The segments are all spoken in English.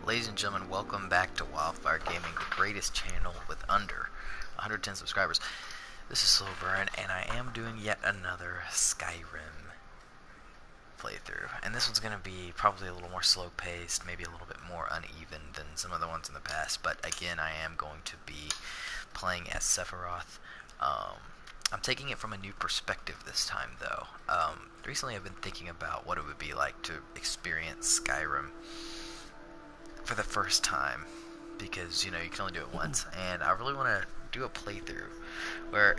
Ladies and gentlemen, welcome back to Wildfire Gaming, the greatest channel with under 110 subscribers. This is SlowBurne, and I am doing yet another Skyrim playthrough. And this one's going to be probably a little more slow-paced, maybe a little bit more uneven than some of the ones in the past. But again, I am going to be playing as Sephiroth. I'm taking it from a new perspective this time, though. Recently I've been thinking about what it would be like to experience Skyrim for the first time, because you can only do it once, and I really want to do a playthrough where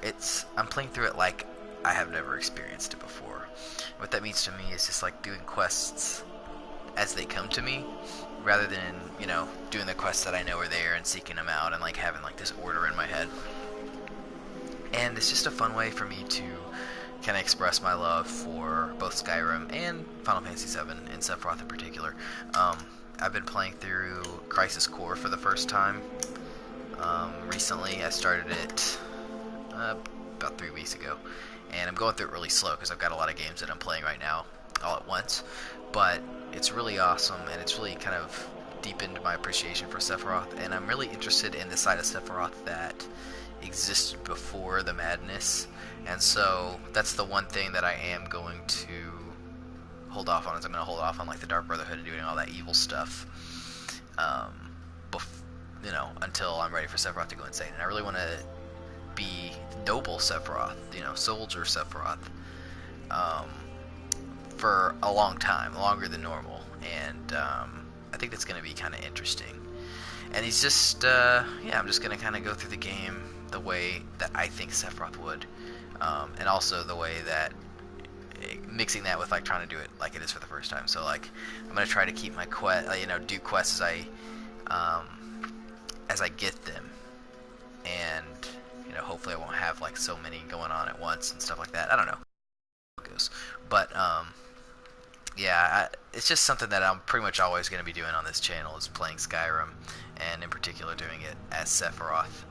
I'm playing through it like I have never experienced it before. What that means to me is just like doing quests as they come to me, rather than doing the quests that I know are there and seeking them out and like having like this order in my head. And it's just a fun way for me to kind of express my love for both Skyrim and Final Fantasy VII, and Sephiroth in particular. I've been playing through Crisis Core for the first time recently. I started it about 3 weeks ago, and I'm going through it really slow because I've got a lot of games that I'm playing right now all at once. But it's really awesome, and it's really kind of deepened my appreciation for Sephiroth, and I'm really interested in the side of Sephiroth that existed before the madness. And so that's the one thing that I am going to hold off on, is I'm going to hold off on like the Dark Brotherhood and doing all that evil stuff until I'm ready for Sephiroth to go insane. And I really want to be noble Sephiroth, soldier Sephiroth, for a long time, longer than normal. And I think that's going to be kind of interesting. And he's just I'm just going to kind of go through the game the way that I think Sephiroth would, and also the way that mixing that with like trying to do it like it is for the first time. So like I'm gonna try to keep my do quests as I get them, and hopefully I won't have like so many going on at once and stuff like that. I don't know how it goes, but it's just something that I'm pretty much always going to be doing on this channel, is playing Skyrim, and in particular doing it as Sephiroth.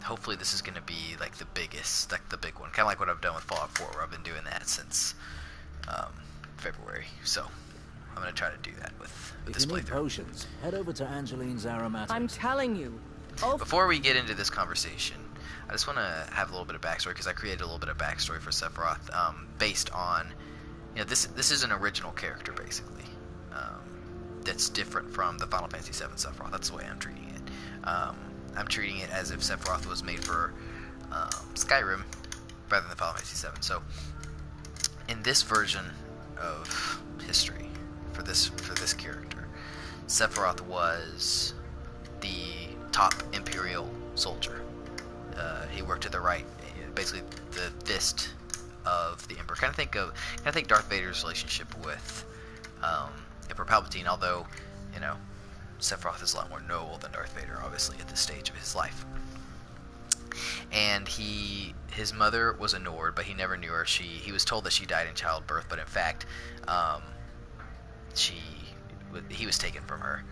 Hopefully this is going to be like the biggest, like the big one, kind of like what I've done with Fallout 4, where I've been doing that since February. So I'm going to try to do that with this playthrough. If you need potions, head over to Angeline's Aromatics. I'm telling you. Before we get into this conversation, I just want to have a little bit of backstory, because I created a little bit of backstory for Sephiroth, based on, this is an original character basically, that's different from the Final Fantasy VII Sephiroth. That's the way I'm treating it. I'm treating it as if Sephiroth was made for Skyrim rather than Final Fantasy VII. So, in this version of history for this character, Sephiroth was the top Imperial soldier. He worked to the right, basically the fist of the Emperor. Kind of think Darth Vader's relationship with Emperor Palpatine, although Sephiroth is a lot more noble than Darth Vader, obviously, at this stage of his life. And his mother was a Nord, but he never knew her. He was told that she died in childbirth, but in fact, he was taken from her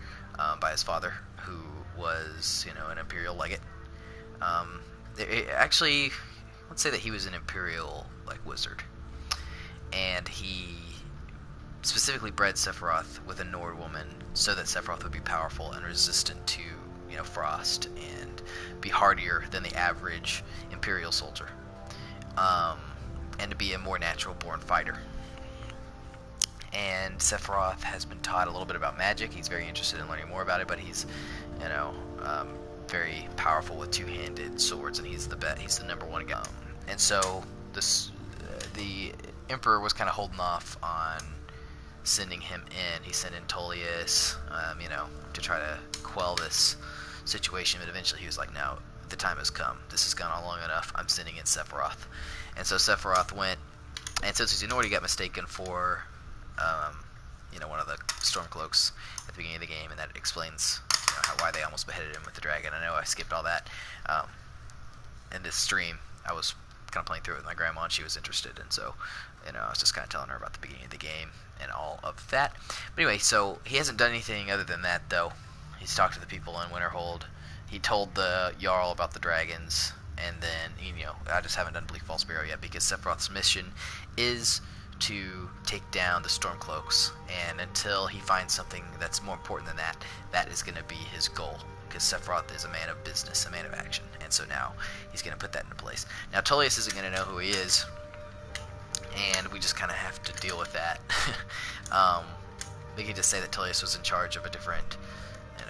by his father, who was, an Imperial legate. Actually, let's say that he was an Imperial wizard, and he specifically bred Sephiroth with a Nord woman so that Sephiroth would be powerful and resistant to frost, and be hardier than the average Imperial soldier, and to be a more natural born fighter. And Sephiroth has been taught a little bit about magic. He's very interested in learning more about it, but he's very powerful with two-handed swords, and he's the number one guy. And so the Emperor was kind of holding off on sending him in. He sent in Tullius, to try to quell this situation, but eventually he was like, no, the time has come. This has gone on long enough. I'm sending in Sephiroth. And so Sephiroth went, and since he's an Nord, he got mistaken for, one of the Stormcloaks at the beginning of the game, and that explains why they almost beheaded him with the dragon. I know I skipped all that. In this stream, I was kind of playing through it with my grandma, and she was interested, and so I was just kind of telling her about the beginning of the game and all of that. But anyway, so he hasn't done anything other than that, though. He's talked to the people in Winterhold. He told the Jarl about the dragons, and then I just haven't done Bleak Falls Barrow yet, because Sephiroth's mission is to take down the Stormcloaks, and until he finds something that's more important than that, that is going to be his goal, because Sephiroth is a man of business, a man of action, and so now he's going to put that into place. Now Tullius isn't going to know who he is, and we just kind of have to deal with that. We can just say that Tullius was in charge of a different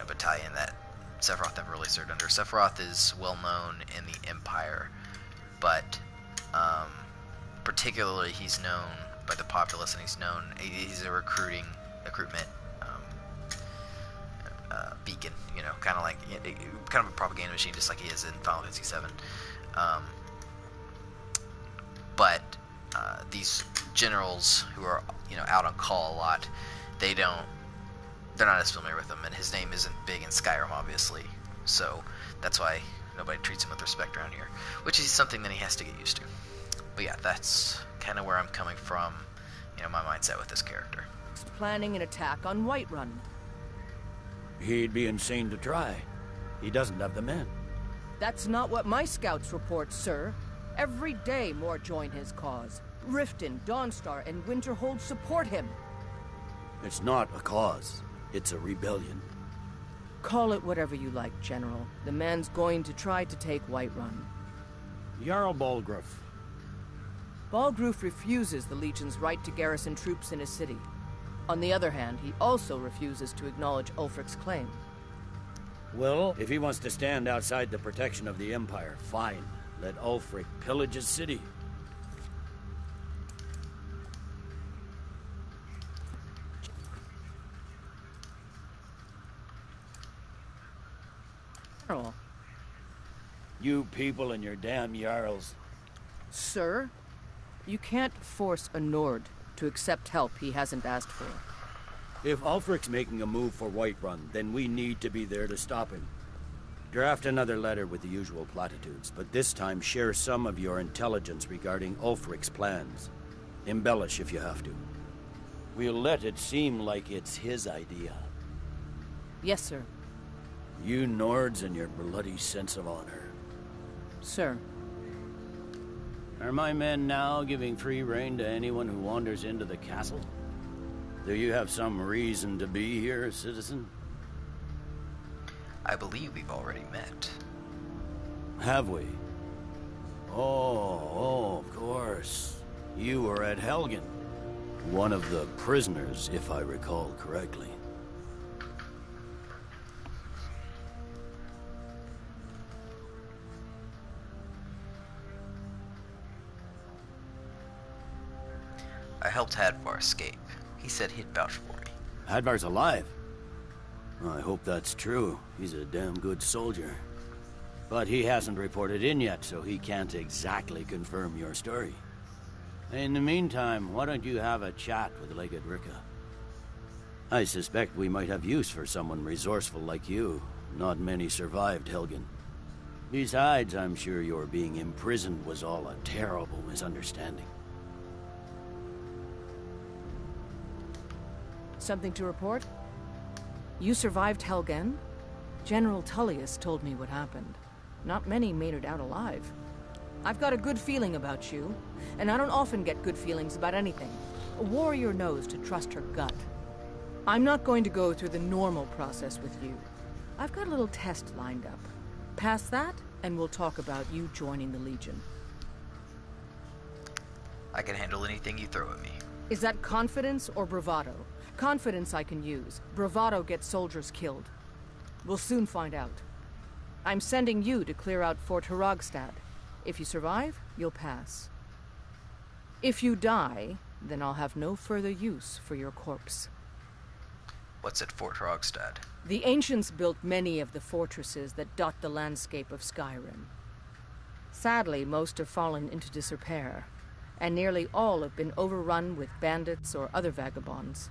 battalion that Sephiroth never really served under. Sephiroth is well known in the Empire, but particularly he's known by the populace, and he's a recruitment beacon, kind of a propaganda machine, just like he is in Final Fantasy VII. But these generals who are out on call a lot, they're not as familiar with him, and his name isn't big in Skyrim, obviously, so that's why nobody treats him with respect around here, which is something that he has to get used to. But yeah, that's kind of where I'm coming from, my mindset with this character. Planning an attack on Whiterun. He'd be insane to try. He doesn't have the men. That's not what my scouts report, sir. Every day more join his cause. Riften, Dawnstar, and Winterhold support him. It's not a cause. It's a rebellion. Call it whatever you like, General. The man's going to try to take Whiterun. Jarl Balgruuf. Balgruuf refuses the Legion's right to garrison troops in his city. On the other hand, he also refuses to acknowledge Ulfric's claim. Well, if he wants to stand outside the protection of the Empire, fine. Let Ulfric pillage his city. General. You people and your damn Jarls. Sir, you can't force a Nord to accept help he hasn't asked for. If Ulfric's making a move for Whiterun, then we need to be there to stop him. Draft another letter with the usual platitudes, but this time share some of your intelligence regarding Ulfric's plans. Embellish if you have to. We'll let it seem like it's his idea. Yes, sir. You Nords and your bloody sense of honor. Sir. Are my men now giving free rein to anyone who wanders into the castle? Do you have some reason to be here, citizen? I believe we've already met. Have we? Oh, of course. You were at Helgen. One of the prisoners, if I recall correctly. I helped Hadvar escape. He said he'd vouch for me. Hadvar's alive. I hope that's true. He's a damn good soldier. But he hasn't reported in yet, so he can't exactly confirm your story. In the meantime, why don't you have a chat with Legate Rika? I suspect we might have use for someone resourceful like you. Not many survived Helgen. Besides, I'm sure your being imprisoned was all a terrible misunderstanding. Something to report? You survived Helgen? General Tullius told me what happened. Not many made it out alive. I've got a good feeling about you, and I don't often get good feelings about anything. A warrior knows to trust her gut. I'm not going to go through the normal process with you. I've got a little test lined up. Pass that, and we'll talk about you joining the Legion. I can handle anything you throw at me. Is that confidence or bravado? Confidence I can use. Bravado gets soldiers killed. We'll soon find out. I'm sending you to clear out Fort Hrogstad. If you survive, you'll pass. If you die, then I'll have no further use for your corpse. What's at Fort Hrogstad? The ancients built many of the fortresses that dot the landscape of Skyrim. Sadly, most have fallen into disrepair, and nearly all have been overrun with bandits or other vagabonds.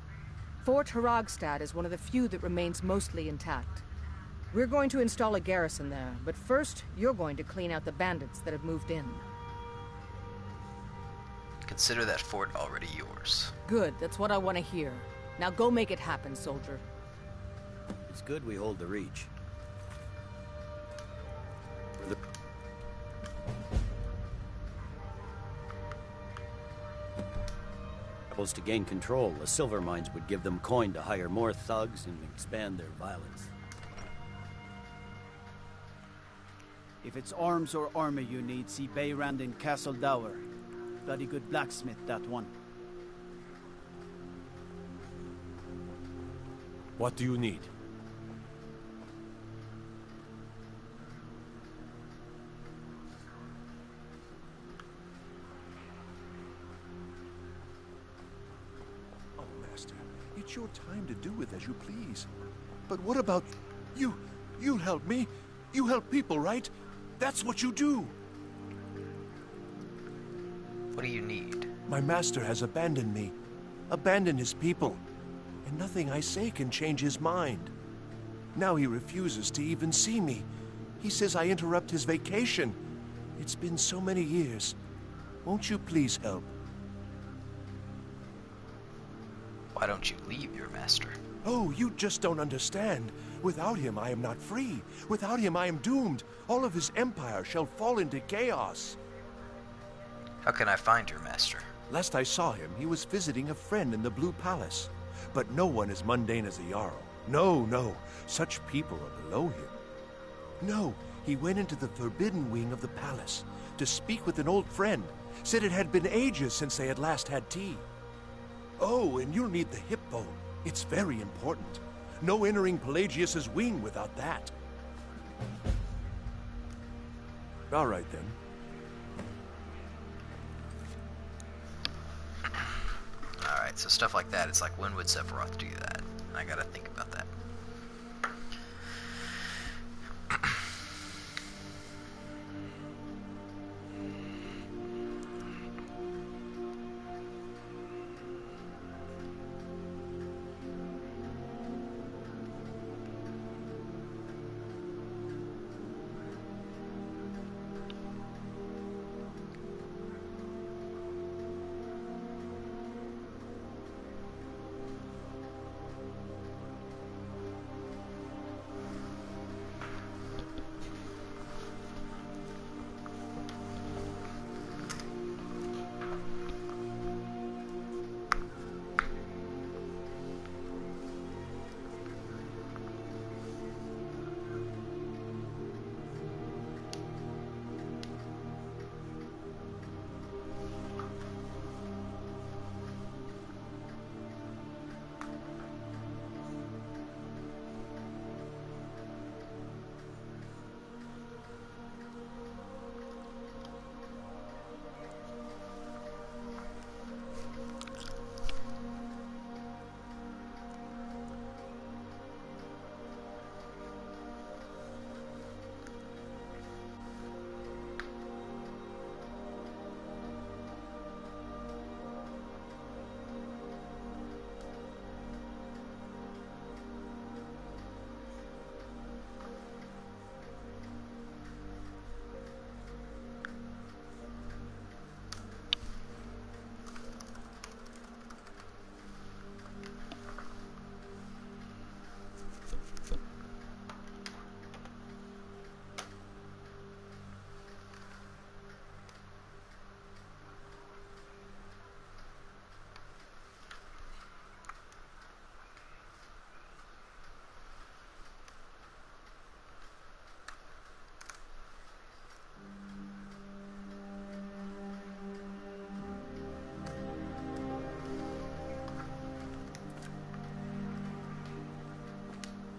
Fort Hrogstad is one of the few that remains mostly intact. We're going to install a garrison there, but first, you're going to clean out the bandits that have moved in. Consider that fort already yours. Good, that's what I want to hear. Now go make it happen, soldier. It's good we hold the Reach. To gain control, the silver mines would give them coin to hire more thugs and expand their violence. If it's arms or armor you need, see Beyrand in Castle Dower. Bloody good blacksmith, that one. What do you need? Oh, Master, it's your time to do with as you please. But what about you? You help me. You help people, right? That's what you do. What do you need? My master has abandoned me. Abandoned his people. And nothing I say can change his mind. Now he refuses to even see me. He says I interrupt his vacation. It's been so many years. Won't you please help? Why don't you leave your master? Oh, you just don't understand. Without him, I am not free. Without him, I am doomed. All of his empire shall fall into chaos. How can I find your master? Last I saw him, he was visiting a friend in the Blue Palace. But no one as mundane as a Jarl. No, no. Such people are below him. No, he went into the forbidden wing of the palace to speak with an old friend. Said it had been ages since they had last had tea. Oh, and you'll need the hip bone. It's very important. No entering Pelagius's wing without that. All right, then. Alright, so stuff like that, it's like, when would Sephiroth do that? I gotta think about that.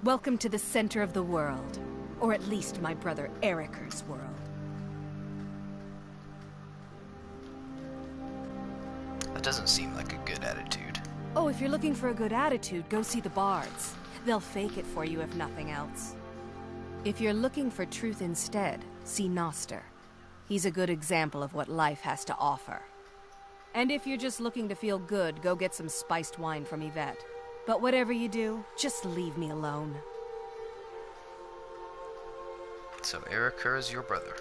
Welcome to the center of the world. Or at least my brother Eriker's world. That doesn't seem like a good attitude. Oh, if you're looking for a good attitude, go see the bards. They'll fake it for you if nothing else. If you're looking for truth instead, see Noster. He's a good example of what life has to offer. And if you're just looking to feel good, go get some spiced wine from Yvette. But whatever you do, just leave me alone. So Eriker is your brother?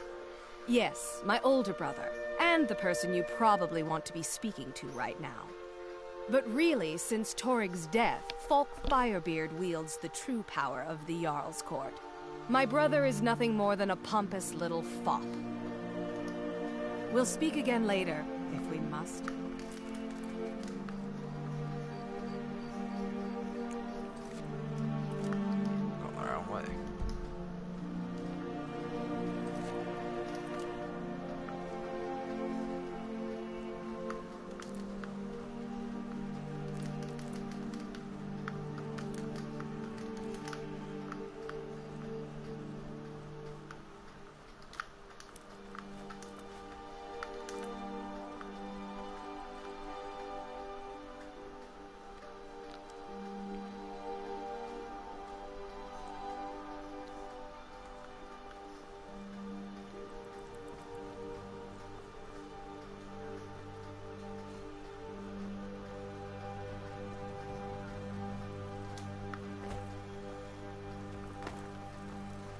Yes, my older brother. And the person you probably want to be speaking to right now. But really, since Torig's death, Falk Firebeard wields the true power of the Jarl's Court. My brother is nothing more than a pompous little fop. We'll speak again later, if we must.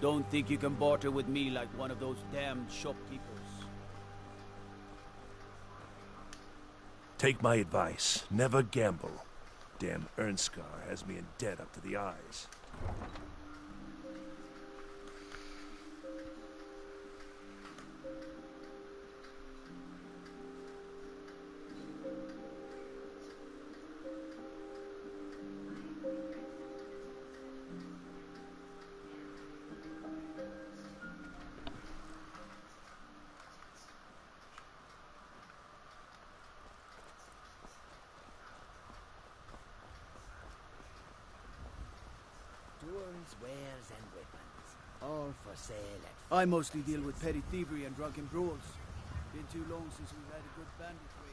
Don't think you can barter with me like one of those damned shopkeepers. Take my advice. Never gamble. Damn Ernskar has me in debt up to the eyes. Tools, wares, and weapons. All for sale at... I mostly deal with petty thievery and drunken brawls. Been too long since we've had a good bandit raid.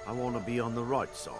I want to be on the right side.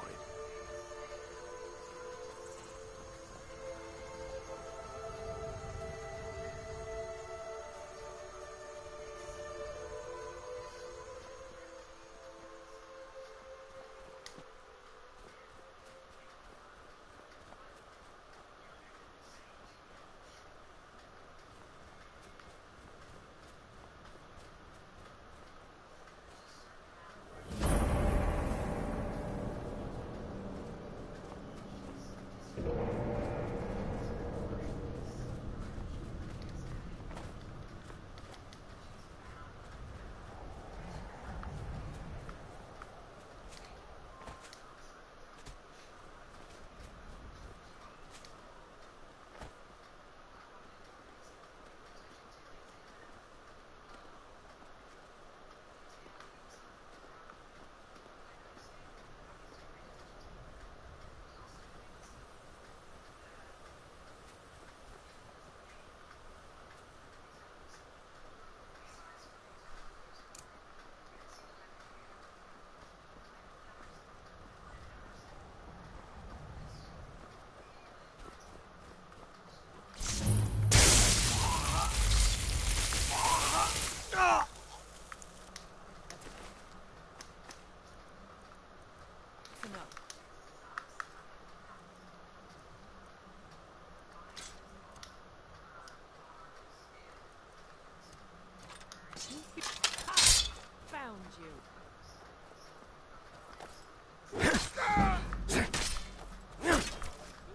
Found you.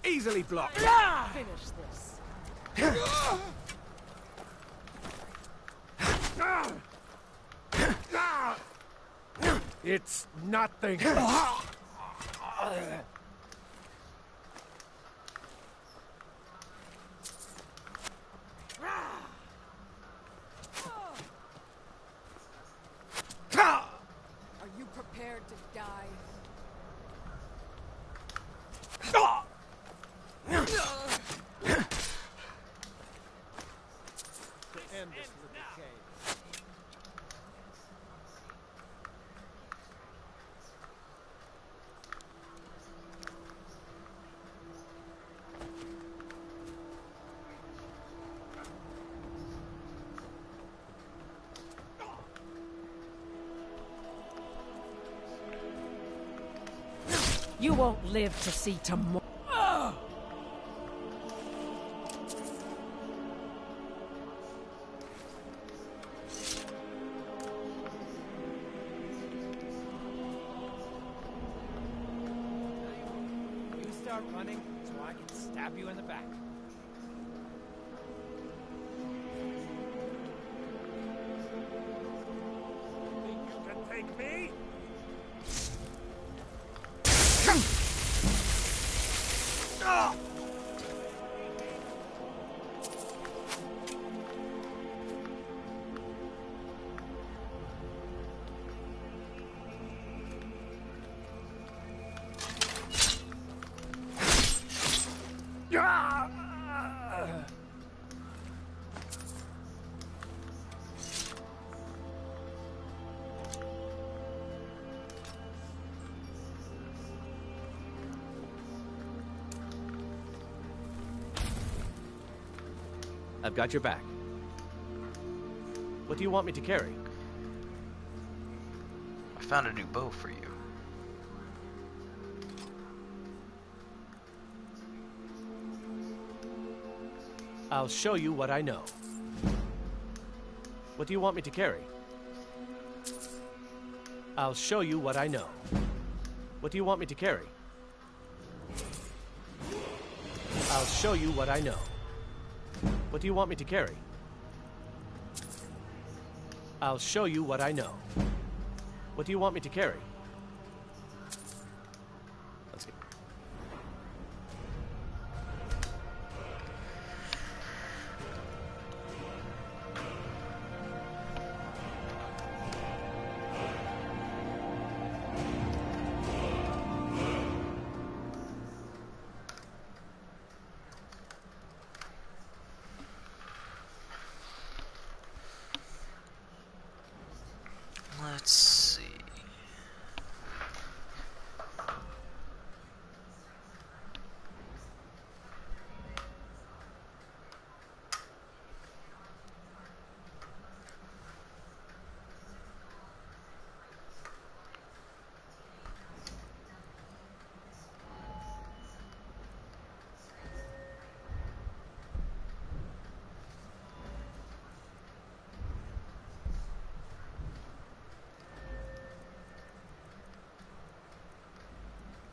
Easily blocked. Finish this. It's nothing. Are you prepared to die? You won't live to see tomorrow. You start running so I can stab you in the back. Think you can take me? I've got your back. What do you want me to carry? I found a new bow for you. I'll show you what I know. What do you want me to carry? I'll show you what I know. What do you want me to carry? I'll show you what I know. What do you want me to carry? I'll show you what I know. What do you want me to carry? Let's get... Let's see.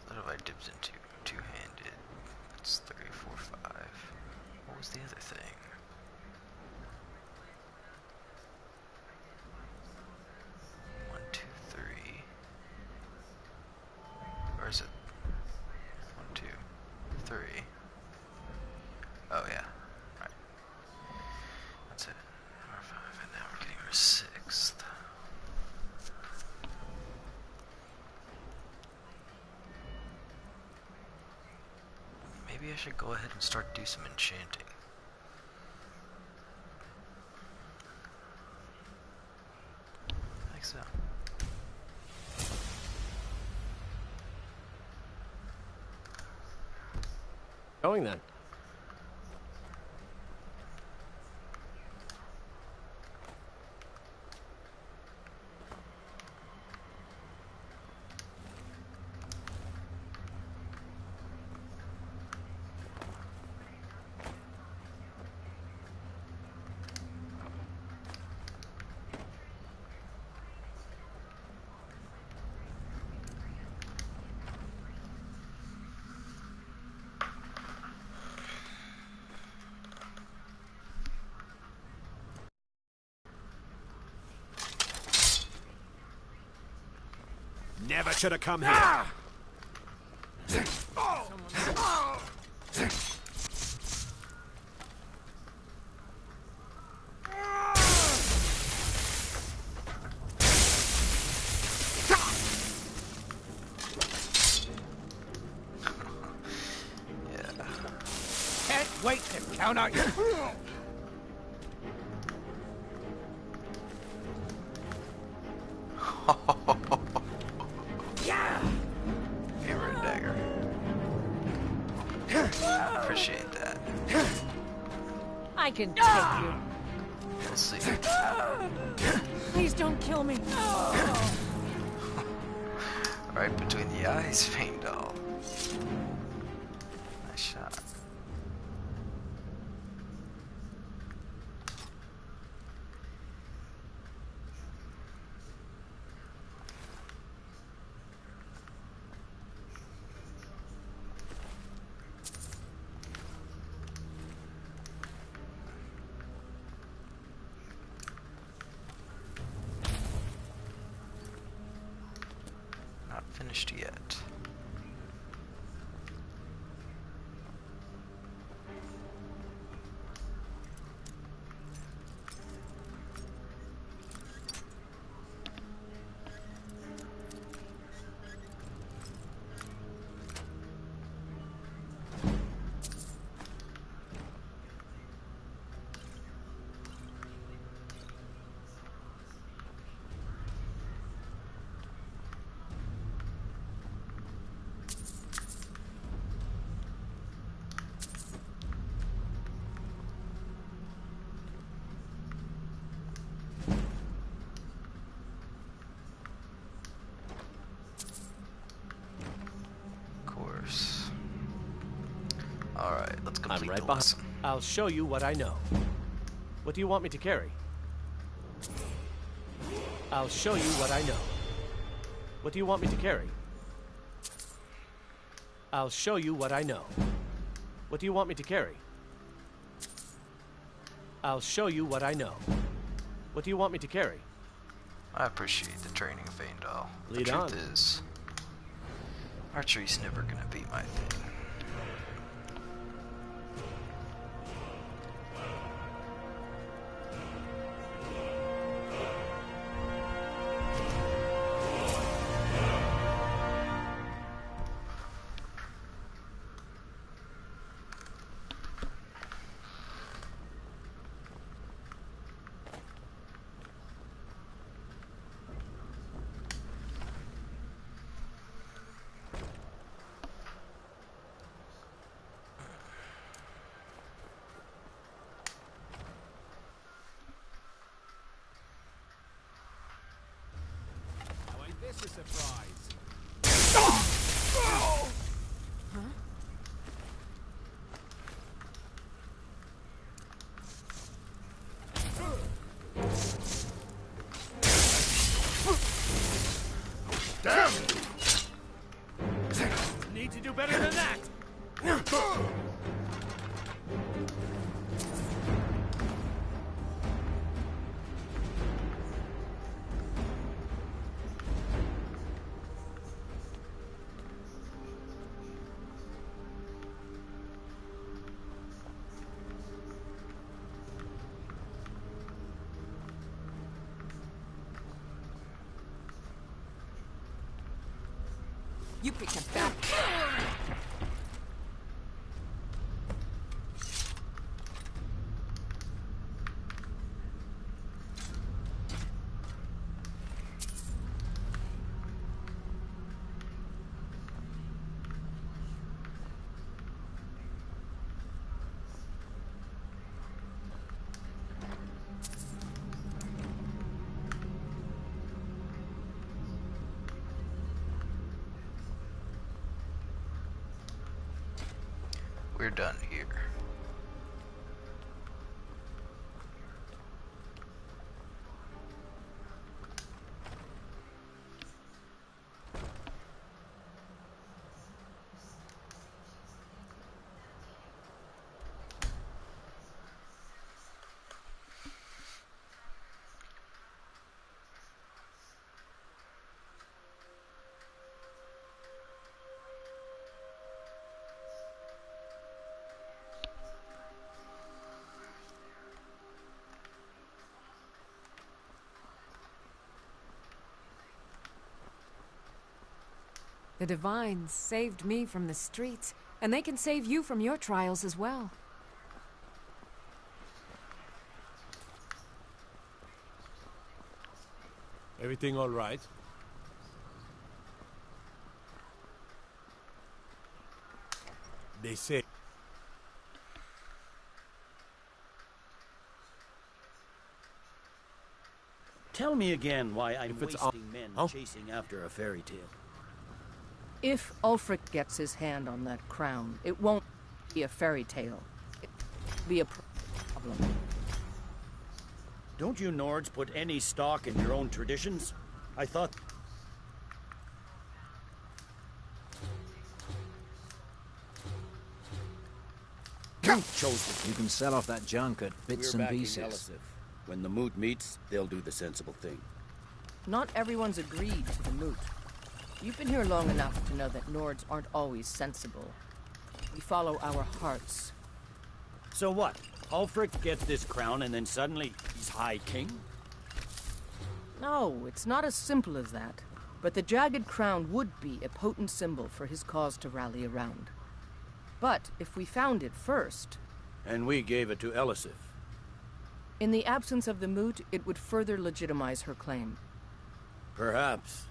What have I dipped into? Two-handed. That's 3, 4, 5. What was the other thing? One, two, three. Or is it? 1, 2, 3. Oh yeah. Right. That's it. 4, 5, and now we're getting our 6th. Maybe I should go ahead and start do some enchanting. I think so. Going then. Never should have come here. Can't wait to count out your... Favorite dagger. Appreciate that. I can take you. We'll see. Please don't kill me. Right between the eyes, Faendal. Nice shot. Not finished yet. Alright, let's complete I'm right the behind. lesson. I'll show you what I know. What do you want me to carry? I'll show you what I know. What do you want me to carry? I'll show you what I know. What do you want me to carry? I'll show you what I know. What do you want me to carry? I appreciate the training, Faendal. The Lead truth on. is, archery's never gonna be my thing. This is a surprise. Damn! Need to do better than that. You picked a bad. We're done here. The Divines saved me from the streets, and they can save you from your trials as well. Everything all right? They say. Tell me again why I'm If it's wasting men huh? chasing after a fairy tale. If Ulfric gets his hand on that crown, it won't be a fairy tale. It'll be a problem. Don't you Nords put any stock in your own traditions? I thought... You chose it. You can sell off that junk at bits and pieces. Elisif. When the moot meets, they'll do the sensible thing. Not everyone's agreed to the moot. You've been here long enough to know that Nords aren't always sensible. We follow our hearts. So what? Ulfric gets this crown and then suddenly he's High King? No, it's not as simple as that. But the jagged crown would be a potent symbol for his cause to rally around. But if we found it first... And we gave it to Elisif. In the absence of the moot, it would further legitimize her claim. Perhaps.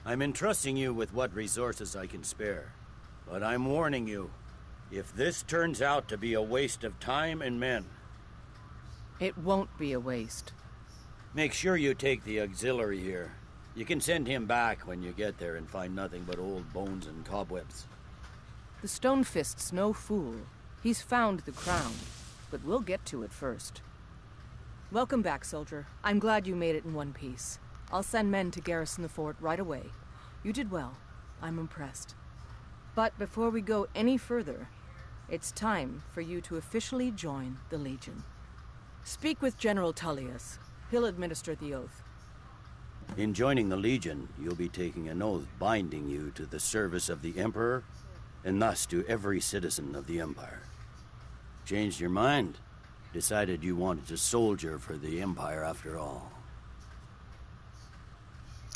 I'm entrusting you with what resources I can spare. But I'm warning you, if this turns out to be a waste of time and men... It won't be a waste. Make sure you take the auxiliary here. You can send him back when you get there and find nothing but old bones and cobwebs. The Stonefist's no fool. He's found the crown, but we'll get to it first. Welcome back, soldier. I'm glad you made it in one piece. I'll send men to garrison the fort right away. You did well. I'm impressed. But before we go any further, it's time for you to officially join the Legion. Speak with General Tullius. He'll administer the oath. In joining the Legion, you'll be taking an oath binding you to the service of the Emperor, and thus to every citizen of the Empire. Changed your mind? Decided you wanted to soldier for the Empire after all.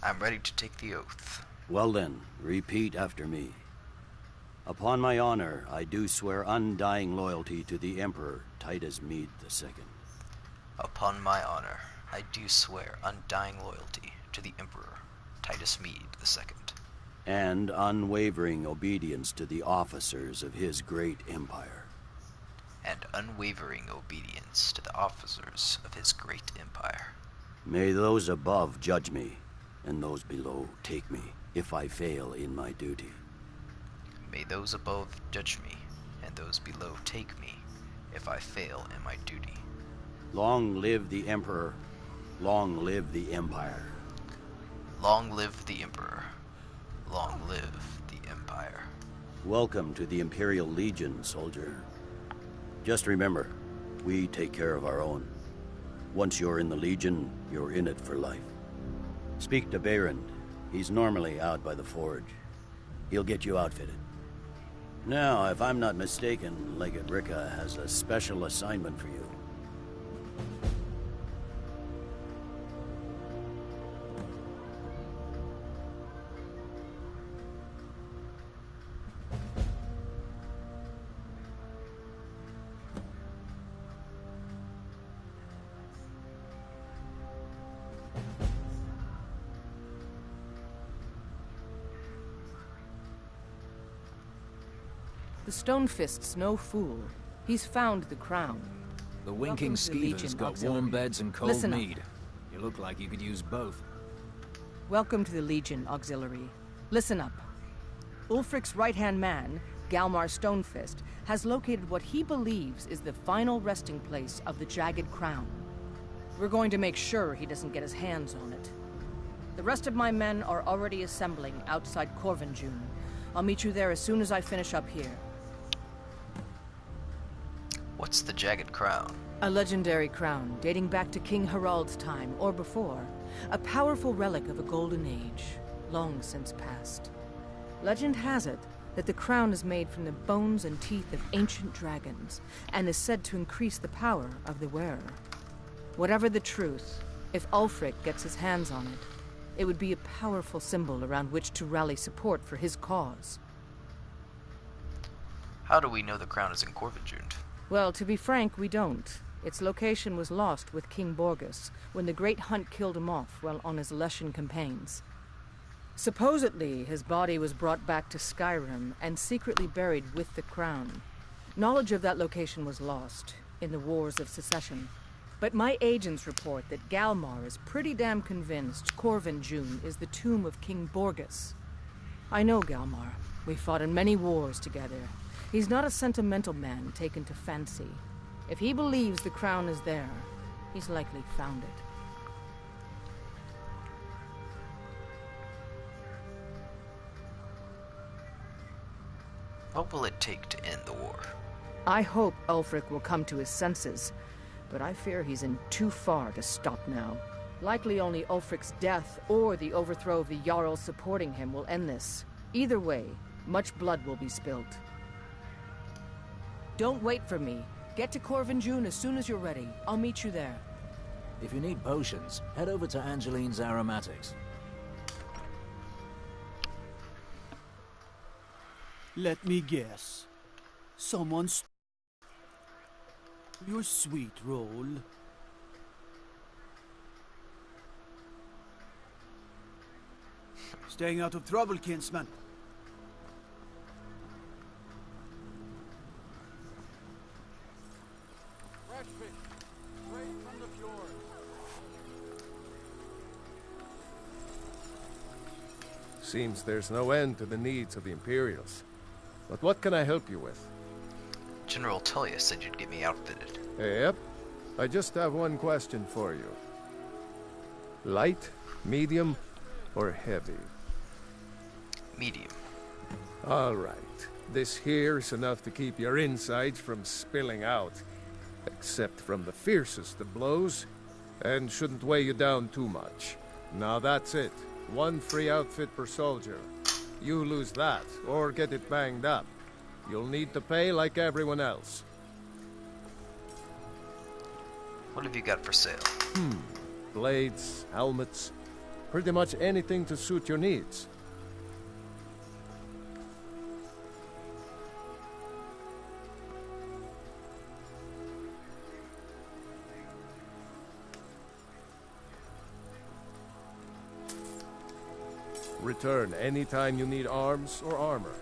I'm ready to take the oath. Well then, repeat after me. Upon my honor, I do swear undying loyalty to the Emperor Titus Mede II. Upon my honor, I do swear undying loyalty to the Emperor Titus Mede II. And unwavering obedience to the officers of his great empire. And unwavering obedience to the officers of his great empire. May those above judge me, and those below take me, if I fail in my duty. May those above judge me, and those below take me, if I fail in my duty. Long live the Emperor. Long live the Empire. Long live the Emperor. Long live the Empire. Welcome to the Imperial Legion, soldier. Just remember, we take care of our own. Once you're in the Legion, you're in it for life. Speak to Behrend. He's normally out by the forge. He'll get you outfitted. Now, if I'm not mistaken, Legate Ricka has a special assignment for you. The Stonefist's no fool. He's found the crown. The winking skeever's got warm beds and cold mead. You look like you could use both. Welcome to the Legion, Auxiliary. Listen up. Ulfric's right-hand man, Galmar Stonefist, has located what he believes is the final resting place of the Jagged Crown. We're going to make sure he doesn't get his hands on it. The rest of my men are already assembling outside Corvinjune. I'll meet you there as soon as I finish up here. What's the Jagged Crown? A legendary crown dating back to King Harald's time, or before. A powerful relic of a golden age, long since past. Legend has it that the crown is made from the bones and teeth of ancient dragons, and is said to increase the power of the wearer. Whatever the truth, if Ulfric gets his hands on it, it would be a powerful symbol around which to rally support for his cause. How do we know the crown is in Corvinjune? Well, to be frank, we don't. Its location was lost with King Borgus when the Great Hunt killed him off while on his Leshen campaigns. Supposedly, his body was brought back to Skyrim and secretly buried with the crown. Knowledge of that location was lost in the Wars of Secession. But my agents report that Galmar is pretty damn convinced Corvinjune is the tomb of King Borgus. I know Galmar. We fought in many wars together. He's not a sentimental man taken to fancy. If he believes the crown is there, he's likely found it. What will it take to end the war? I hope Ulfric will come to his senses, but I fear he's in too far to stop now. Likely only Ulfric's death or the overthrow of the Jarl supporting him will end this. Either way, much blood will be spilt. Don't wait for me. Get to Corvin June as soon as you're ready. I'll meet you there. If you need potions, head over to Angeline's Aromatics. Let me guess. Someone's... Your sweet roll. Staying out of trouble, kinsman. Fresh fish, straight from the fjord. Seems there's no end to the needs of the Imperials. But what can I help you with? General Tullius said you'd get me outfitted. Yep. I just have one question for you. Light, medium, or heavy? Medium. All right. This here is enough to keep your insides from spilling out. Except from the fiercest of blows, and shouldn't weigh you down too much. Now that's it. One free outfit per soldier. You lose that, or get it banged up. You'll need to pay like everyone else. What have you got for sale? Blades, helmets, pretty much anything to suit your needs. Return anytime you need arms or armor.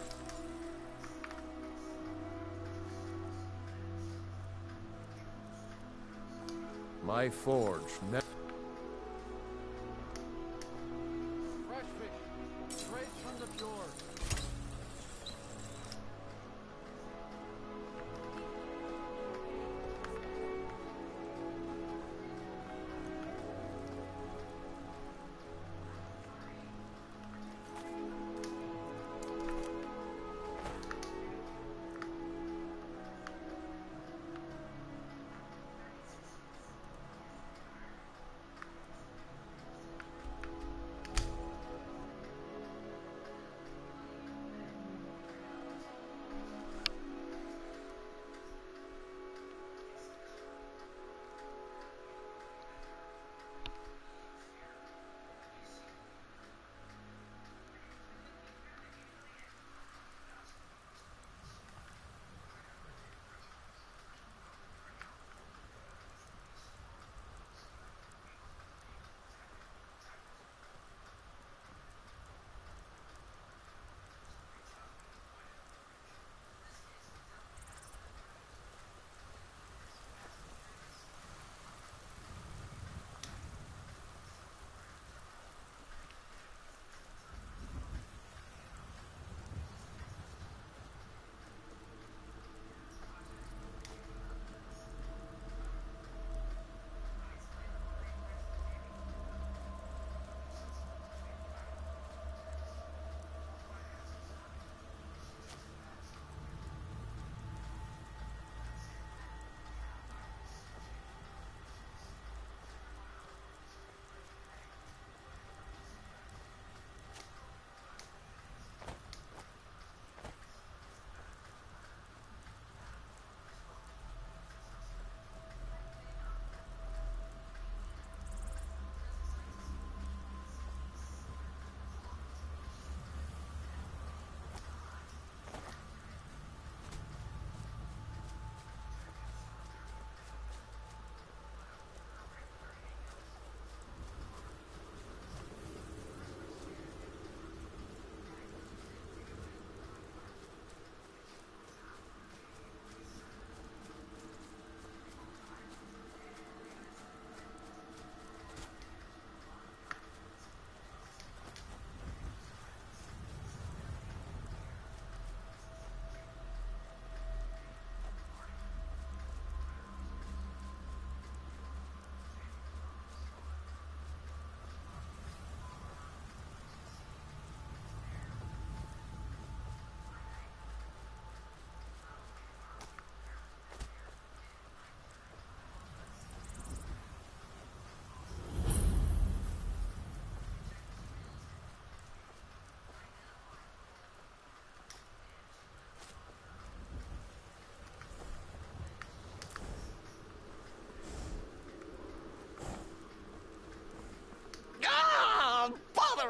My forge never... Fresh fish, straight from the fjord.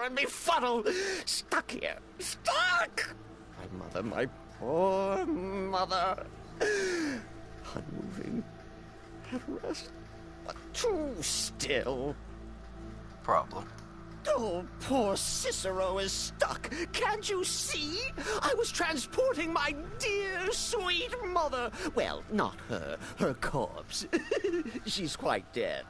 and befuddled. Stuck here. Stuck! My mother, my poor mother. Unmoving. At rest. But too still. Problem. Oh, poor Cicero is stuck. Can't you see? I was transporting my dear, sweet mother. Well, not her. Her corpse. She's quite dead.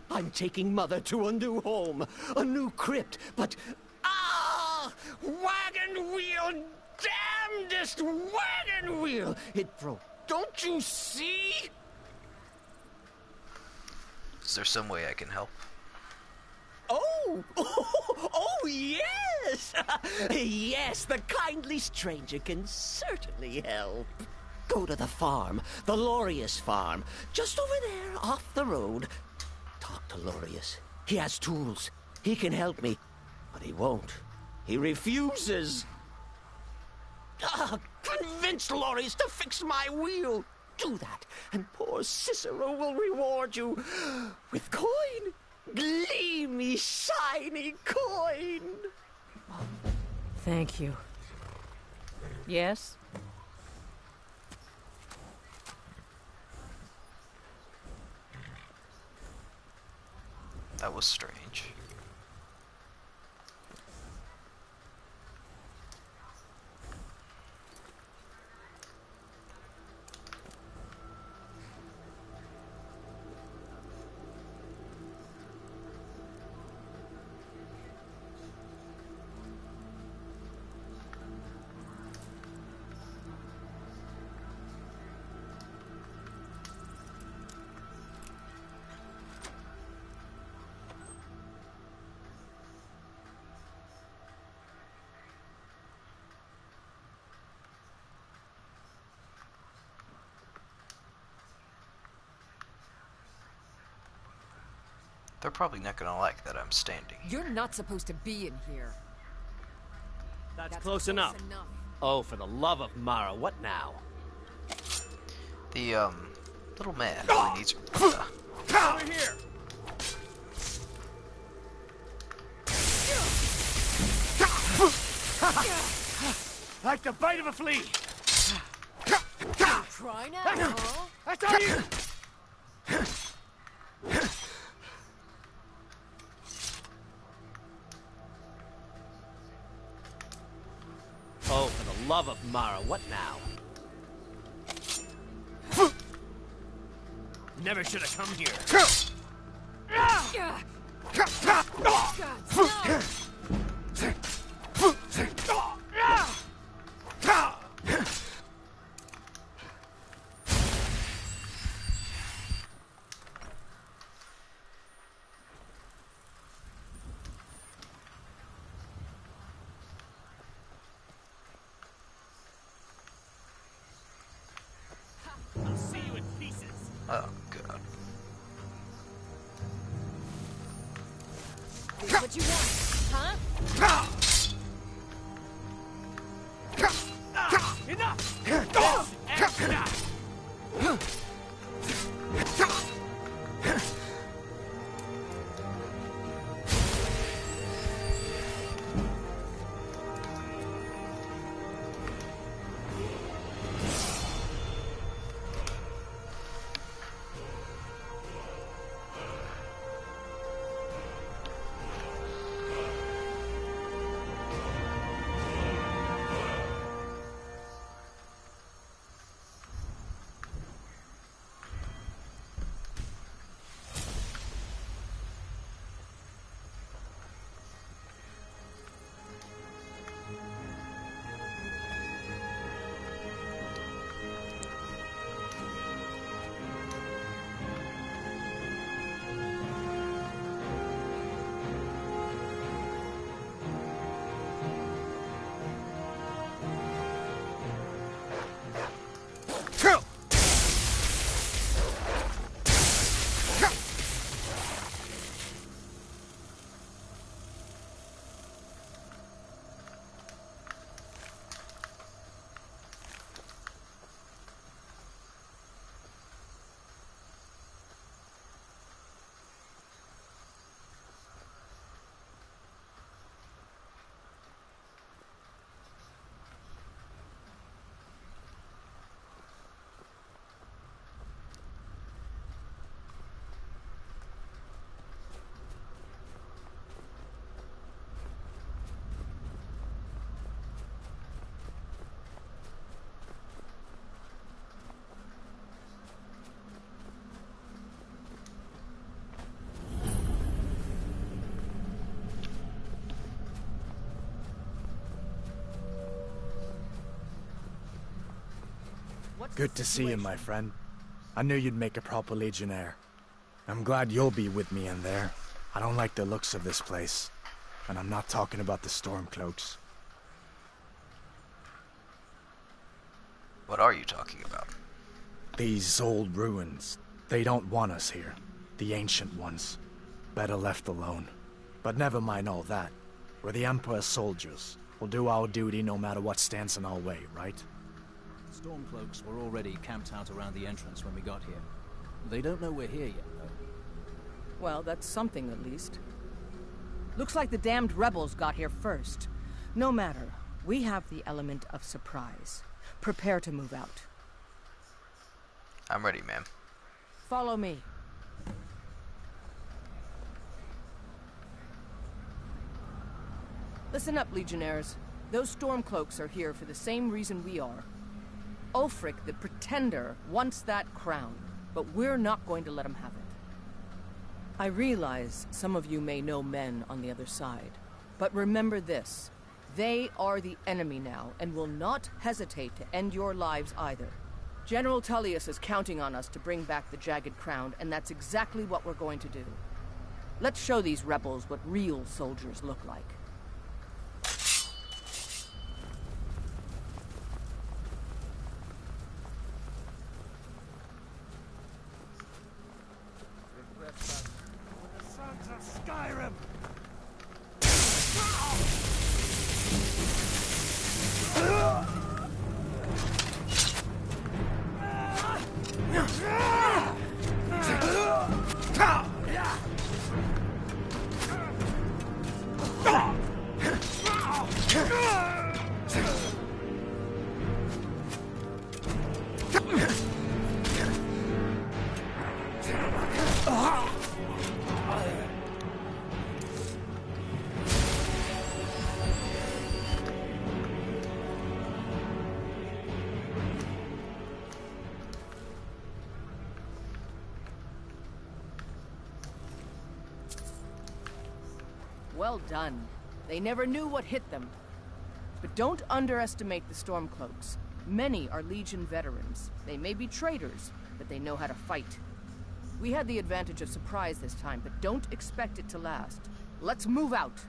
I'm taking Mother to a new home, a new crypt, but... Ah! Wagon wheel! Damnedest wagon wheel! It broke. Don't you see? Is there some way I can help? Oh, yes! Yes, the kindly stranger can certainly help. Go to the farm, the Lorius farm, just over there off the road. Talk to Lorius. He has tools. He can help me, but he won't. He refuses. Convince Lorius to fix my wheel. Do that, and poor Cicero will reward you with coin. Gleamy, shiny coin. Thank you. Yes? That was strange. They're probably not gonna like that I'm standing. You're not supposed to be in here. That's close enough. Oh, for the love of Mara, what now? The, little man really needs... Over here! Like the bite of a flea! Try now, huh? That's all you! Oh, for the love of Mara, what now? Never should have come here. I'll see you in pieces. Oh, God. Here's what you want, huh? Enough! This and that! Good to see you, my friend. I knew you'd make a proper legionnaire. I'm glad you'll be with me in there. I don't like the looks of this place. And I'm not talking about the Stormcloaks. What are you talking about? These old ruins. They don't want us here. The ancient ones. Better left alone. But never mind all that. We're the Emperor's soldiers. We'll do our duty no matter what stands in our way, right? Stormcloaks were already camped out around the entrance when we got here. They don't know we're here yet, though. Well, that's something at least. Looks like the damned rebels got here first. No matter, we have the element of surprise. Prepare to move out. I'm ready, ma'am. Follow me. Listen up, Legionnaires. Those Stormcloaks are here for the same reason we are. Ulfric, the Pretender, wants that crown, but we're not going to let him have it. I realize some of you may know men on the other side, but remember this. They are the enemy now, and will not hesitate to end your lives either. General Tullius is counting on us to bring back the Jagged Crown, and that's exactly what we're going to do. Let's show these rebels what real soldiers look like. The sons of Skyrim! Well done. They never knew what hit them. But don't underestimate the Stormcloaks. Many are Legion veterans. They may be traitors, but they know how to fight. We had the advantage of surprise this time, but don't expect it to last. Let's move out.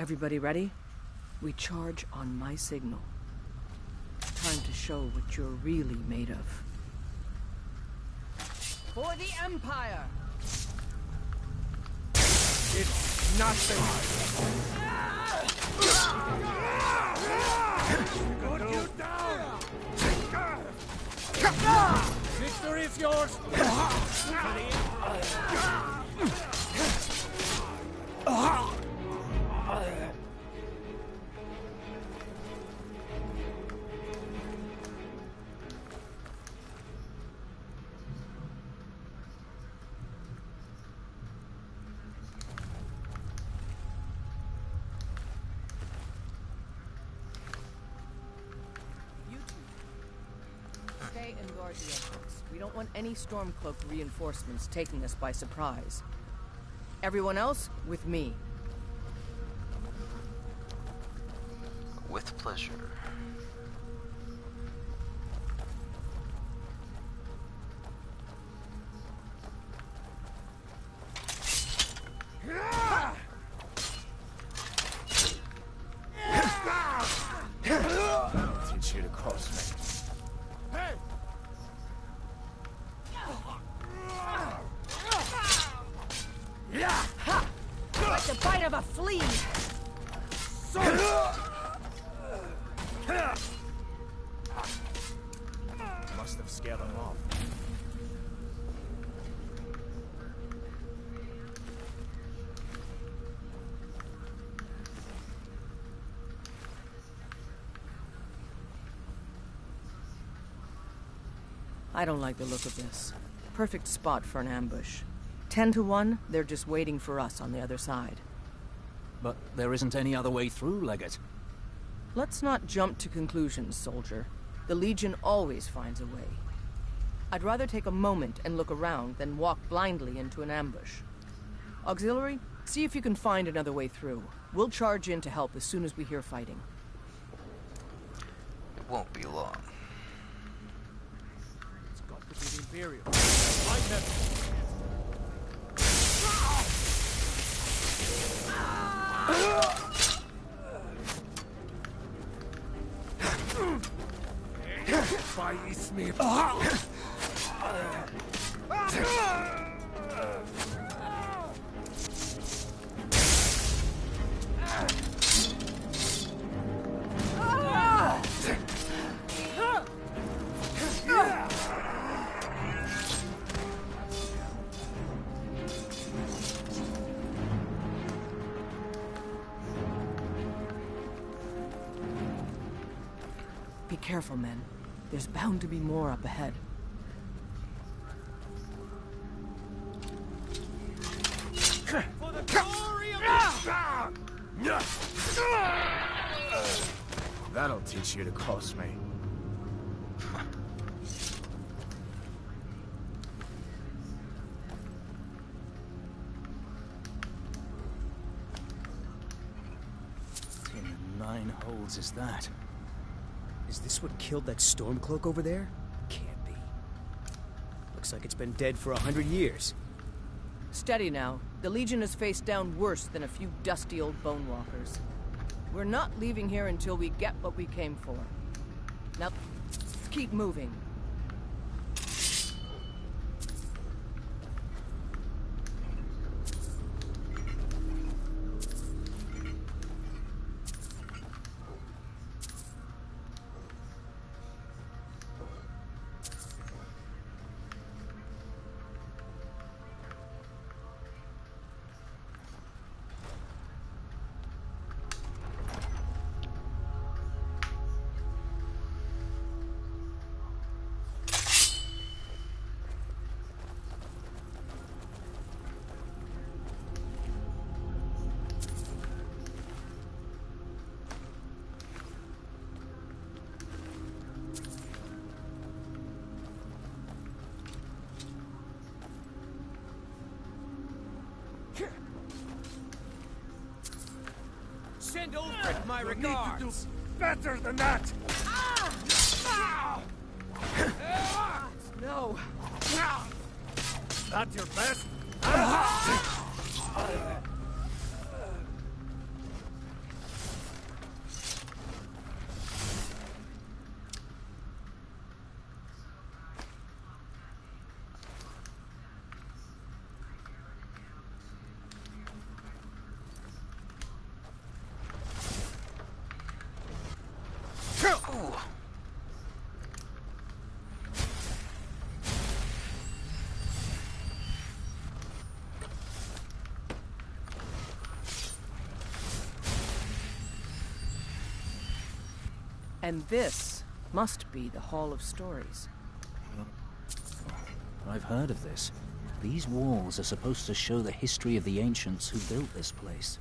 Everybody ready? We charge on my signal. Time to show what you're really made of. For the Empire! It's nothing! Got you down! Victory is yours! Stay and guard the entrance. We don't want any Stormcloak reinforcements taking us by surprise. Everyone else, with me. With pleasure. Teach you to cross me. Hey! Like the bite of a flea! Must have scared them off. I don't like the look of this. Perfect spot for an ambush. 10 to 1, they're just waiting for us on the other side. But there isn't any other way through, Legate. Let's not jump to conclusions, soldier. The Legion always finds a way. I'd rather take a moment and look around than walk blindly into an ambush. Auxiliary, see if you can find another way through. We'll charge in to help as soon as we hear fighting. It won't be long. It's got to be the Imperial. Fight them. Beiß mir. Be careful, men. There's bound to be more up ahead. For the glory of That'll teach you to cross me. In the 9 holes is that? Is this what killed that Stormcloak over there? Can't be. Looks like it's been dead for 100 years. Steady now. The Legion has faced down worse than a few dusty old bone walkers. We're not leaving here until we get what we came for. Now, keep moving. Send Ulfric my regards. Need to do better than that. No. That's your best. And this must be the Hall of Stories. I've heard of this. These walls are supposed to show the history of the ancients who built this place.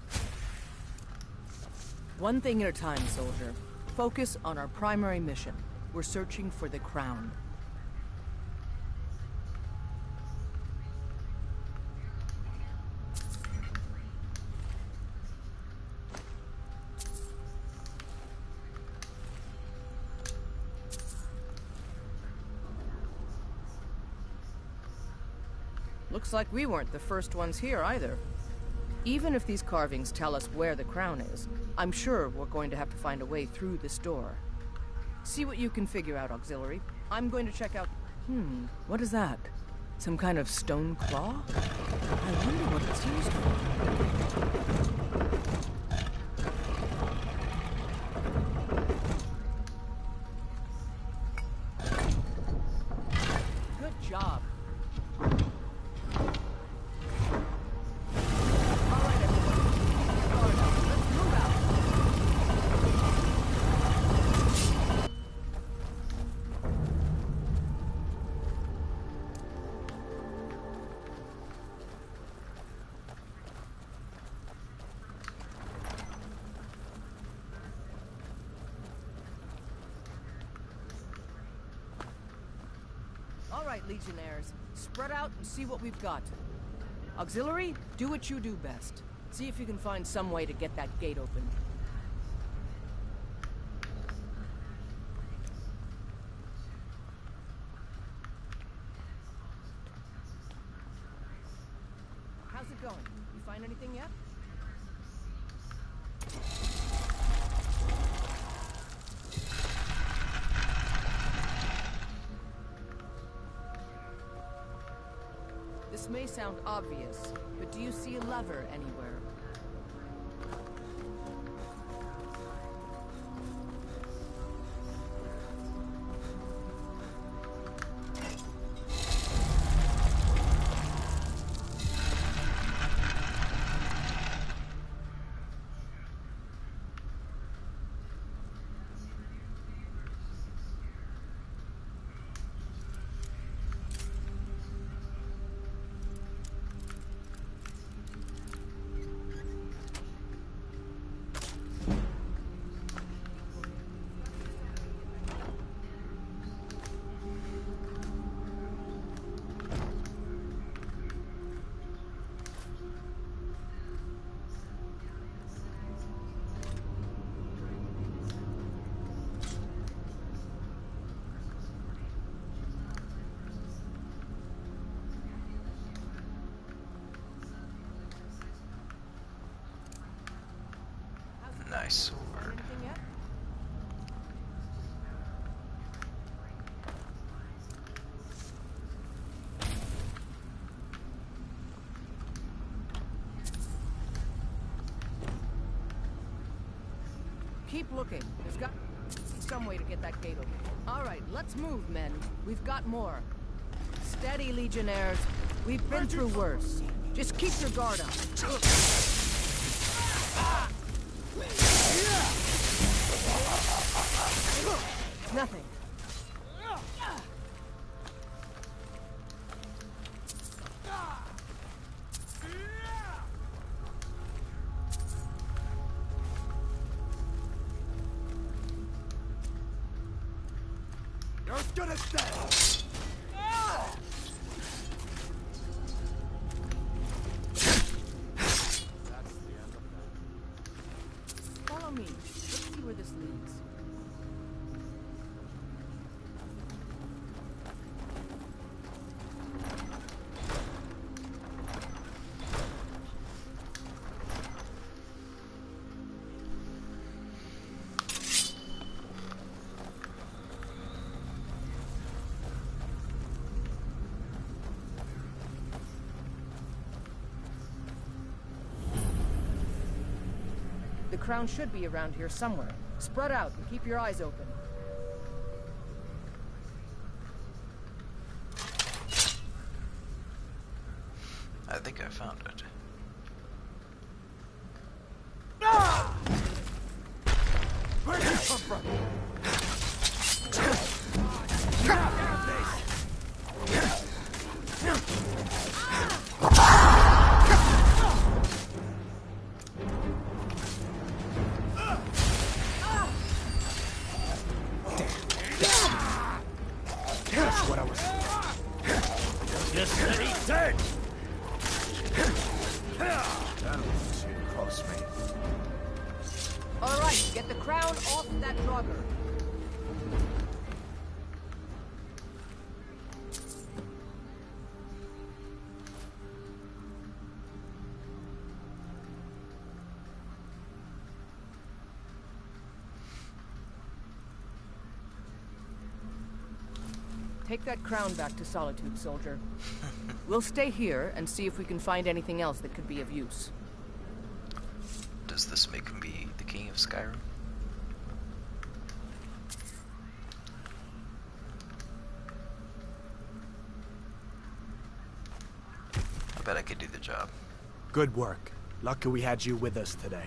One thing at a time, soldier. Focus on our primary mission. We're searching for the crown. Looks like we weren't the first ones here either. Even if these carvings tell us where the crown is, I'm sure we're going to have to find a way through this door. See what you can figure out, Auxiliary. I'm going to check out... what is that? Some kind of stone claw? I wonder what it's used for. Good job. All right, Legionnaires. Spread out and see what we've got. Auxiliary, do what you do best. See if you can find some way to get that gate open. How's it going? You find anything yet? This may sound obvious, but do you see a lever anywhere? Nice sword. Anything yet? Keep looking. There's got some way to get that gate open. All right, let's move, men. We've got more. Steady, Legionnaires. We've been through worse. Just keep your guard up. Nothing. You're as good as dead! Follow me. Let's see where this leads. The crown should be around here somewhere. Spread out and keep your eyes open. I think I found it. Where did you come from? That's what I was. Just said he's dead! That was too close, mate. All right, get the crown off that drugger. Take that crown back to Solitude, soldier. We'll stay here and see if we can find anything else that could be of use. Does this make me the king of Skyrim? I bet I could do the job. Good work. Lucky we had you with us today.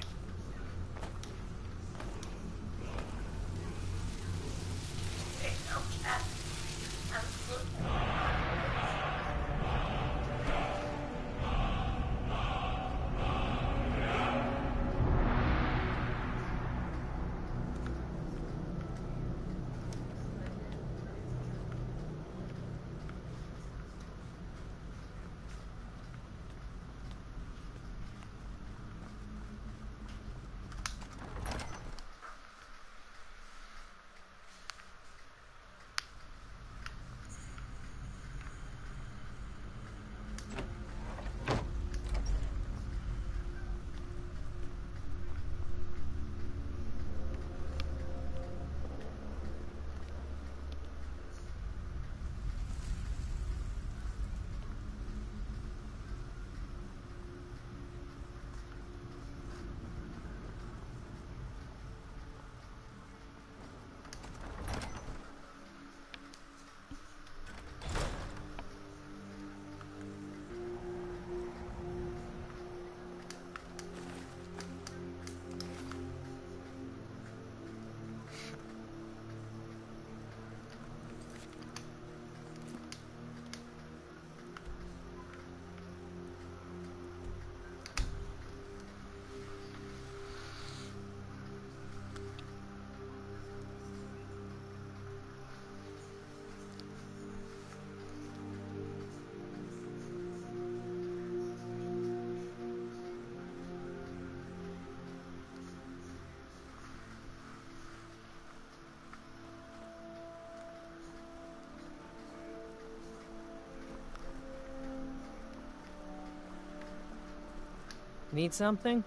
Need something?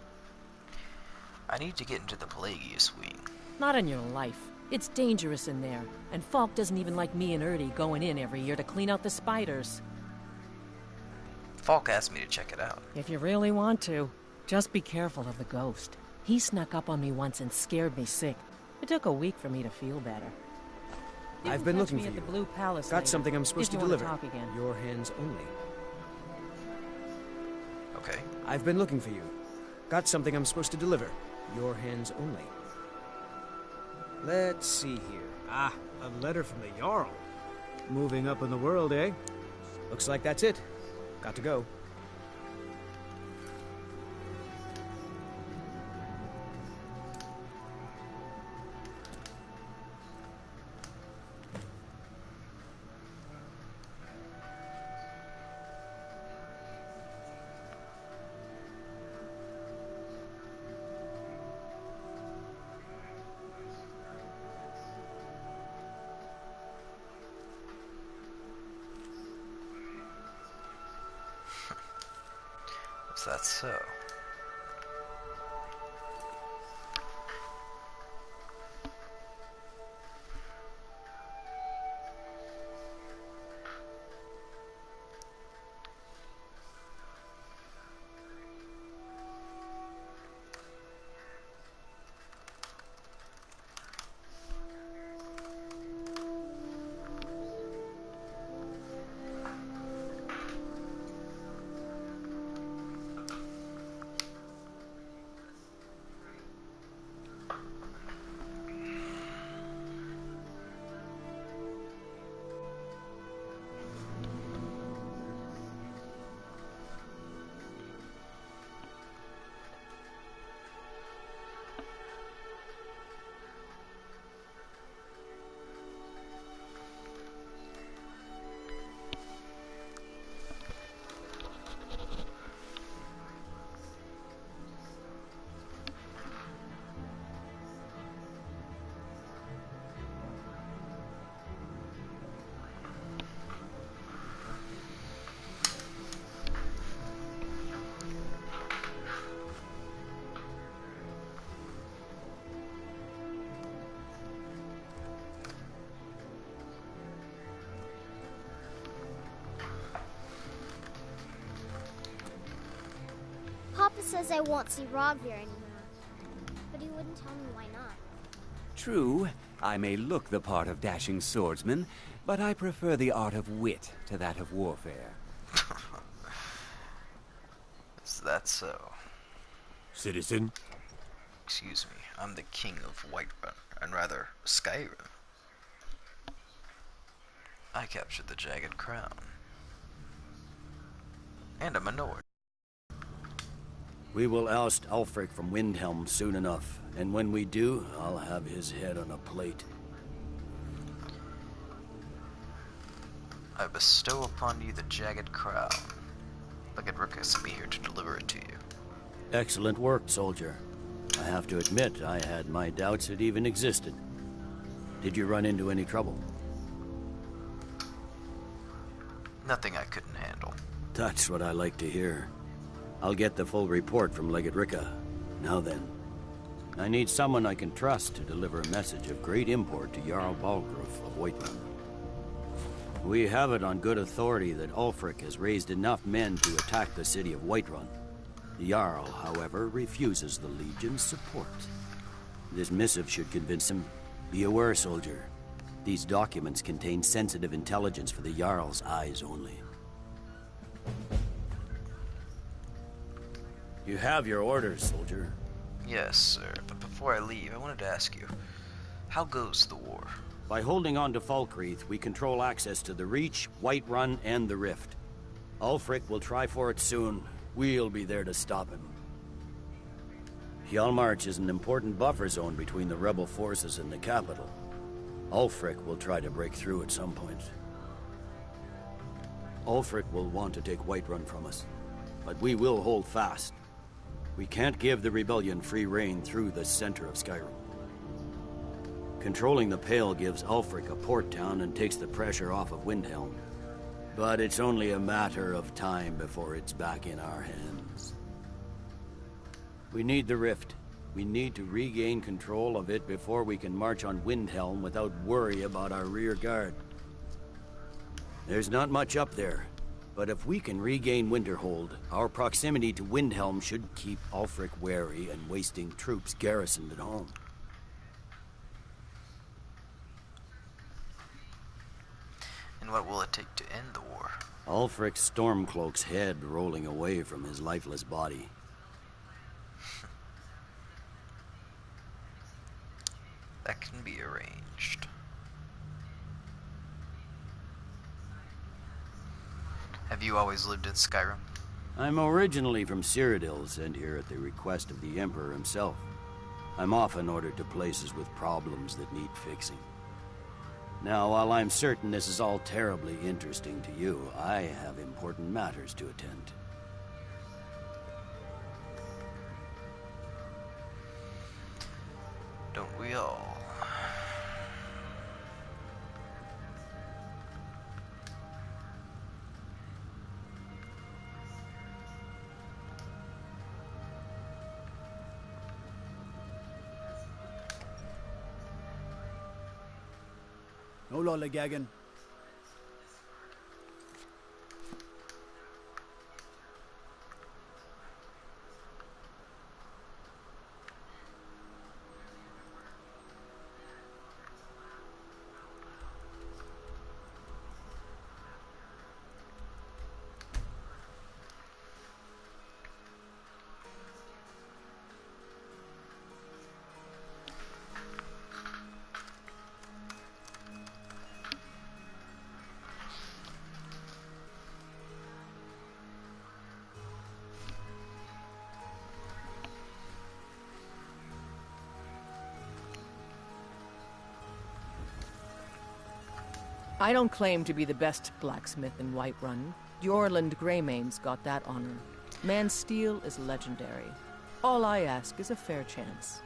I need to get into the Pelagius wing. Not in your life. It's dangerous in there, and Falk doesn't even like me and Ertie going in every year to clean out the spiders. Falk asked me to check it out. If you really want to, just be careful of the ghost. He snuck up on me once and scared me sick. It took a week for me to feel better. I've been looking for you. At the Blue Palace Got later, something I'm supposed to if you wanna deliver. talk again. Your hands only. Okay. I've been looking for you. Got something I'm supposed to deliver. Your hands only. Let's see here. Ah, a letter from the Jarl. Moving up in the world, eh? Looks like that's it. Got to go. Is that so? Papa says I won't see Rogvir anymore, but he wouldn't tell me why not. True, I may look the part of dashing swordsman, but I prefer the art of wit to that of warfare. Is that so? Citizen? Excuse me, I'm the king of Whiterun, and rather, Skyrim. I captured the Jagged Crown. And I'm a Nord. We will oust Ulfric from Windhelm soon enough, and when we do, I'll have his head on a plate. I bestow upon you the Jagged Crown. Legedricka sent me here to deliver it to you. Excellent work, soldier. I have to admit, I had my doubts it even existed. Did you run into any trouble? Nothing I couldn't handle. That's what I like to hear. I'll get the full report from Legedricka. Now then, I need someone I can trust to deliver a message of great import to Jarl Balgruuf of Whiterun. We have it on good authority that Ulfric has raised enough men to attack the city of Whiterun. The Jarl, however, refuses the Legion's support. This missive should convince him. Be aware, soldier. These documents contain sensitive intelligence for the Jarl's eyes only. You have your orders, soldier. Yes, sir, but before I leave, I wanted to ask you, how goes the war? By holding on to Falkreath, we control access to the Reach, Whiterun, and the Rift. Ulfric will try for it soon. We'll be there to stop him. Hjalmarch is an important buffer zone between the rebel forces and the capital. Ulfric will try to break through at some point. Ulfric will want to take Whiterun from us, but we will hold fast. We can't give the rebellion free rein through the center of Skyrim. Controlling the Pale gives Ulfric a port town and takes the pressure off of Windhelm. But it's only a matter of time before it's back in our hands. We need the rift. We need to regain control of it before we can march on Windhelm without worry about our rear guard. There's not much up there, but if we can regain Winterhold, our proximity to Windhelm should keep Ulfric wary and wasting troops garrisoned at home. And what will it take to end the war? Ulfric's Stormcloak's head rolling away from his lifeless body. That can be arranged. Have you always lived in Skyrim? I'm originally from Cyrodiil, sent here at the request of the Emperor himself. I'm often ordered to places with problems that need fixing. Now, while I'm certain this is all terribly interesting to you, I have important matters to attend to. Don't we all? No lollygagging. I don't claim to be the best blacksmith in Whiterun. The Orland Greymane's got that honor. Man's steel is legendary. All I ask is a fair chance.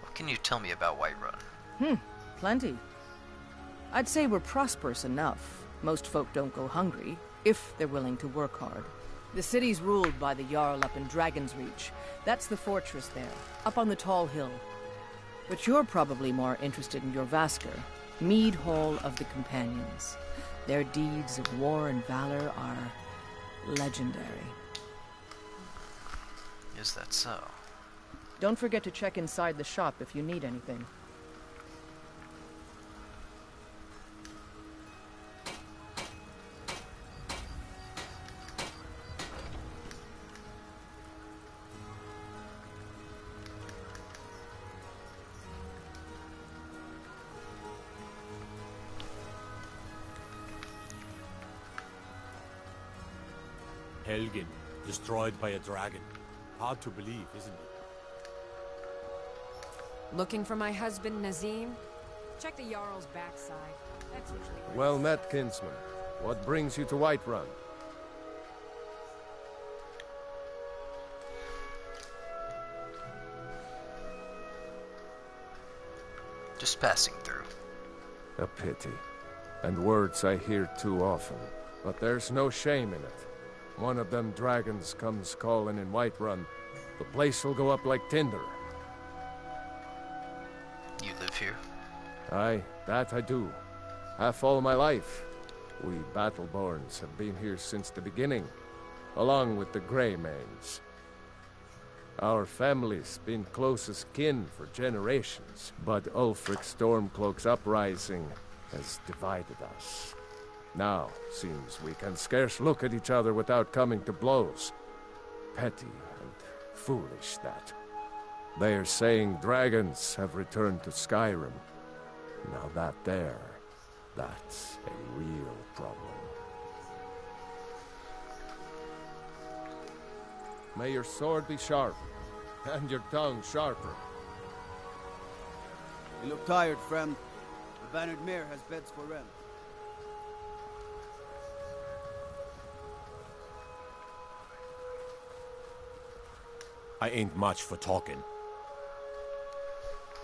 What can you tell me about Whiterun? Plenty. I'd say we're prosperous enough. Most folk don't go hungry, if they're willing to work hard. The city's ruled by the Jarl up in Dragon's Reach. That's the fortress there, up on the tall hill. But you're probably more interested in your Vasker, Mead Hall of the Companions. Their deeds of war and valor are legendary. Is that so? Don't forget to check inside the shop if you need anything. Helgen, destroyed by a dragon. Hard to believe, isn't it? Looking for my husband, Nazim? Check the Jarl's backside. That's usually where Well met, kinsman. What brings you to Whiterun? Just passing through. A pity. And words I hear too often. But there's no shame in it. One of them dragons comes calling in Whiterun. The place will go up like tinder. You live here? Aye, that I do. Half all my life. We Battleborns have been here since the beginning, along with the Greymanes. Our family's been close as kin for generations, but Ulfric Stormcloak's uprising has divided us. Now, seems we can scarce look at each other without coming to blows. Petty and foolish, that. They are saying dragons have returned to Skyrim. Now that's a real problem. May your sword be sharp, and your tongue sharper. You look tired, friend. The Bannered Mare has beds for rent. I ain't much for talking.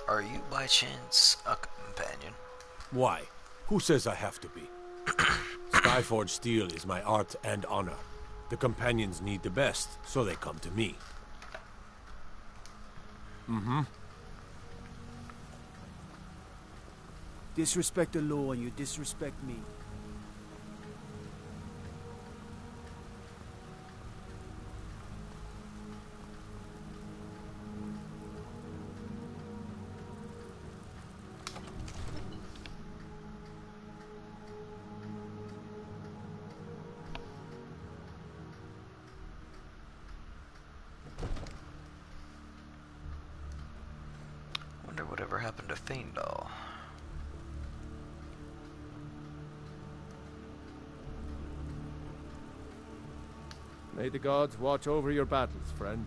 Are you by chance a companion? Why? Who says I have to be? Skyforged steel is my art and honor. The companions need the best, so they come to me. Mm-hmm. Disrespect the law and you disrespect me. Wonder whatever happened to Feindal. May the gods watch over your battles, friend.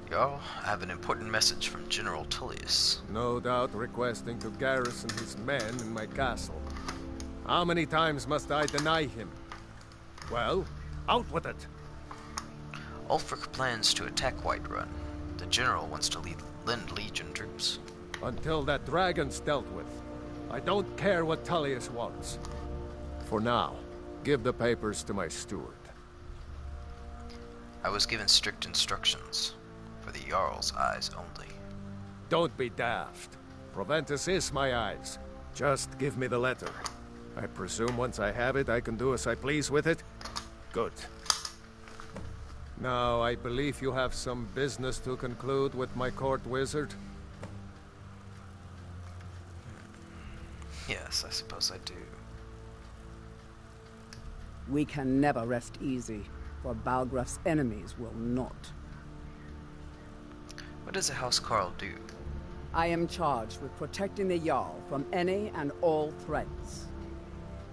Jarl, I have an important message from General Tullius. No doubt requesting to garrison his men in my castle. How many times must I deny him? Well, out with it! Ulfric plans to attack Whiterun. The General wants to lend Legion troops. Until that dragon's dealt with. I don't care what Tullius wants. For now, give the papers to my steward. I was given strict instructions. For the Jarl's eyes only. Don't be daft. Proventus is my eyes. Just give me the letter. I presume once I have it, I can do as I please with it? Good. Now, I believe you have some business to conclude with my court wizard? Yes, I suppose I do. We can never rest easy, for Balgraf's enemies will not. What does a House Carl do? I am charged with protecting the Jarl from any and all threats.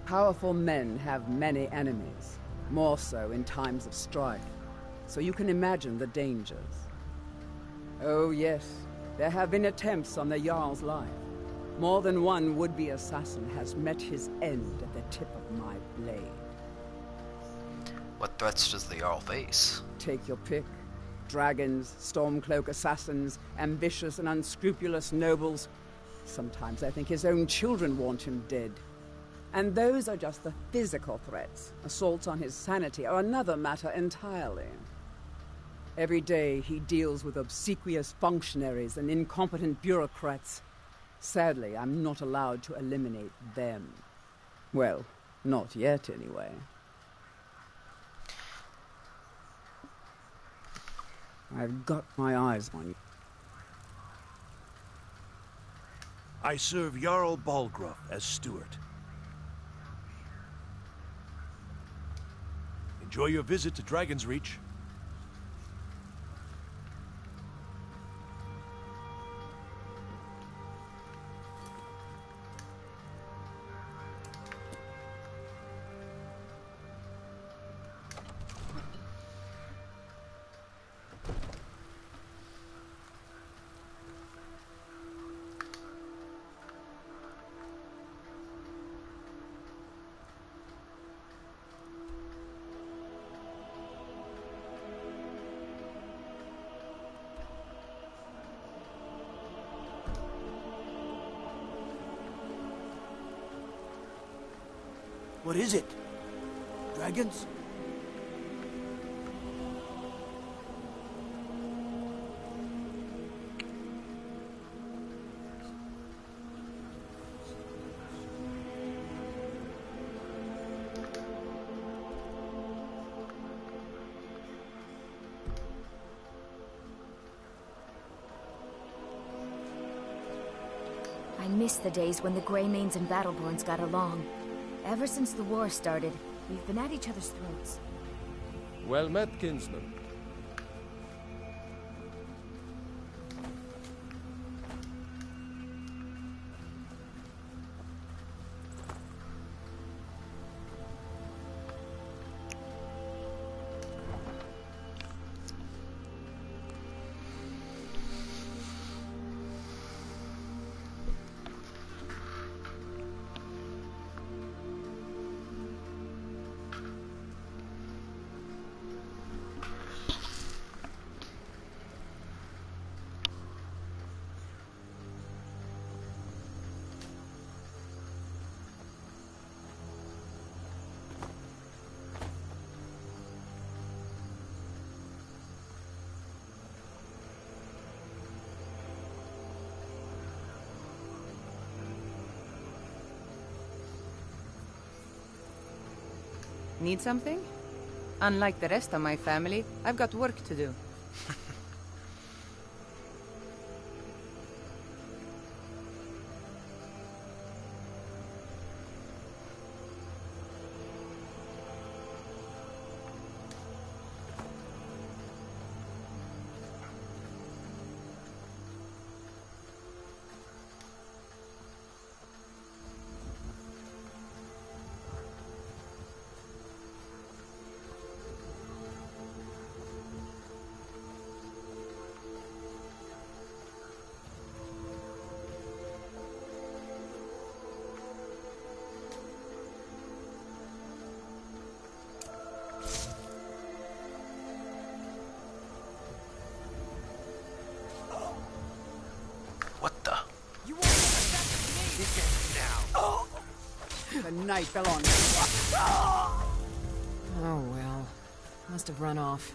Powerful men have many enemies, more so in times of strife, so you can imagine the dangers. Oh yes, there have been attempts on the Jarl's life. More than one would-be assassin has met his end at the tip of my blade. What threats does the Jarl face? Take your pick. Dragons, Stormcloak assassins, ambitious and unscrupulous nobles. Sometimes I think his own children want him dead. And those are just the physical threats. Assaults on his sanity are another matter entirely. Every day he deals with obsequious functionaries and incompetent bureaucrats. Sadly, I'm not allowed to eliminate them. Well, not yet anyway. I've got my eyes on you. I serve Jarl Balgruuf as steward. Enjoy your visit to Dragon's Reach. What is it? Dragons? I miss the days when the Greymanes and Battleborns got along. Ever since the war started, we've been at each other's throats. Well met, kinsman. Need something? Unlike the rest of my family, I've got work to do. The night fell on me. Oh well. Must have run off.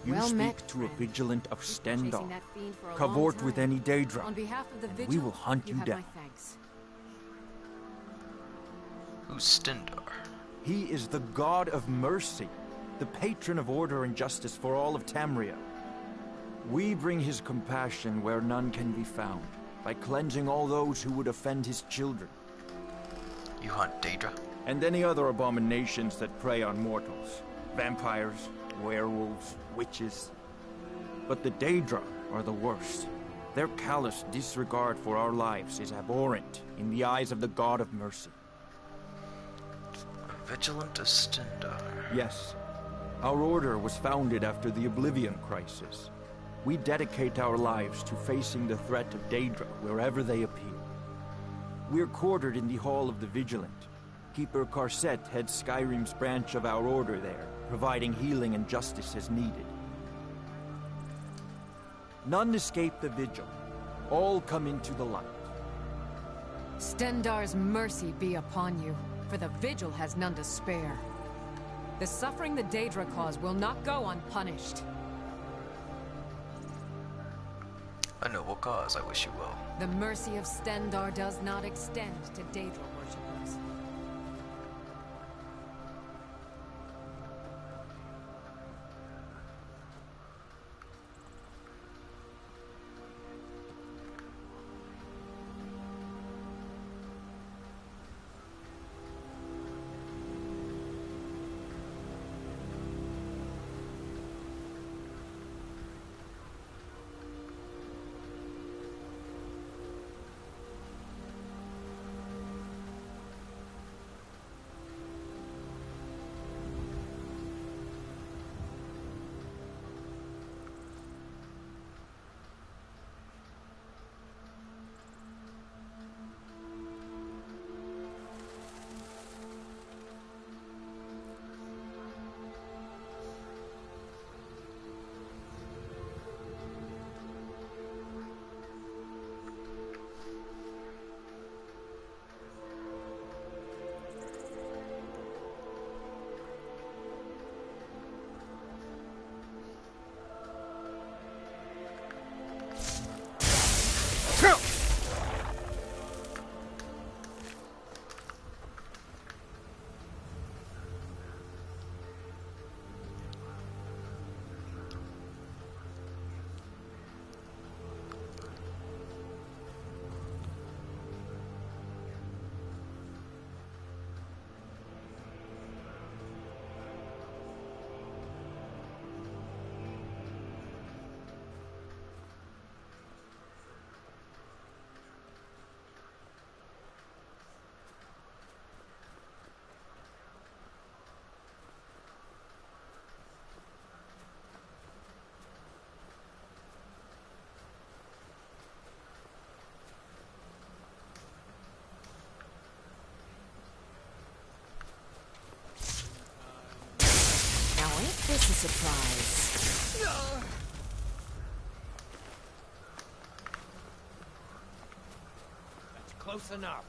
You Well speak met, to a friend. vigilant of Chasing Stendal. that fiend for a Cavort long with time. any Daedra. On behalf of the and Vigil, we will hunt you have down. my thanks. Who's Stendar? He is the god of mercy, the patron of order and justice for all of Tamria. We bring his compassion where none can be found, by cleansing all those who would offend his children. You hunt Daedra? And any other abominations that prey on mortals. Vampires, werewolves, witches. But the Daedra are the worst. Their callous disregard for our lives is abhorrent in the eyes of the god of mercy. A vigilant of Stendar. Yes. Our order was founded after the Oblivion Crisis. We dedicate our lives to facing the threat of Daedra wherever they appear. We're quartered in the Hall of the Vigilant. Keeper Carset heads Skyrim's branch of our order there, providing healing and justice as needed. None escape the vigil. All come into the light. Stendar's mercy be upon you, for the Vigil has none to spare. The suffering the Daedra cause will not go unpunished. A noble cause, I wish you well. The mercy of Stendar does not extend to Daedra worshippers. Ain't this a surprise? That's close enough.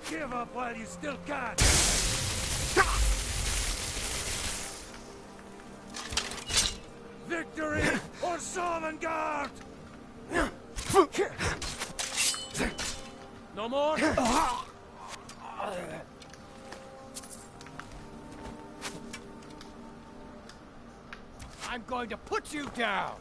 Give up while you still can! Victory or Sovngarde! No more? I'm going to put you down!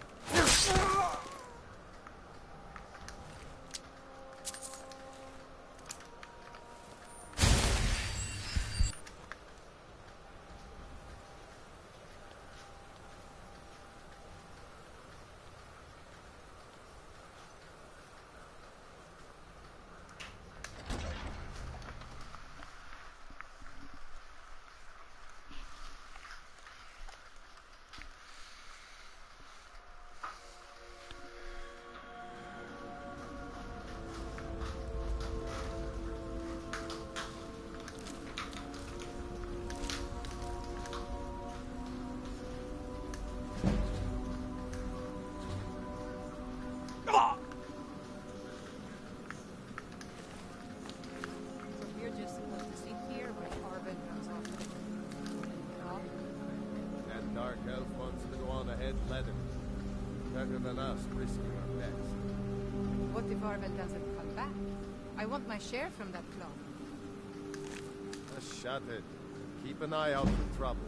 What if Arvel doesn't come back? I want my share from that cloth. Just shut it. Keep an eye out for trouble.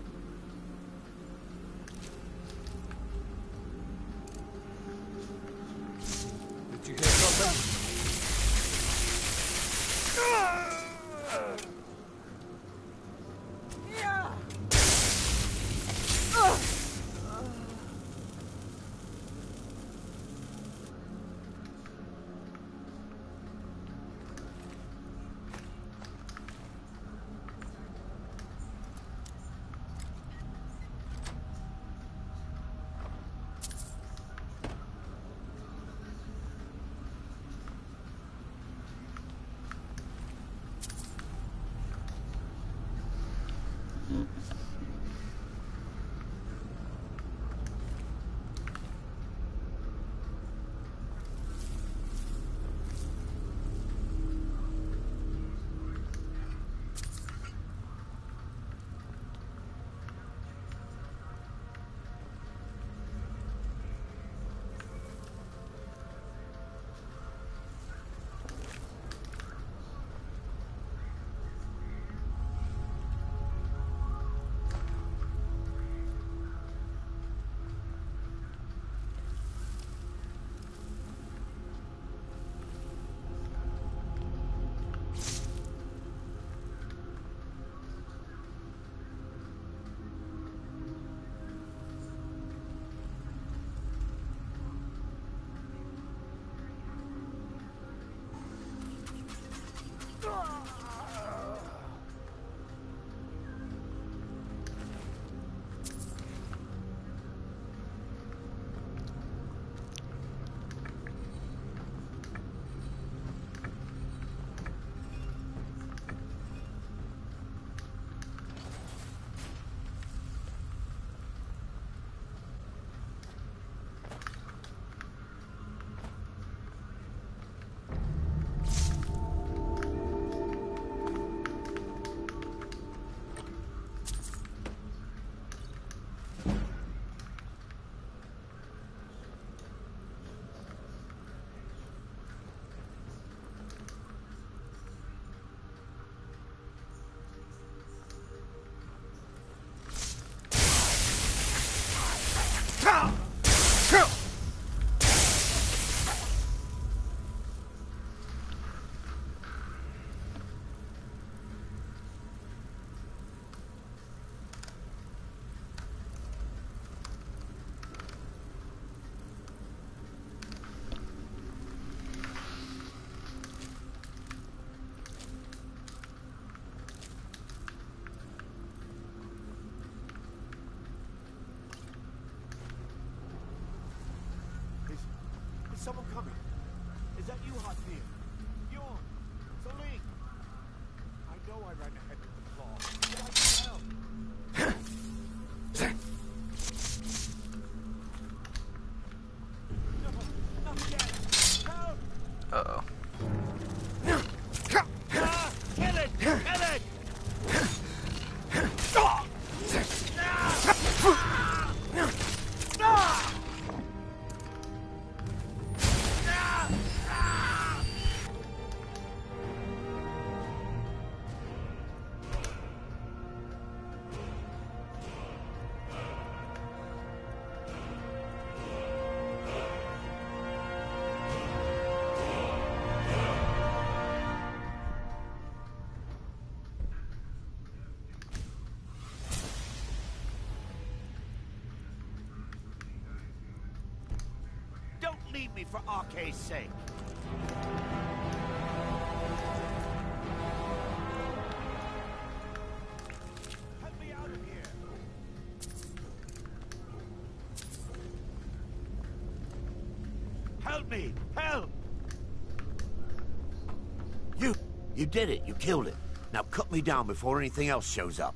Did you hear something? someone coming. Is that you, Hotfield? Bjorn? Celine? I know I ran ahead with the claw. But I can help. No, not yet. Help! Uh-oh. Kill it! Kill it! Leave me for Arcade's sake. Help me out of here. Help me! Help! You did it. You killed it. Now cut me down before anything else shows up.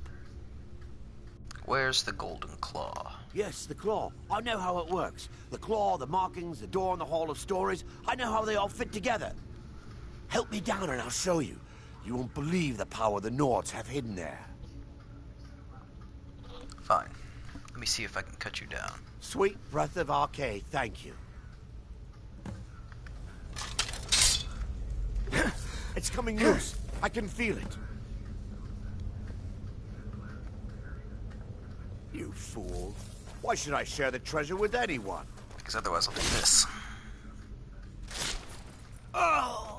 Where's the golden claw? Yes, the claw. I know how it works. The claw, the markings, the door in the Hall of Stories. I know how they all fit together. Help me down and I'll show you. You won't believe the power the Nords have hidden there. Fine. Let me see if I can cut you down. Sweet breath of Arcade, thank you. It's coming loose. I can feel it. You fool. Why should I share the treasure with anyone? Because otherwise I'll do this. Oh!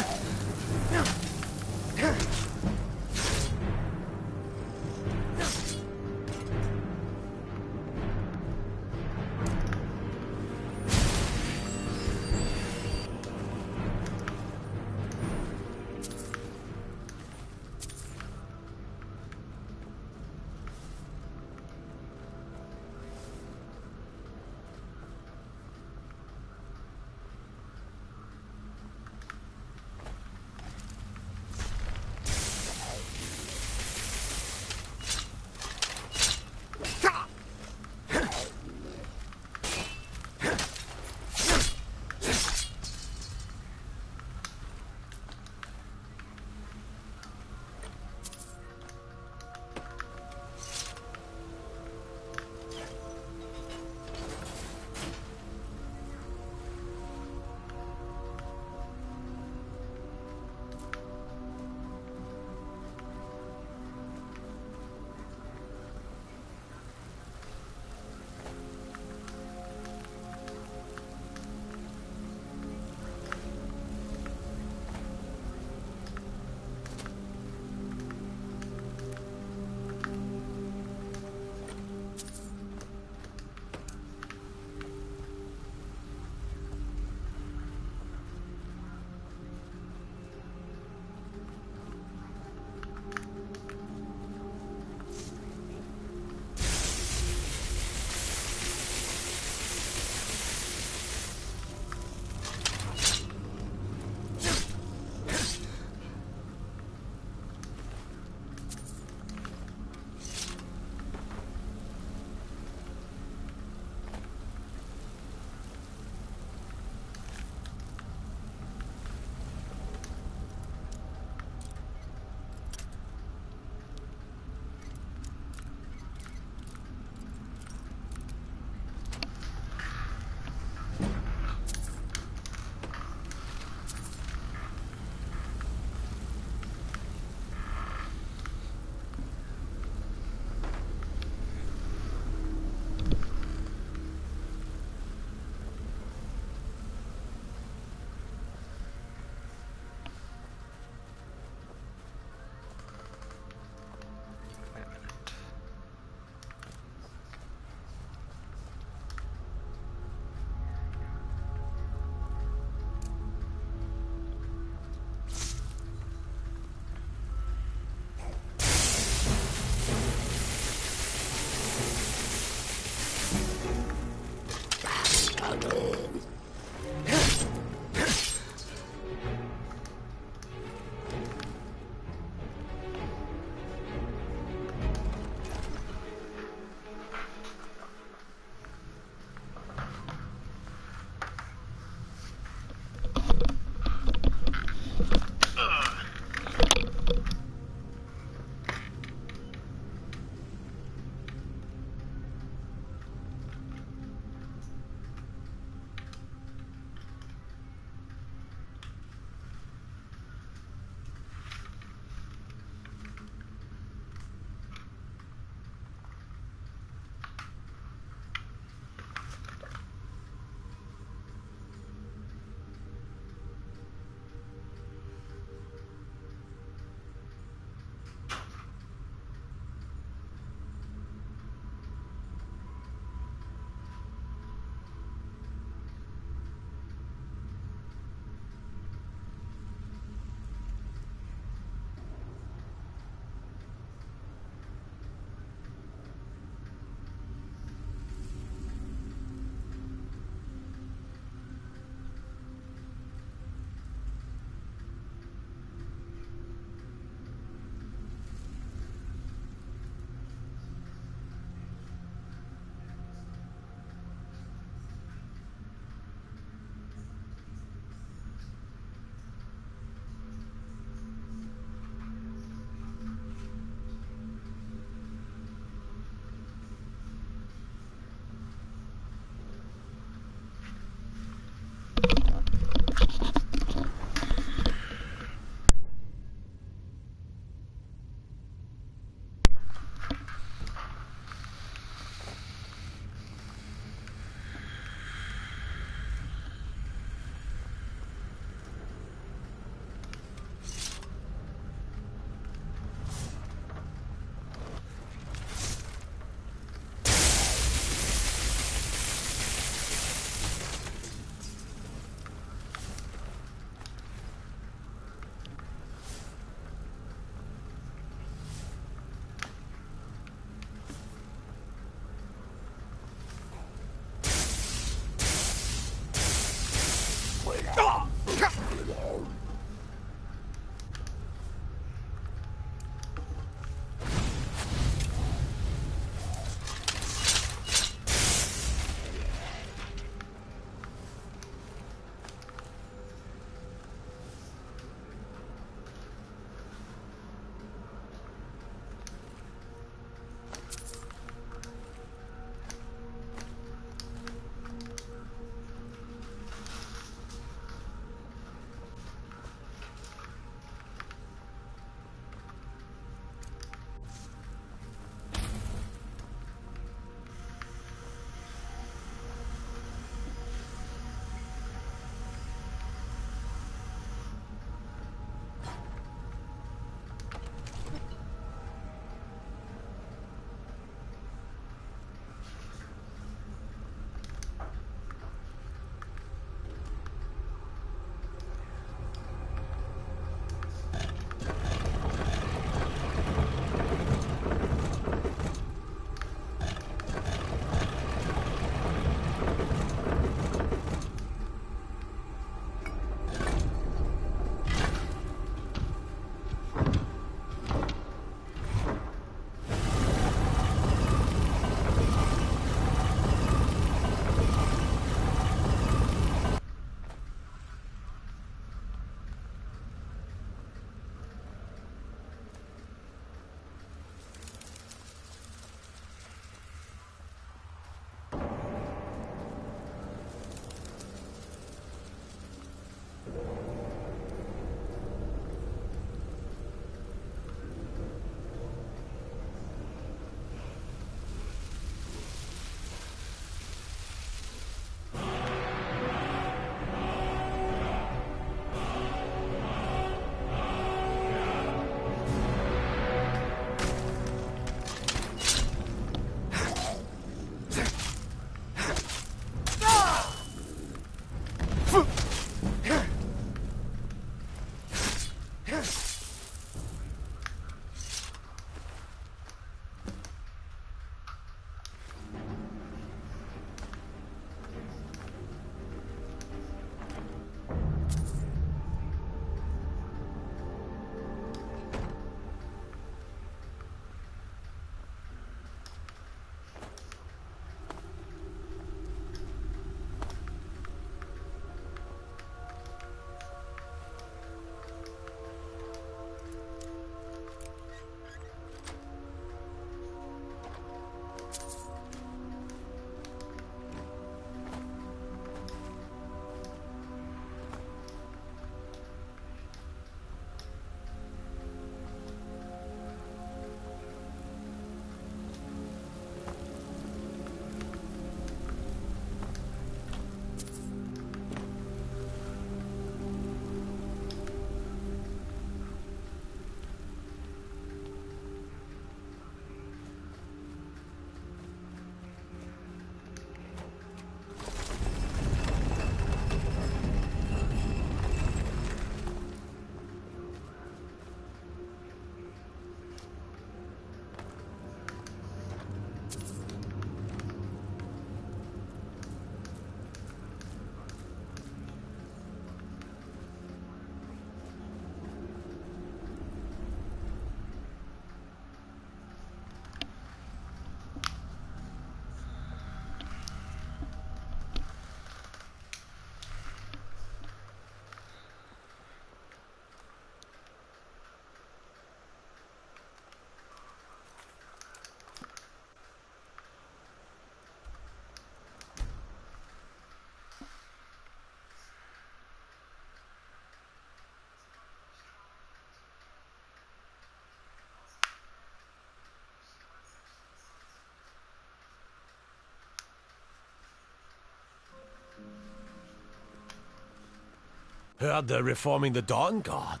Heard they're reforming the Dawn Guard.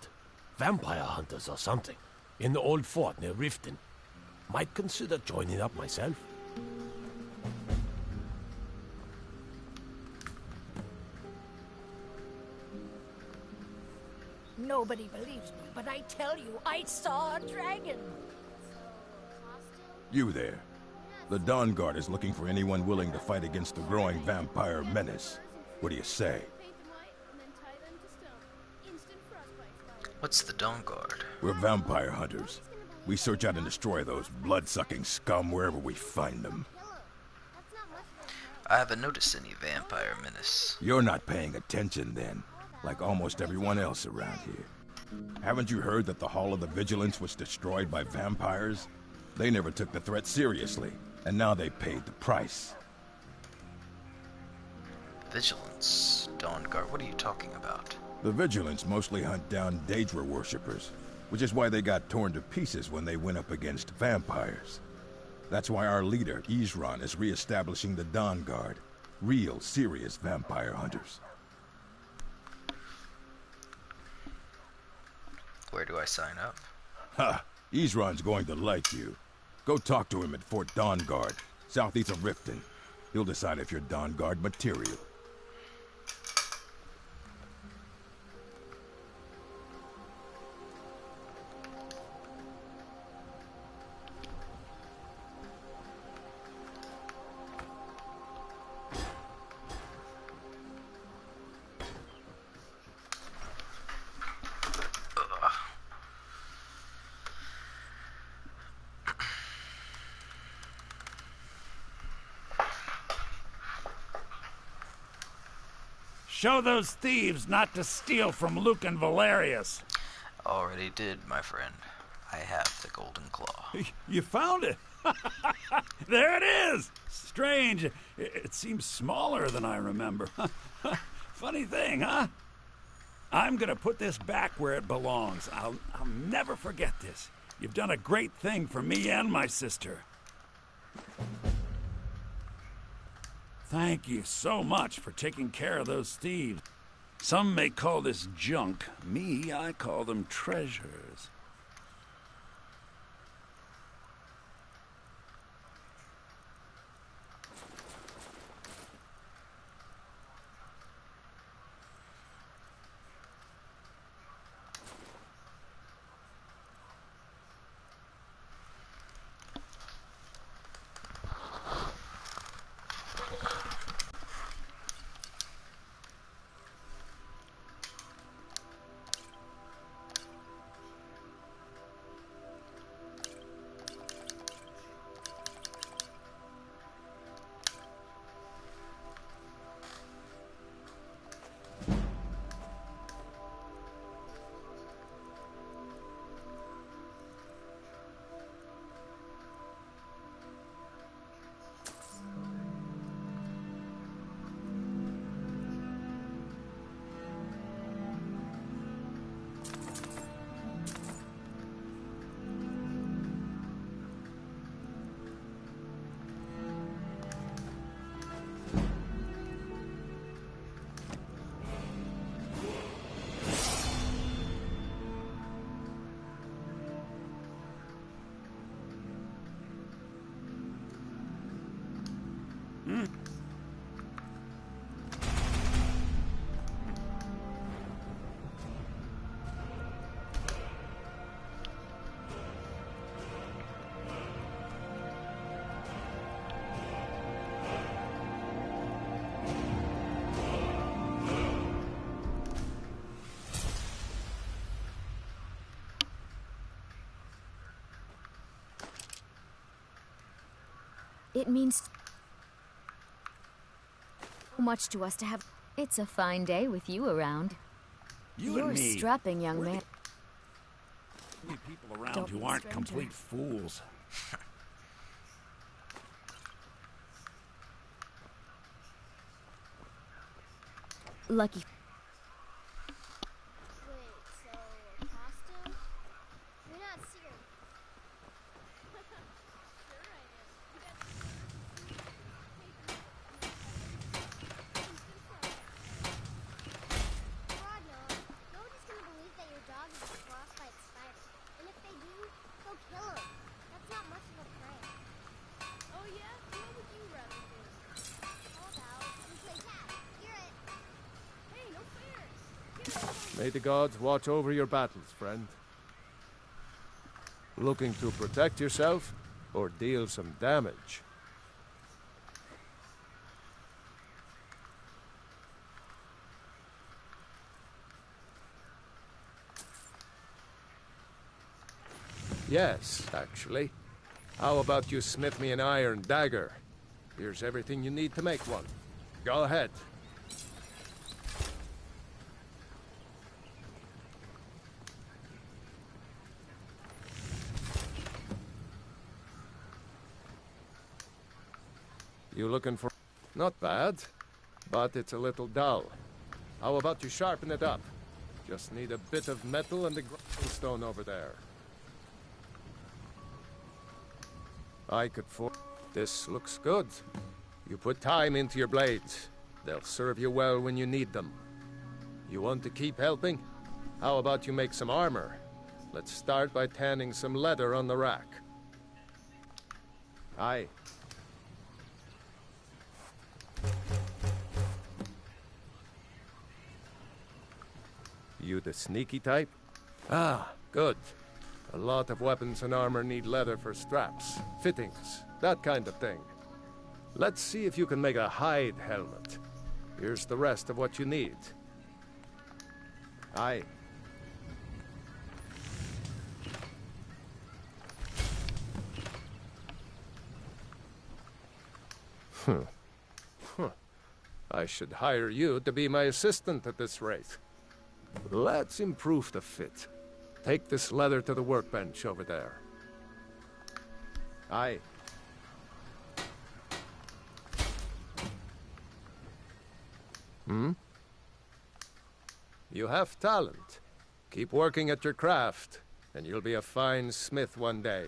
Vampire hunters or something. In the old fort near Riften. Might consider joining up myself. Nobody believes me, but I tell you, I saw a dragon. You there. The Dawn Guard is looking for anyone willing to fight against the growing vampire menace. What do you say? What's the Dawn Guard? We're vampire hunters. We search out and destroy those blood-sucking scum wherever we find them. I haven't noticed any vampire menace. You're not paying attention then, like almost everyone else around here. Haven't you heard that the Hall of the Vigilance was destroyed by vampires? They never took the threat seriously, and now they paid the price. Vigilance? Dawn Guard? What are you talking about? The Vigilance mostly hunt down Daedra worshippers, which is why they got torn to pieces when they went up against vampires. That's why our leader, Isran, is re-establishing the Dawn Guard. Real, serious vampire hunters. Where do I sign up? Ha! Isran's going to like you. Go talk to him at Fort Dawn Guard, southeast of Riften. He'll decide if you're Dawn Guard material. Show those thieves not to steal from Luke and Valerius. Already did, my friend. I have the Golden Claw. You found it. There it is. Strange. It seems smaller than I remember. Funny thing, huh? I'm gonna put this back where it belongs. I'll never forget this. You've done a great thing for me and my sister. Thank you so much for taking care of those thieves. Some may call this junk. Me, I call them treasures. It means so much to us to have. It's a fine day with you around. You're a strapping young man. People around who aren't complete fools. Lucky. May the gods watch over your battles, friend. Looking to protect yourself or deal some damage? Yes, actually. How about you smith me an iron dagger? Here's everything you need to make one. Go ahead. You looking for... Not bad, but it's a little dull. How about you sharpen it up? Just need a bit of metal and the grindstone over there. I could This looks good. You put time into your blades. They'll serve you well when you need them. You want to keep helping? How about you make some armor? Let's start by tanning some leather on the rack. Aye. You the sneaky type? Ah, good. A lot of weapons and armor need leather for straps, fittings, that kind of thing. Let's see if you can make a hide helmet. Here's the rest of what you need. Aye. I should hire you to be my assistant at this rate. Let's improve the fit. Take this leather to the workbench over there. Aye. Hmm? You have talent. Keep working at your craft, and you'll be a fine smith one day.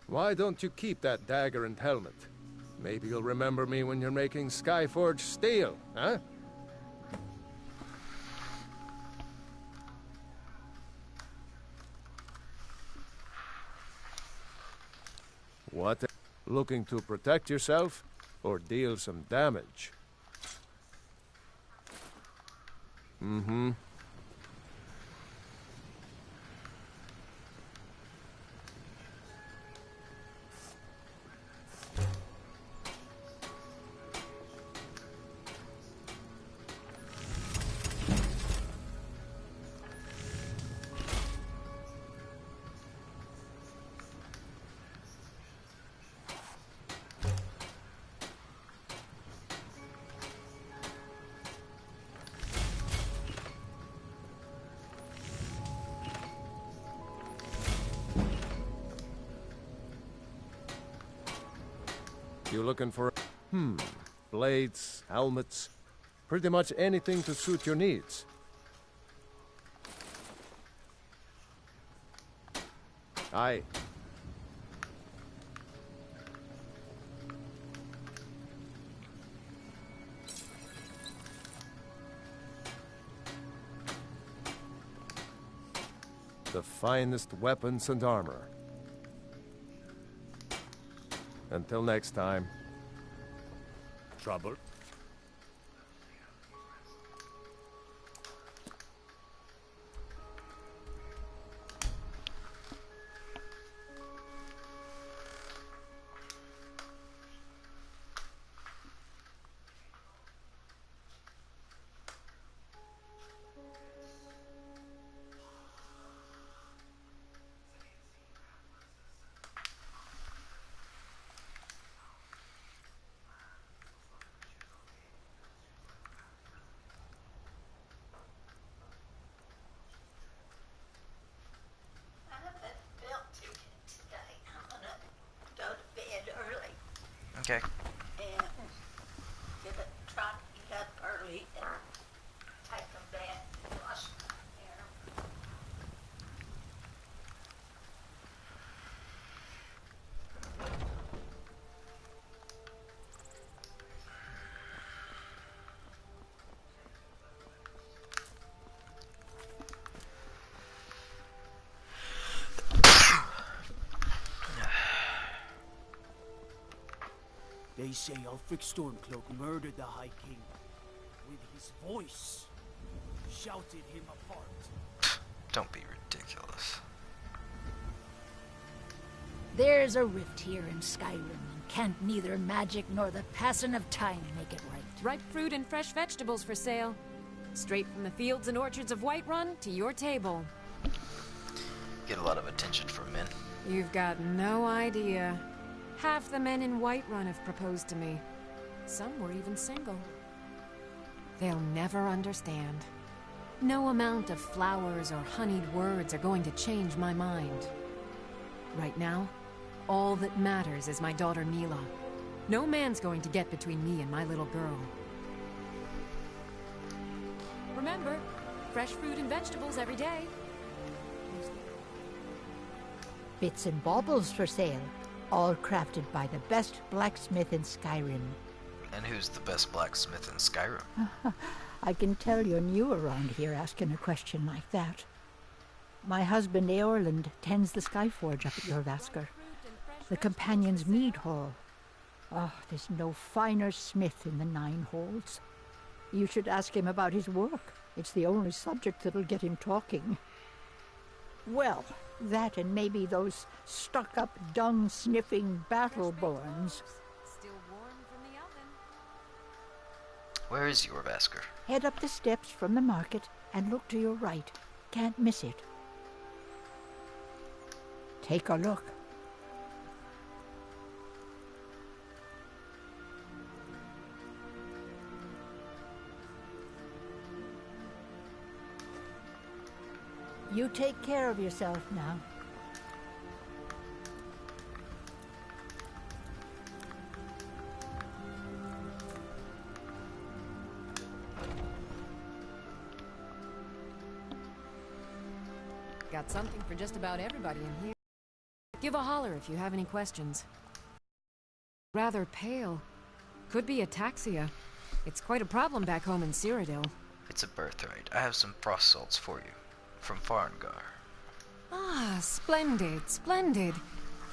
Why don't you keep that dagger and helmet? Maybe you'll remember me when you're making Skyforged steel, huh? What? Looking to protect yourself or deal some damage? Mm-hmm. You looking for... blades, helmets, pretty much anything to suit your needs. Aye. The finest weapons and armor. Until next time. Trouble? Okay. And gonna try to get up early and take a bath and wash my hair. They say Ulfric Stormcloak murdered the High King. With his voice, shouted him apart. Don't be ridiculous. There's a rift here in Skyrim, and can't neither magic nor the passing of time make it right. Ripe fruit and fresh vegetables for sale. Straight from the fields and orchards of Whiterun to your table. Get a lot of attention from men. You've got no idea. Half the men in Whiterun have proposed to me. Some were even single. They'll never understand. No amount of flowers or honeyed words are going to change my mind. Right now, all that matters is my daughter Mila. No man's going to get between me and my little girl. Remember, fresh fruit and vegetables every day. Bits and baubles for sale, all crafted by the best blacksmith in Skyrim. And who's the best blacksmith in Skyrim? I can tell you're new around here asking a question like that. My husband Eorland tends the Skyforge up at Jorvaskr, the Companion's Mead Hall. Oh, there's no finer smith in the Nine Halls. You should ask him about his work. It's the only subject that'll get him talking. Well, that and maybe those stuck-up, dung-sniffing Battleborns. Still warm from the oven. Where is Jorvaskr? Head up the steps from the market and look to your right. Can't miss it. Take a look. You take care of yourself now. Got something for just about everybody in here. Give a holler if you have any questions. Rather pale. Could be ataxia. It's quite a problem back home in Cyrodiil. It's a birthright. I have some frost salts for you. From Farengar. Ah, splendid, splendid.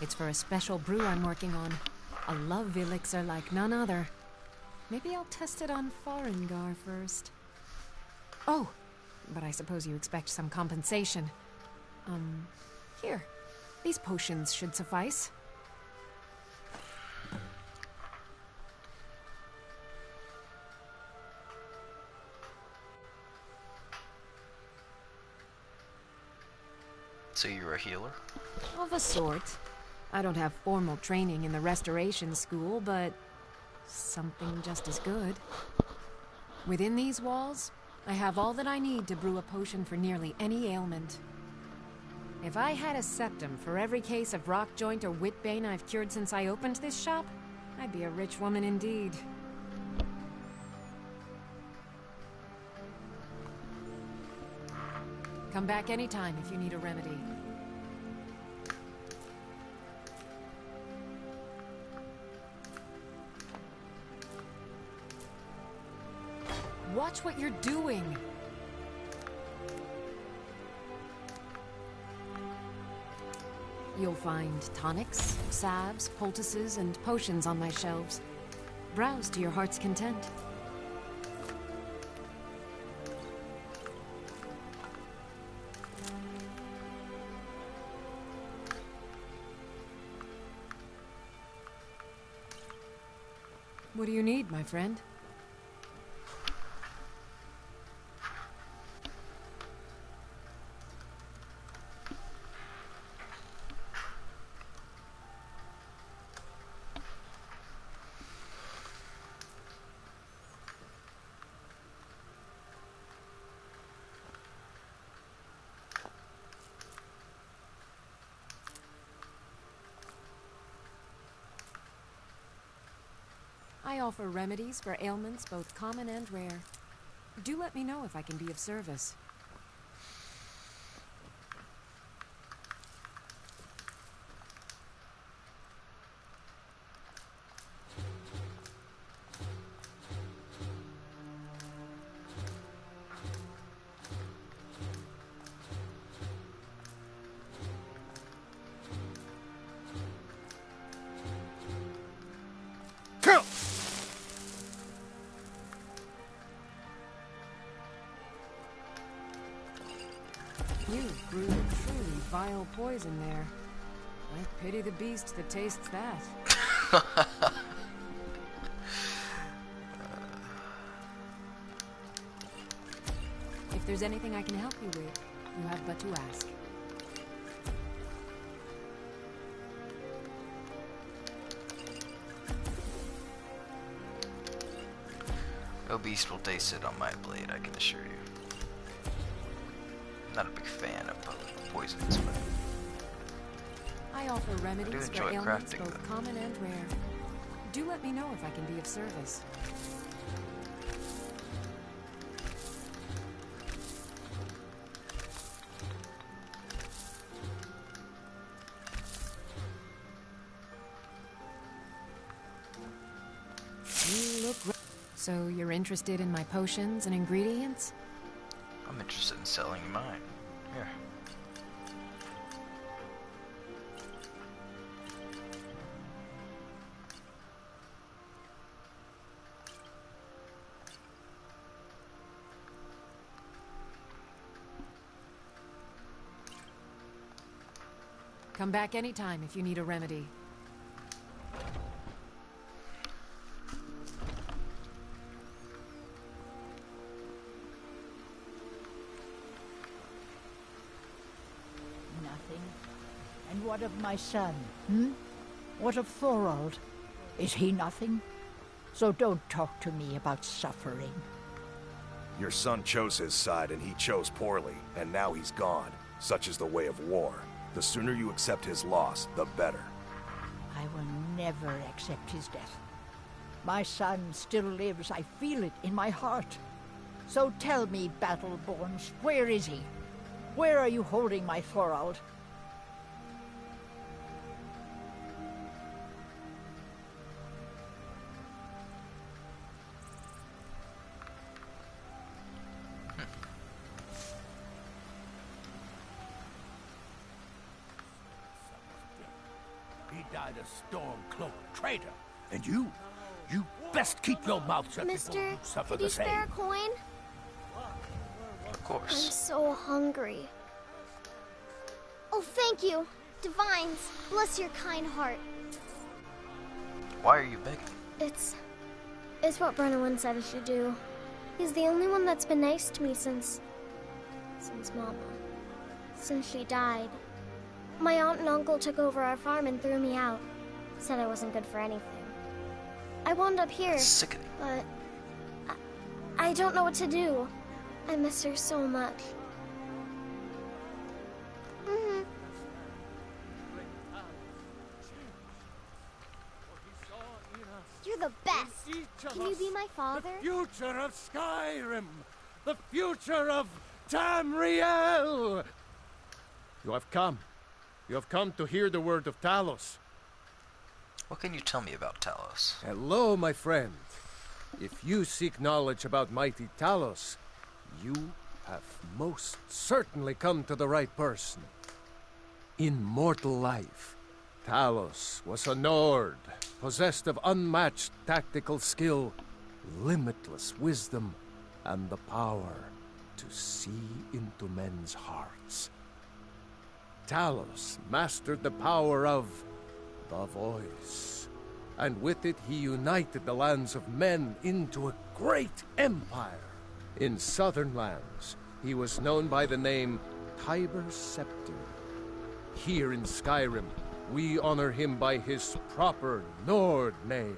It's for a special brew I'm working on. A love elixir like none other. Maybe I'll test it on Farengar first. Oh, but I suppose you expect some compensation. Here. These potions should suffice. So you're a healer? Of a sort. I don't have formal training in the restoration school, but something just as good. Within these walls, I have all that I need to brew a potion for nearly any ailment. If I had a septum for every case of rock joint or whitbane I've cured since I opened this shop, I'd be a rich woman indeed. Come back anytime if you need a remedy. Watch what you're doing! You'll find tonics, salves, poultices, and potions on my shelves. Browse to your heart's content. What do you need, my friend? I offer remedies for ailments both common and rare. Do let me know if I can be of service. You brewed a truly vile poison there. I pity the beast that tastes that. If there's anything I can help you with, you have but to ask. No beast will taste it on my blade, I can assure you. I'm not a big fan of poisons, but I offer remedies for enjoy ailments crafting both them. common and rare. Do let me know if I can be of service. You look great. So you're interested in my potions and ingredients? I'm interested in selling you mine. Here. Come back anytime if you need a remedy. Nothing. And what of my son, What of Thorald? Is he nothing? So don't talk to me about suffering. Your son chose his side and he chose poorly, and now he's gone. Such is the way of war. The sooner you accept his loss, the better. I will never accept his death. My son still lives. I feel it in my heart. So tell me, Battleborns, where is he? Where are you holding my Thorald? He died a Stormcloak traitor. And you best keep your mouth shut before Mister, you suffer could the you same. spare a coin? Of I'm course. so hungry. Oh, thank you. Divines, bless your kind heart. Why are you begging? It's what Brennan said I should do. He's the only one that's been nice to me since Mama. Since she died. My aunt and uncle took over our farm and threw me out. Said I wasn't good for anything. I wound up here, Sickening. but I don't know what to do. I miss her so much. You're the best. Can you be my father? The future of Skyrim! The future of Tamriel! You have come. You have come to hear the word of Talos. What can you tell me about Talos? Hello, my friend. If you seek knowledge about mighty Talos, you have most certainly come to the right person. In mortal life, Talos was a Nord, possessed of unmatched tactical skill, limitless wisdom, and the power to see into men's hearts. Talos mastered the power of the voice, and with it he united the lands of men into a great empire. In southern lands, he was known by the name Tiber Scepter. Here in Skyrim, we honor him by his proper Nord name.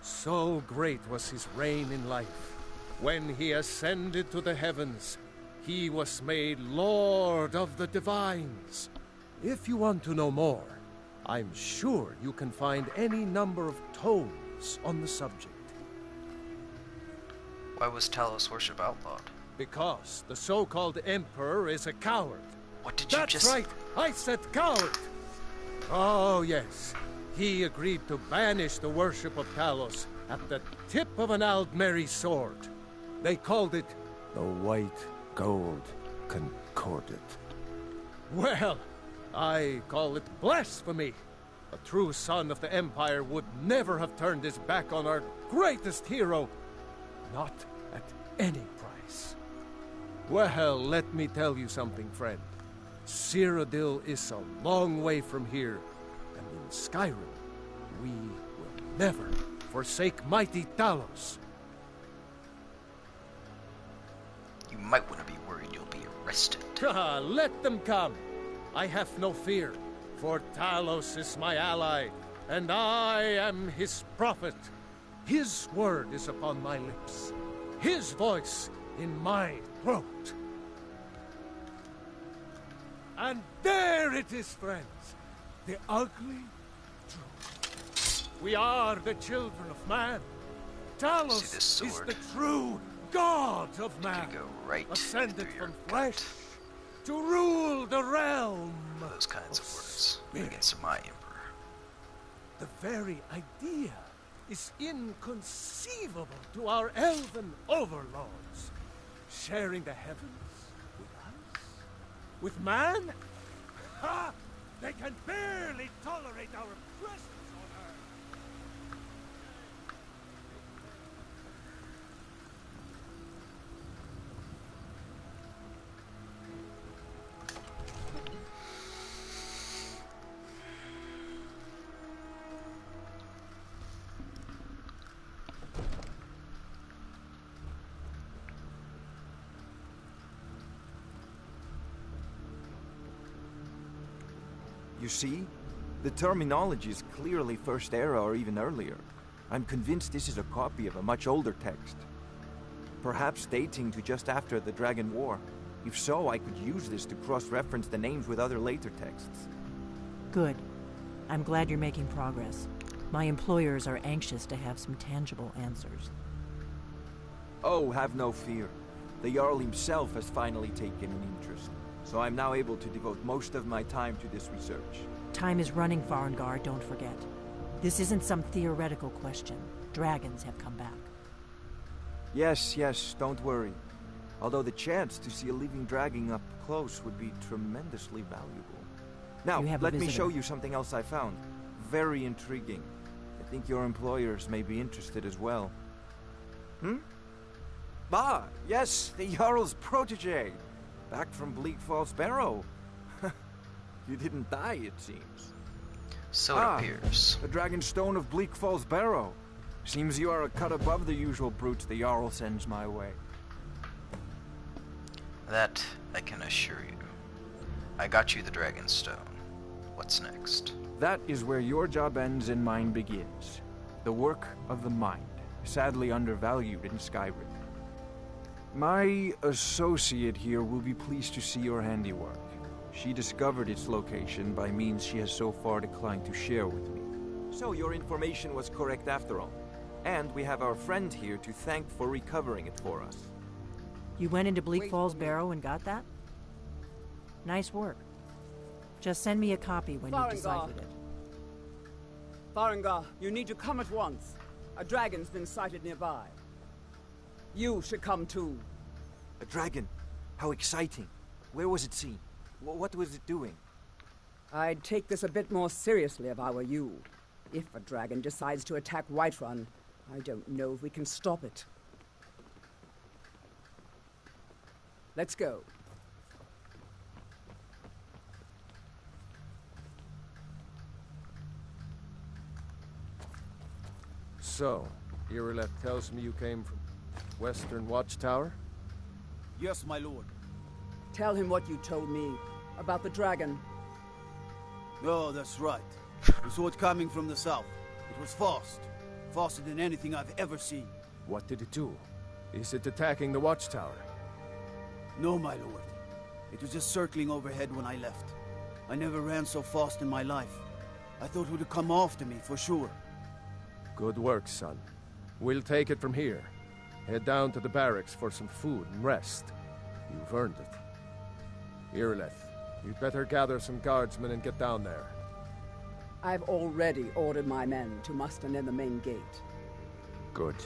So great was his reign in life. When he ascended to the heavens, he was made Lord of the Divines. If you want to know more, I'm sure you can find any number of tomes on the subject. Why was Talos worship outlawed? Because the so-called Emperor is a coward. What did you That's right, I said coward! Oh yes, he agreed to banish the worship of Talos at the tip of an Aldmeri sword. They called it the White Gold Concordat. Well, I call it blasphemy. A true son of the Empire would never have turned his back on our greatest hero. Not at any price. Well, let me tell you something, friend. Cyrodiil is a long way from here, and in Skyrim, we will never forsake mighty Talos. You might want to be worried you'll be arrested. Let them come. I have no fear, for Talos is my ally, and I am his prophet. His word is upon my lips. His voice in my throat. And there it is, friends. The ugly truth. We are the children of man. Talos is the true God of man. Ascended from flesh to rule the realm. Those kinds of words against my emperor. The very idea is inconceivable to our elven overlords. Sharing the heavens with us? With man? Ha! They can barely tolerate our presence on Earth. You see? The terminology is clearly First Era or even earlier. I'm convinced this is a copy of a much older text. Perhaps dating to just after the Dragon War. If so, I could use this to cross-reference the names with other later texts. Good. I'm glad you're making progress. My employers are anxious to have some tangible answers. Oh, have no fear. The Jarl himself has finally taken an interest, so I'm now able to devote most of my time to this research. Time is running, Farengar, don't forget. This isn't some theoretical question. Dragons have come back. Yes, don't worry. Although the chance to see a living dragon up close would be tremendously valuable. Now, let me show you something else I found. Very intriguing. I think your employers may be interested as well. Ah, yes, the Jarl's protege. Back from Bleak Falls Barrow. You didn't die, it seems. So it appears. The Dragon Stone of Bleak Falls Barrow. Seems you are a cut above the usual brutes the Jarl sends my way. That I can assure you. I got you the Dragon Stone. What's next? That is where your job ends and mine begins. The work of the mind, sadly undervalued in Skyrim. My associate here will be pleased to see your handiwork. She discovered its location by means she has so far declined to share with me. So your information was correct after all. And we have our friend here to thank for recovering it for us. You went into Bleak Falls Barrow and got that? Nice work. Just send me a copy when you've deciphered it. Farengar, you need to come at once. A dragon's been sighted nearby. You should come too. A dragon? How exciting. Where was it seen? What was it doing? I'd take this a bit more seriously if I were you. If a dragon decides to attack Whiterun, I don't know if we can stop it. Let's go. So, Irileth tells me you came from Western Watchtower? Yes, my lord. Tell him what you told me about the dragon. Oh, that's right. We saw it coming from the south. It was fast. Faster than anything I've ever seen. What did it do? Is it attacking the Watchtower? No, my lord. It was just circling overhead when I left. I never ran so fast in my life. I thought it would come after me, for sure. Good work, son. We'll take it from here. Head down to the barracks for some food and rest. You've earned it. Irileth, you'd better gather some guardsmen and get down there. I've already ordered my men to muster near the main gate. Good.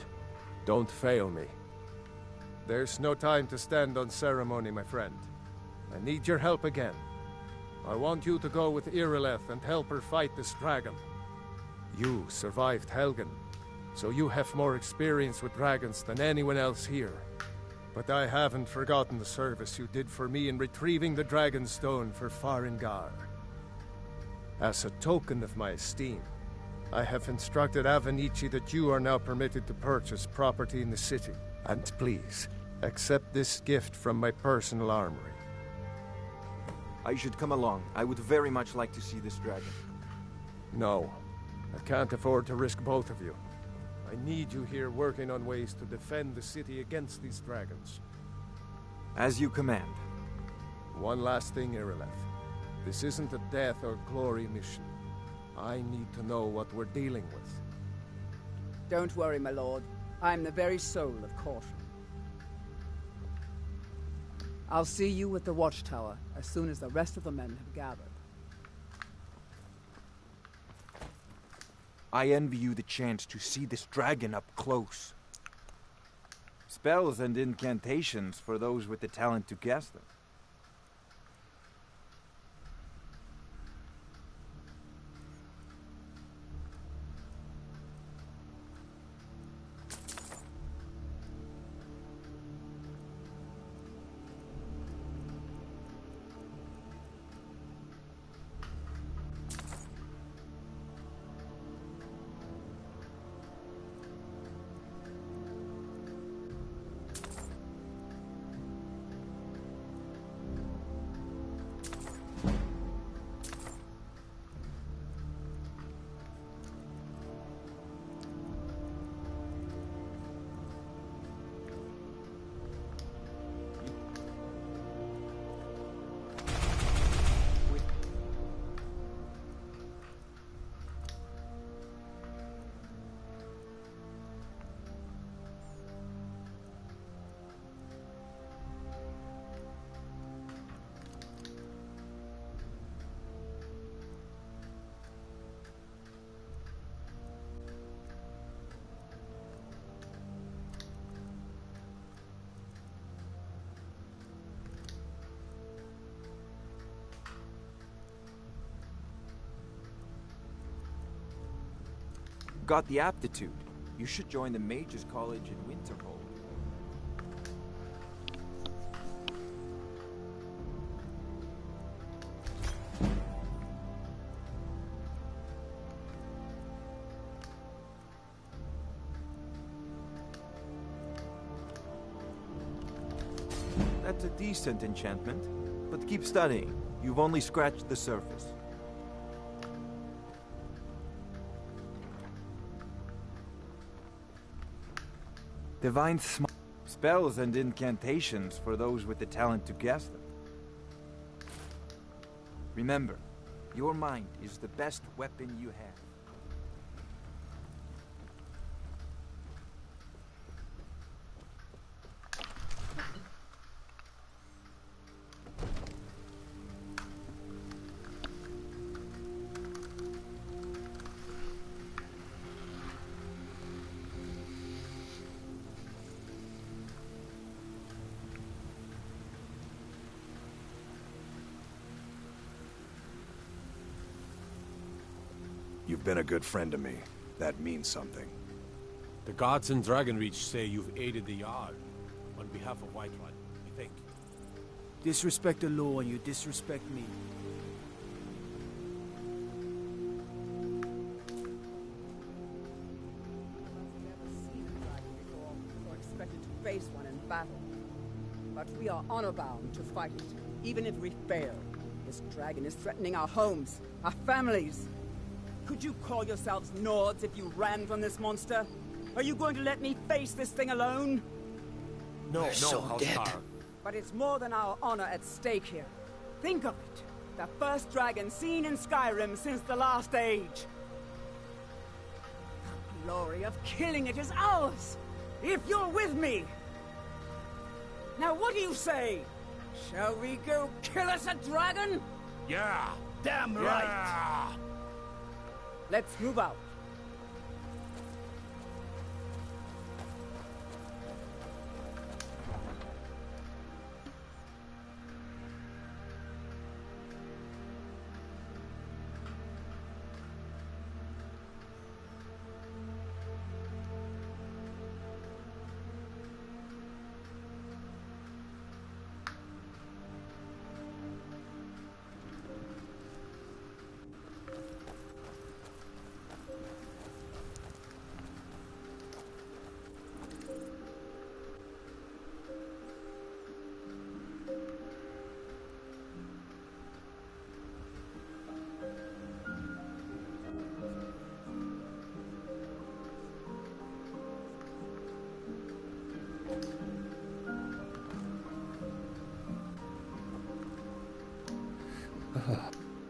Don't fail me. There's no time to stand on ceremony, my friend. I need your help again. I want you to go with Irileth and help her fight this dragon. You survived Helgen, so you have more experience with dragons than anyone else here. But I haven't forgotten the service you did for me in retrieving the Dragon Stone for Farengar. As a token of my esteem, I have instructed Avenici that you are now permitted to purchase property in the city. And please, accept this gift from my personal armory. I should come along. I would very much like to see this dragon. No. I can't afford to risk both of you. I need you here working on ways to defend the city against these dragons. As you command. One last thing, Irileth. This isn't a death or glory mission. I need to know what we're dealing with. Don't worry, my lord. I'm the very soul of caution. I'll see you at the watchtower as soon as the rest of the men have gathered. I envy you the chance to see this dragon up close. Spells and incantations for those with the talent to cast them. Got the aptitude. You should join the Mages College in Winterhold. That's a decent enchantment, but keep studying. You've only scratched the surface. Divine spells and incantations for those with the talent to cast them. Remember, your mind is the best weapon you have. You've been a good friend to me. That means something. The gods in Dragonreach say you've aided the Jarl on behalf of Whiterun, I think. Disrespect the law and you disrespect me. Or expected to face one in battle. But we are honor-bound to fight it, even if we fail. This dragon is threatening our homes, our families. Could you call yourselves Nords if you ran from this monster? Are you going to let me face this thing alone? No, Housecar. But it's more than our honor at stake here. Think of it. The first dragon seen in Skyrim since the Last Age. The glory of killing it is ours, if you're with me. Now what do you say? Shall we go kill us a dragon? Yeah! Damn right! Let's move out.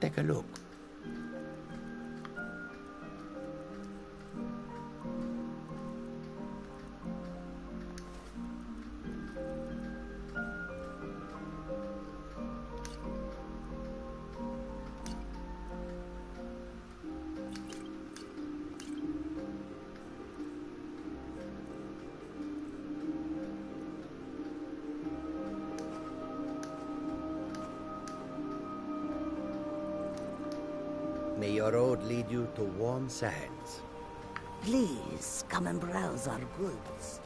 Take a look. May your road lead you to warm sands. Please, come and browse our goods.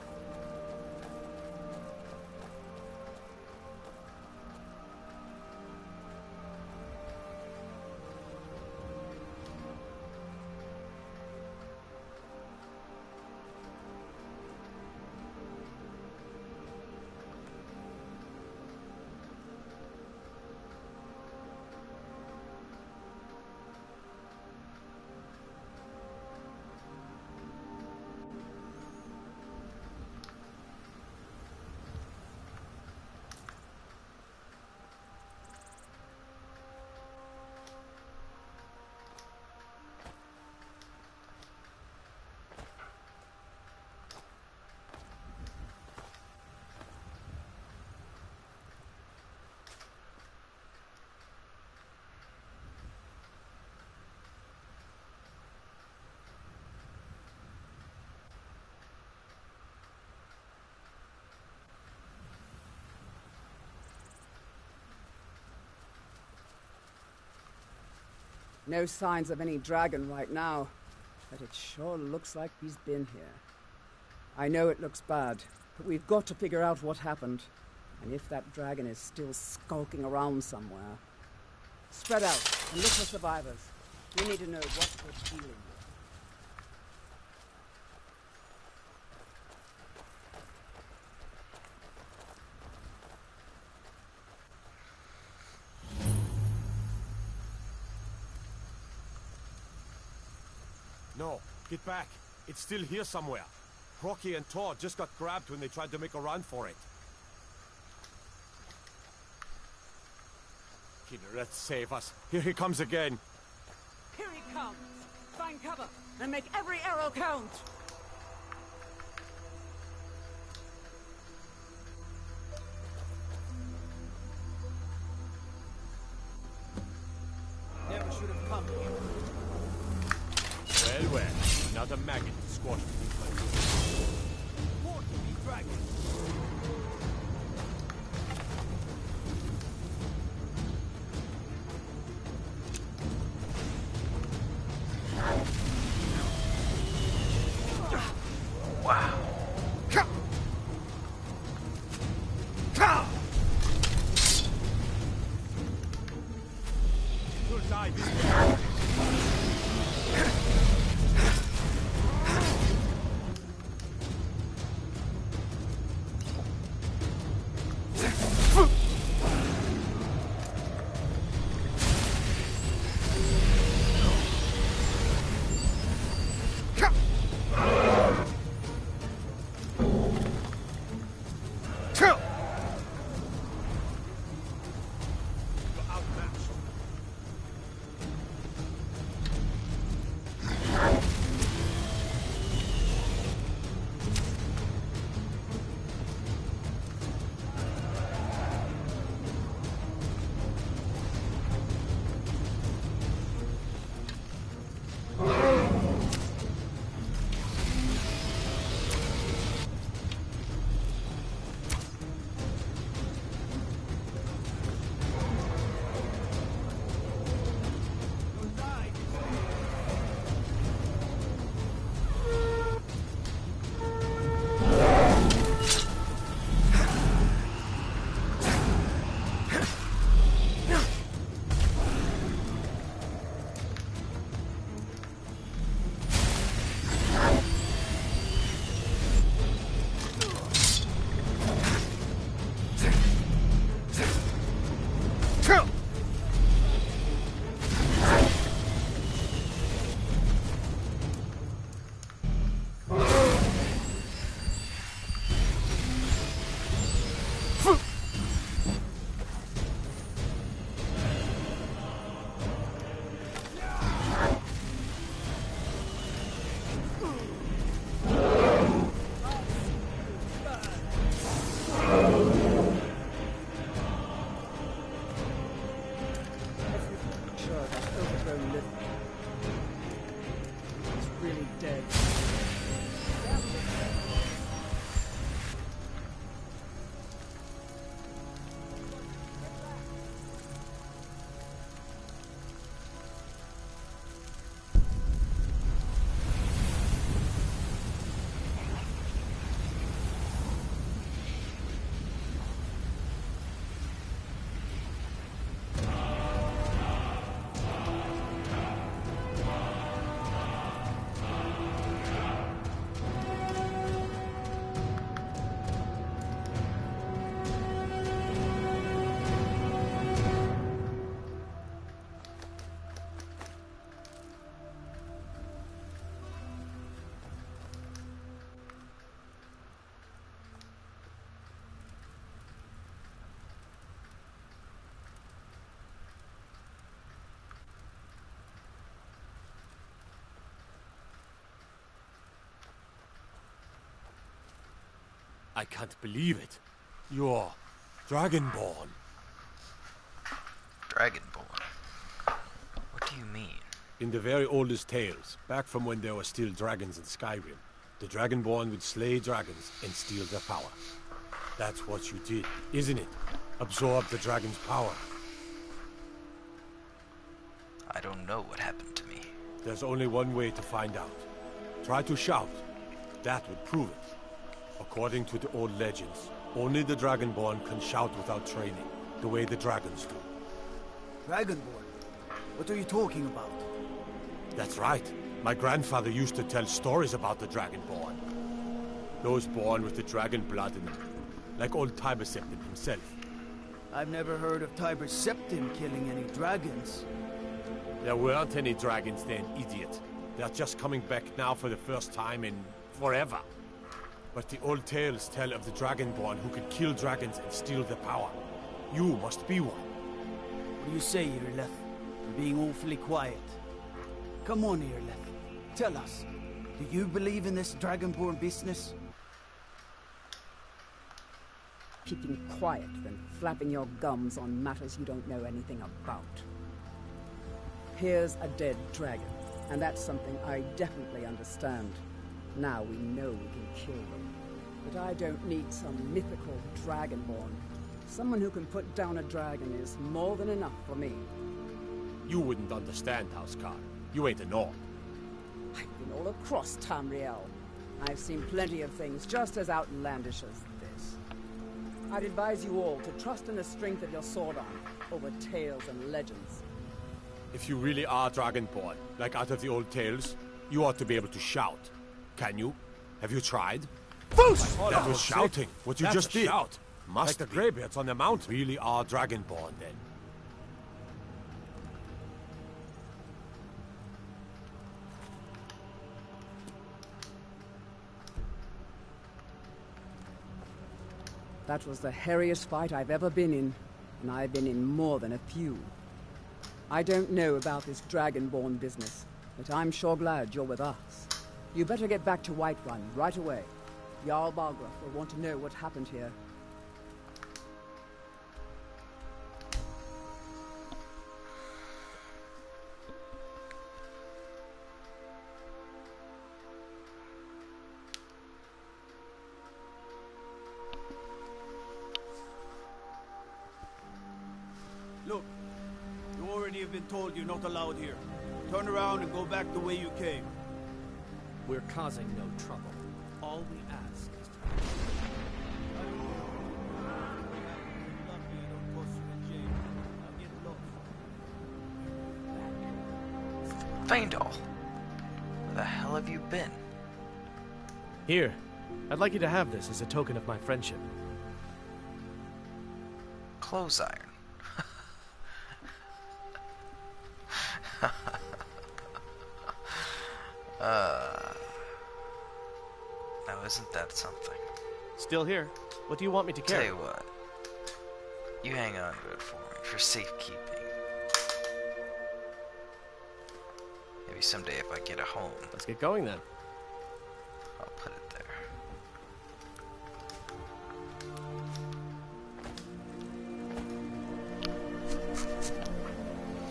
No signs of any dragon right now, but it sure looks like he's been here. I know it looks bad, but we've got to figure out what happened, and if that dragon is still skulking around somewhere. Spread out and look for survivors. We need to know what we're dealing with. No, get back. It's still here somewhere. Rocky and Todd just got grabbed when they tried to make a run for it. Kinneret, save us. Here he comes again. Here he comes! Find cover and make every arrow count! Never should have come here. Well, well. Another maggot to squash beneath my feet. More to be dragons. Wow. You'll die this way. I can't believe it. You're Dragonborn. Dragonborn? What do you mean? In the very oldest tales, back from when there were still dragons in Skyrim, the Dragonborn would slay dragons and steal their power. That's what you did, isn't it? Absorb the dragon's power. I don't know what happened to me. There's only one way to find out. Try to shout. That would prove it. According to the old legends, only the Dragonborn can shout without training, the way the dragons do. Dragonborn? What are you talking about? That's right. My grandfather used to tell stories about the Dragonborn. Those born with the dragon blood in them, like old Tiber Septim himself. I've never heard of Tiber Septim killing any dragons. There weren't any dragons then, idiot. They're just coming back now for the first time in forever. But the old tales tell of the Dragonborn who could kill dragons and steal their power. You must be one. What do you say, Irleth? You're being awfully quiet. Come on, Irleth. Tell us, do you believe in this Dragonborn business? Keeping quiet than flapping your gums on matters you don't know anything about. Here's a dead dragon, and that's something I definitely understand. Now we know we can kill them. But I don't need some mythical dragonborn. Someone who can put down a dragon is more than enough for me. You wouldn't understand, Housecar. You ain't a Nord. I've been all across Tamriel. I've seen plenty of things just as outlandish as this. I'd advise you all to trust in the strength of your sword arm over tales and legends. If you really are Dragonborn, like out of the old tales, you ought to be able to shout. Can you? Have you tried? Foos! That was shouting. What you just did. Shout. Must Like the be. Greybeards on the mountain really are Dragonborn, then. That was the hairiest fight I've ever been in, and I've been in more than a few. I don't know about this Dragonborn business, but I'm sure glad you're with us. You better get back to Whiterun right away. Jarl Balgruuf will want to know what happened here. Look, you already have been told you're not allowed here. Turn around and go back the way you came. We're causing no trouble. All we ask is to... Feindal, where the hell have you been? Here, I'd like you to have this as a token of my friendship. Clothes iron. Now isn't that something? Still here. What do you want me to carry? Tell you what. You hang on to it for me, for safekeeping. Maybe someday if I get a home. Let's get going then. I'll put it there.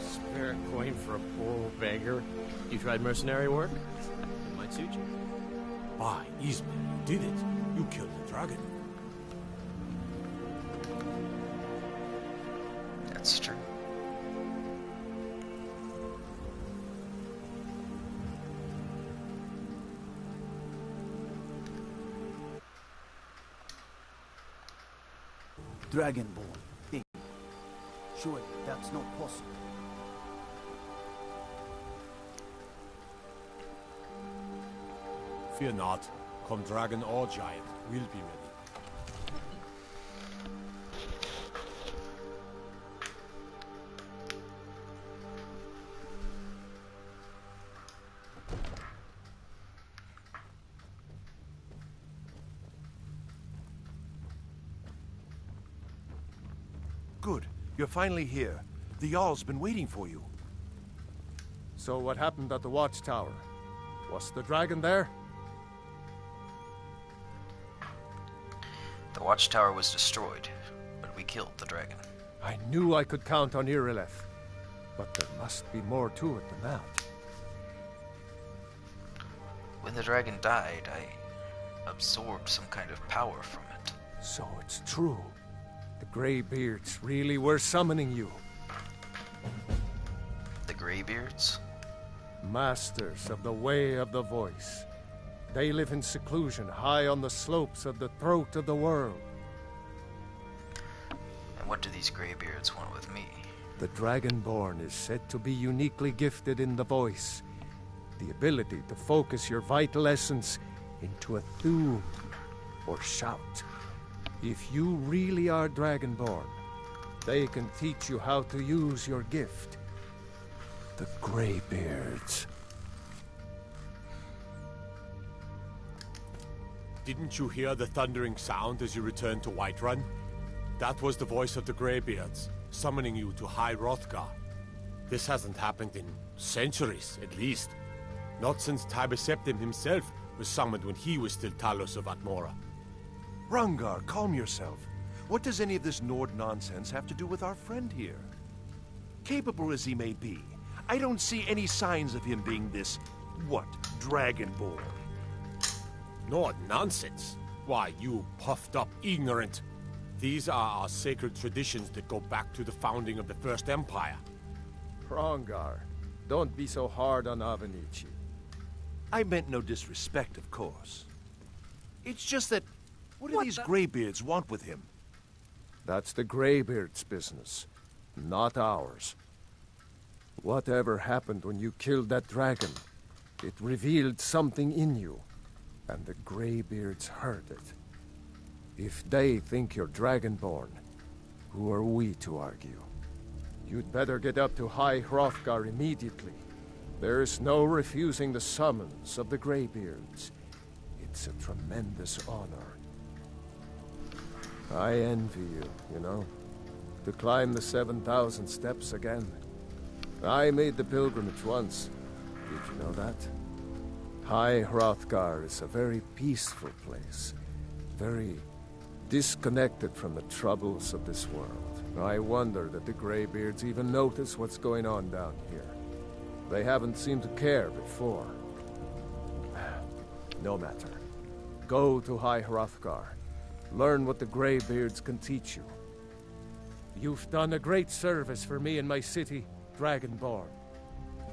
Spare coin for a poor old beggar. You tried mercenary work? It might suit you. By Ismail, you did it. You killed the dragon. That's true. Dragonborn. Thing. Surely that's not possible. Fear not. Come dragon or giant, we'll be ready. Good. You're finally here. The Jarl's been waiting for you. So what happened at the watchtower? Was the dragon there? watchtower was destroyed, but we killed the dragon. I knew I could count on Irileth, but there must be more to it than that. When the dragon died, I absorbed some kind of power from it. So it's true. The Greybeards really were summoning you. The Greybeards? Masters of the Way of the Voice. They live in seclusion high on the slopes of the throat of the world. And what do these Greybeards want with me? The Dragonborn is said to be uniquely gifted in the voice. The ability to focus your vital essence into a thum or shout. If you really are Dragonborn, they can teach you how to use your gift. The Greybeards. Didn't you hear the thundering sound as you returned to Whiterun? That was the voice of the Greybeards, summoning you to High Hrothgar. This hasn't happened in centuries, at least. Not since Tiber Septim himself was summoned when he was still Talos of Atmora. Rungar, calm yourself. What does any of this Nord nonsense have to do with our friend here? Capable as he may be, I don't see any signs of him being this, Dragonborn? Nord nonsense? Why, you puffed up ignorant. These are our sacred traditions that go back to the founding of the First Empire. Hrongar, don't be so hard on Avenici. I meant no disrespect, of course. It's just that, what do these Greybeards want with him? That's the Greybeards' business, not ours. Whatever happened when you killed that dragon, it revealed something in you, and the Greybeards heard it. If they think you're Dragonborn, who are we to argue? You'd better get up to High Hrothgar immediately. There's no refusing the summons of the Greybeards. It's a tremendous honor. I envy you, you know, to climb the 7,000 steps again. I made the pilgrimage once. Did you know that? High Hrothgar is a very peaceful place. Very disconnected from the troubles of this world. I wonder that the Greybeards even notice what's going on down here. They haven't seemed to care before. No matter. Go to High Hrothgar. Learn what the Greybeards can teach you. You've done a great service for me and my city, Dragonborn.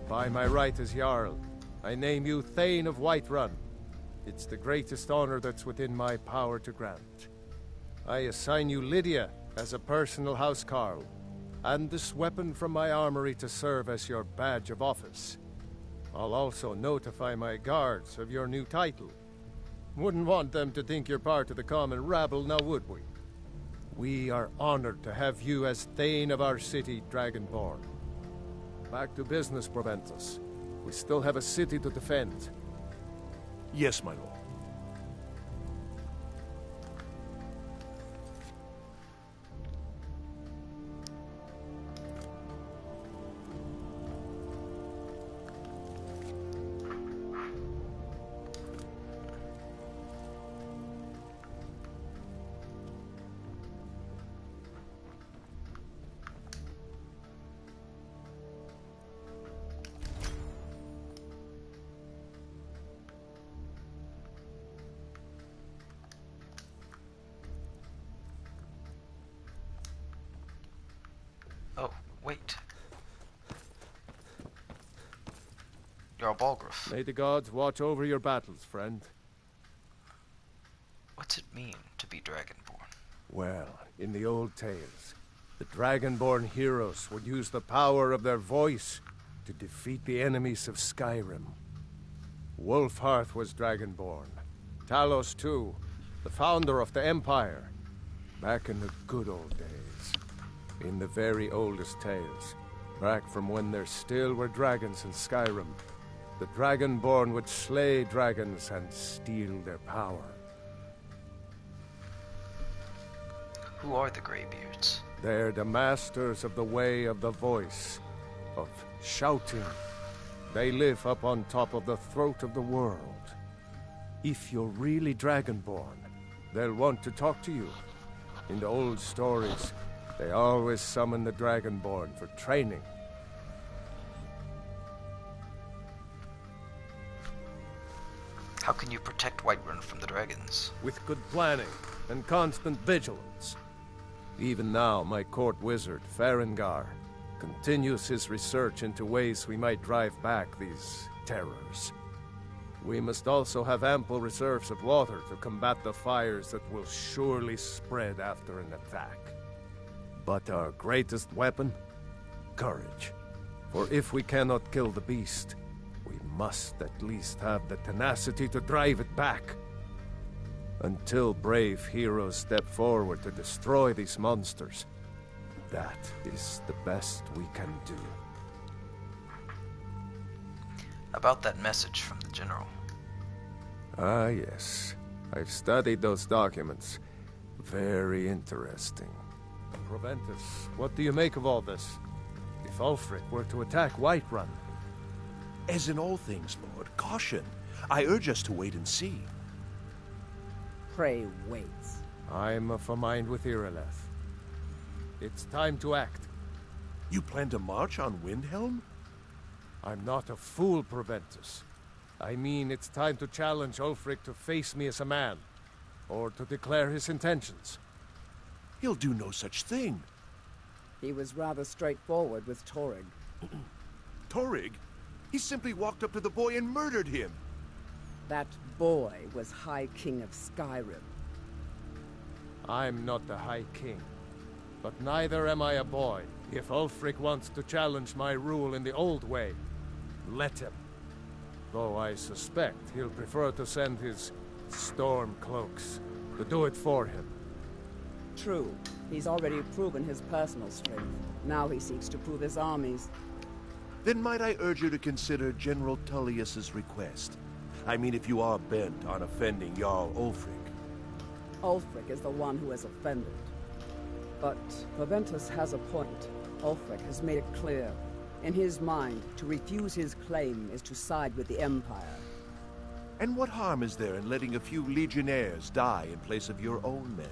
By my right as Jarl, I name you Thane of Whiterun. It's the greatest honor that's within my power to grant. I assign you Lydia as a personal housecarl, and this weapon from my armory to serve as your badge of office. I'll also notify my guards of your new title. Wouldn't want them to think you're part of the common rabble, now would we? We are honored to have you as Thane of our city, Dragonborn. Back to business, Proventus. We still have a city to defend. Yes, my lord. Oh, wait. Jarl Balgruuf. May the gods watch over your battles, friend. What's it mean to be Dragonborn? Well, in the old tales, the Dragonborn heroes would use the power of their voice to defeat the enemies of Skyrim. Wolfhearth was Dragonborn. Talos, too, the founder of the Empire. Back in the good old days. In the very oldest tales, back from when there still were dragons in Skyrim, the Dragonborn would slay dragons and steal their power. Who are the Greybeards? They're the masters of the way of the voice, of shouting. They live up on top of the throat of the world. If you're really Dragonborn, They'll want to talk to you. In the old stories, they always summon the Dragonborn for training. How can you protect Whiterun from the dragons? With good planning and constant vigilance. Even now, my court wizard, Farengar, continues his research into ways we might drive back these terrors. We must also have ample reserves of water to combat the fires that will surely spread after an attack. But our greatest weapon? Courage. For if we cannot kill the beast, we must at least have the tenacity to drive it back. Until brave heroes step forward to destroy these monsters, that is the best we can do. About that message from the General. Ah, yes. I've studied those documents. Very interesting. Proventus, what do you make of all this? If Ulfric were to attack Whiterun? As in all things, Lord, caution. I urge us to wait and see. Pray wait. I'm of a mind with Irileth. It's time to act. You plan to march on Windhelm? I'm not a fool, Proventus. I mean, it's time to challenge Ulfric to face me as a man, or to declare his intentions. He'll do no such thing. He was rather straightforward with Torrig. Torrig? He simply walked up to the boy and murdered him. That boy was High King of Skyrim. I'm not the High King, but neither am I a boy. If Ulfric wants to challenge my rule in the old way, let him. Though I suspect he'll prefer to send his storm cloaks to do it for him. True. He's already proven his personal strength. Now he seeks to prove his armies. Then might I urge you to consider General Tullius's request? I mean, if you are bent on offending Jarl Ulfric. Ulfric is the one who has offended. But Proventus has a point. Ulfric has made it clear. In his mind, to refuse his claim is to side with the Empire. And what harm is there in letting a few legionnaires die in place of your own men?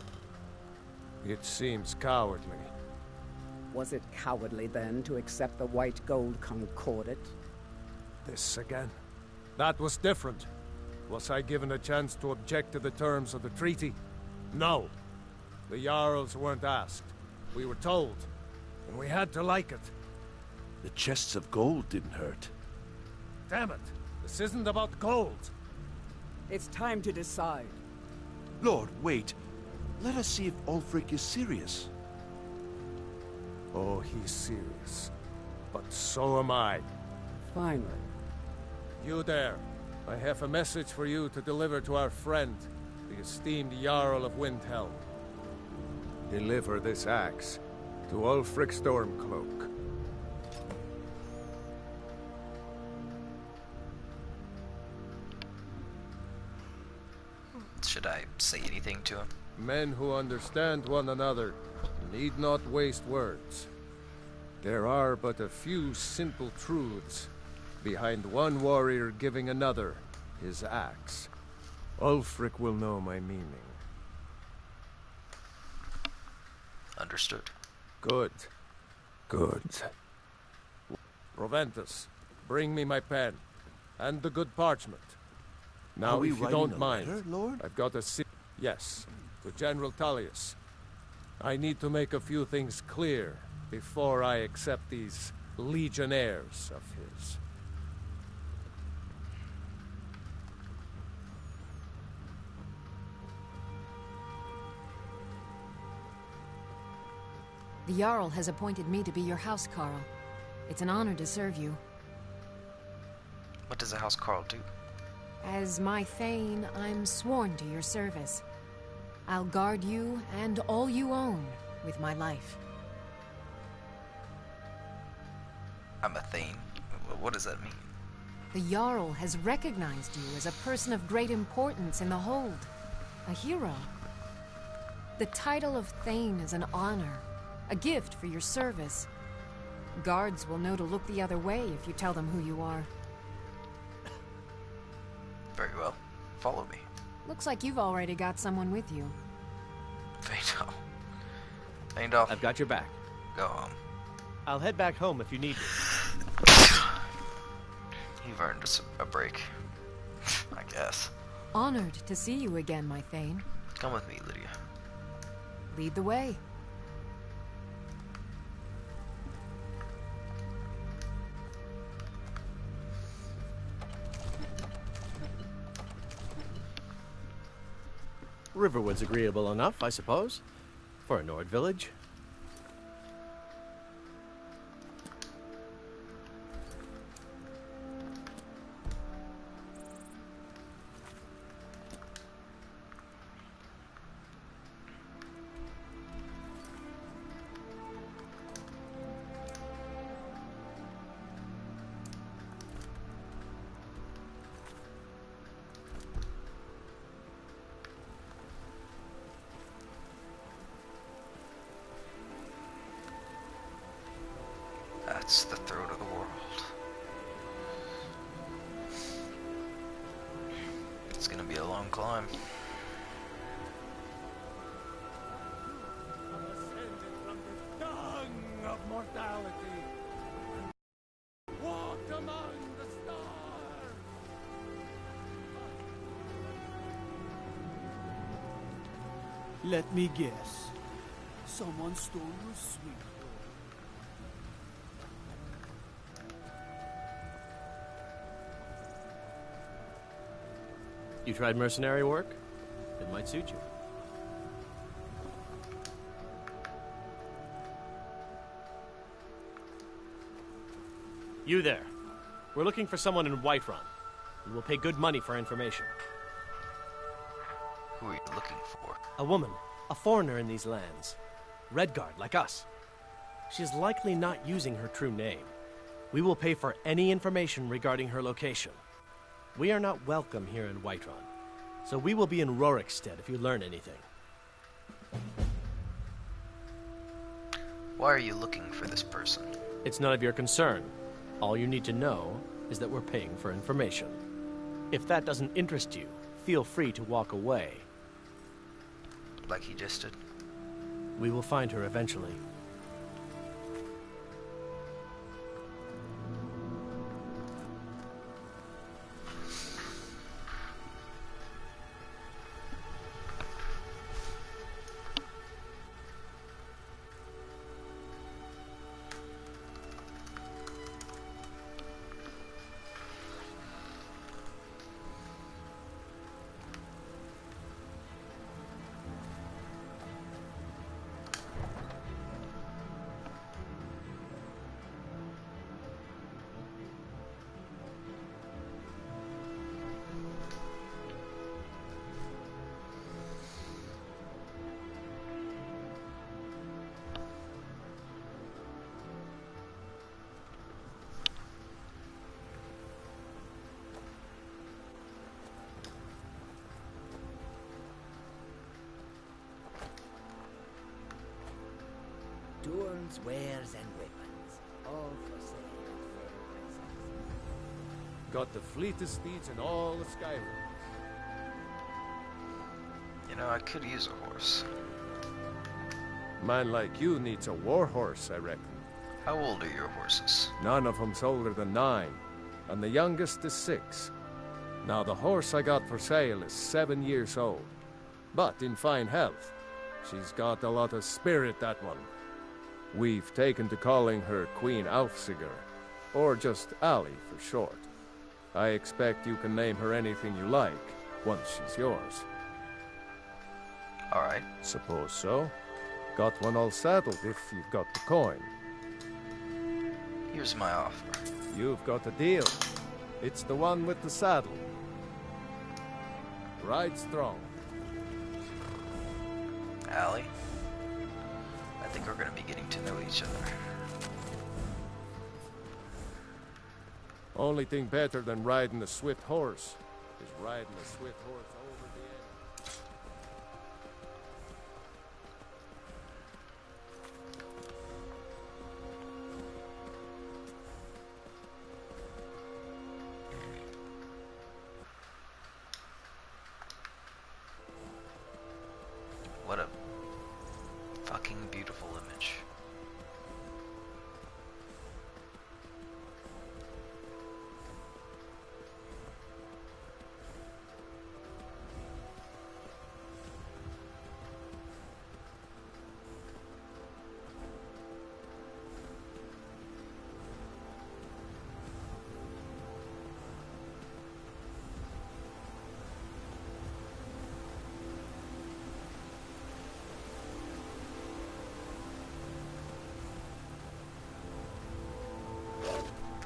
It seems cowardly. Was it cowardly, then, to accept the white gold concordat? This again? That was different. Was I given a chance to object to the terms of the treaty? No. The Jarls weren't asked. We were told, and we had to like it. The chests of gold didn't hurt. Damn it! This isn't about gold! It's time to decide. Lord, wait. Let us see if Ulfric is serious. Oh, he's serious. But so am I. Finally. You there. I have a message for you to deliver to our friend, the esteemed Jarl of Windhelm. Deliver this axe to Ulfric Stormcloak. Should I say anything to him? Men who understand one another need not waste words. There are but a few simple truths behind one warrior giving another his axe. Ulfric will know my meaning. Understood. Good. Good. Proventus, bring me my pen. And the good parchment. Now, if you don't mind, letter, Lord? I've got a yes, to General Tullius. I need to make a few things clear before I accept these legionnaires of his. The Jarl has appointed me to be your housecarl. It's an honor to serve you. What does a housecarl do? As my Thane, I'm sworn to your service. I'll guard you and all you own with my life. I'm a Thane? What does that mean? The Jarl has recognized you as a person of great importance in the Hold. A hero. The title of Thane is an honor, a gift for your service. Guards will know to look the other way if you tell them who you are. Very well. Follow me. Looks like you've already got someone with you. Feindolf. I've got your back. Go home. I'll head back home if you need me. You've earned us a break, I guess. Honored to see you again, my Thane. Come with me, Lydia. Lead the way. Riverwood's agreeable enough, I suppose, for a Nord village. That's the throat of the world. It's gonna be a long climb. Ascended from the dung of mortality, walked among the stars. Let me guess. Someone stole your sweet. You tried mercenary work? It might suit you. You there. We're looking for someone in Whiterun. We will pay good money for information. Who are you looking for? A woman. A foreigner in these lands. Redguard, like us. She is likely not using her true name. We will pay for any information regarding her location. We are not welcome here in Whiterun, so we will be in Rorikstead if you learn anything. Why are you looking for this person? It's none of your concern. All you need to know is that we're paying for information. If that doesn't interest you, feel free to walk away. Like he just did? We will find her eventually. Tools, wares, and weapons, all for sale at fair prices. Got the fleetest steeds in all of Skyrim. You know, I could use a horse. Man like you needs a war horse, I reckon. How old are your horses? None of them's older than 9, and the youngest is 6. Now, the horse I got for sale is 7 years old, but in fine health. She's got a lot of spirit, that one. We've taken to calling her Queen Alfsiger, or just Ali for short. I expect you can name her anything you like, once she's yours. All right. Suppose so. Got one all saddled if you've got the coin. Here's my offer. You've got a deal. It's the one with the saddle. Ride strong. Ali, I think we're going to be getting to know each other. Only thing better than riding a swift horse is riding a swift horse over the edge.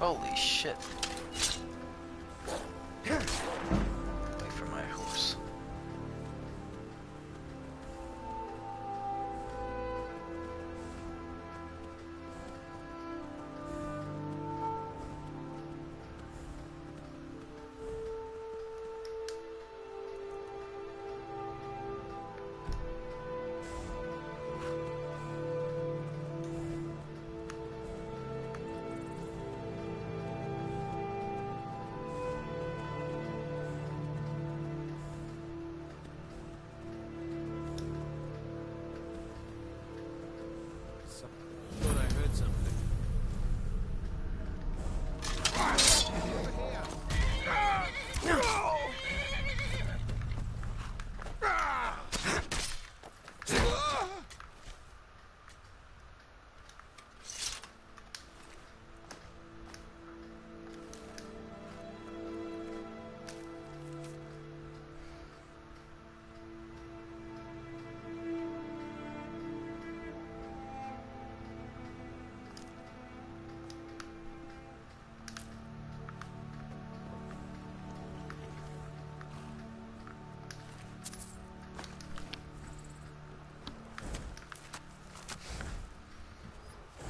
Holy shit. Wait for my horse. Thought I heard something.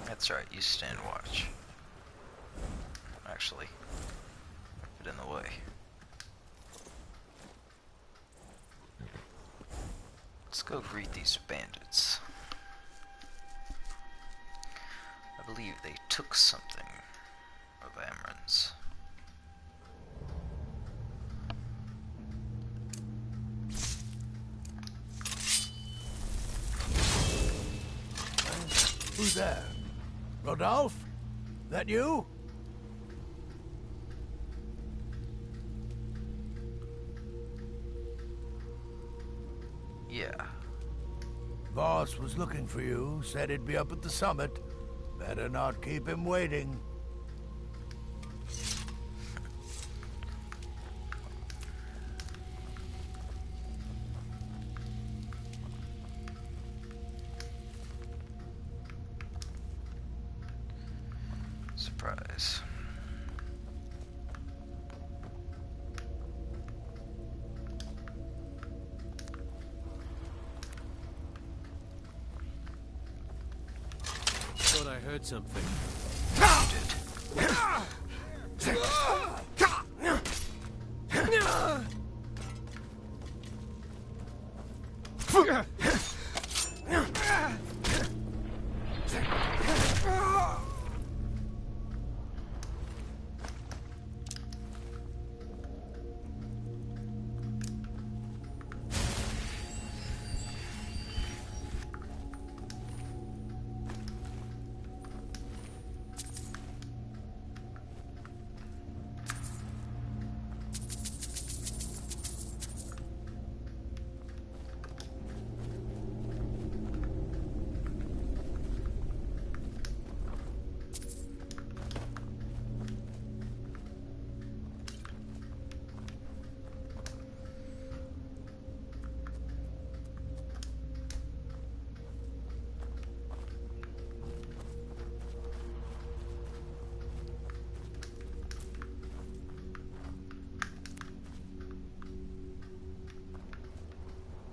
That's right, you stand watch. Actually, get in the way. Let's go greet these bandits. I believe they took something of Amron's. Who's there? Rodolphe? That you? Yeah. Boss was looking for you, said he'd be up at the summit. Better not keep him waiting. Surprise. Thought I heard something.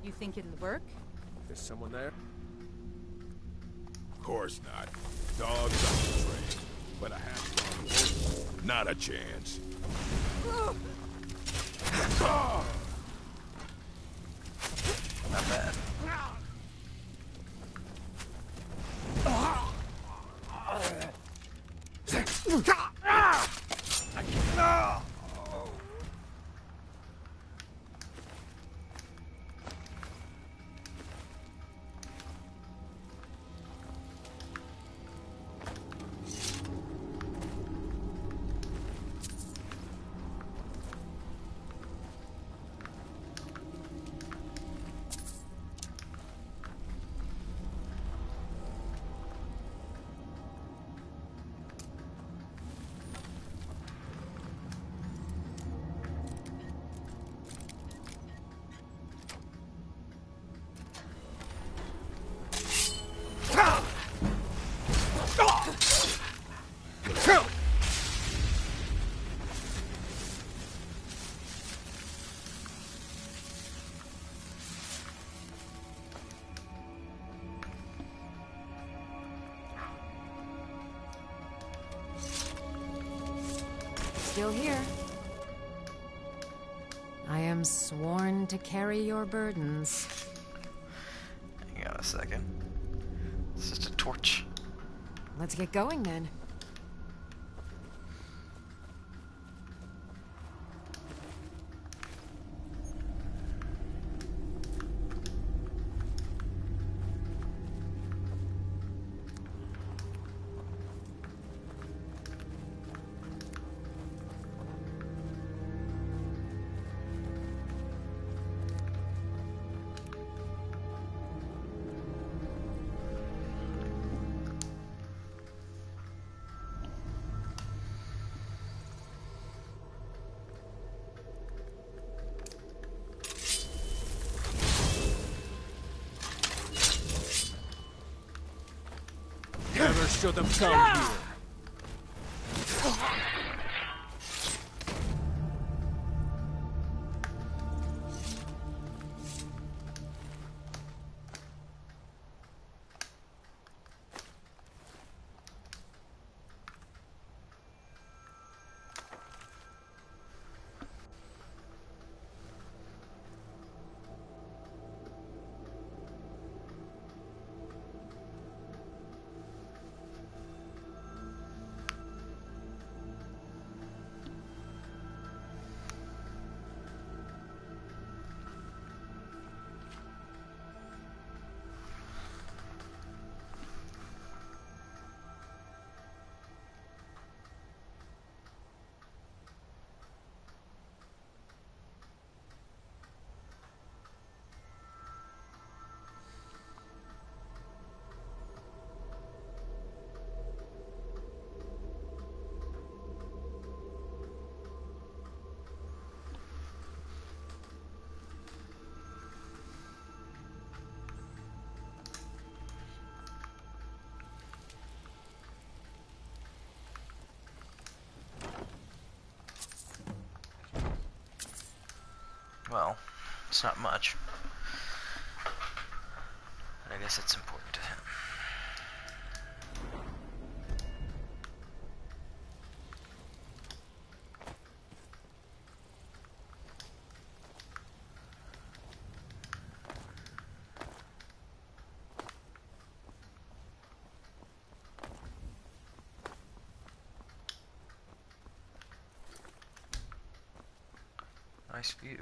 You think it'll work? There's someone there? Of course not. Dogs on the train. But a half-gone wolf? Not a chance. Not bad. still here. I am sworn to carry your burdens. Hang on a second. It's just a torch. Let's get going then. Never should have come here. Well, it's not much. But I guess it's important to him. Nice view.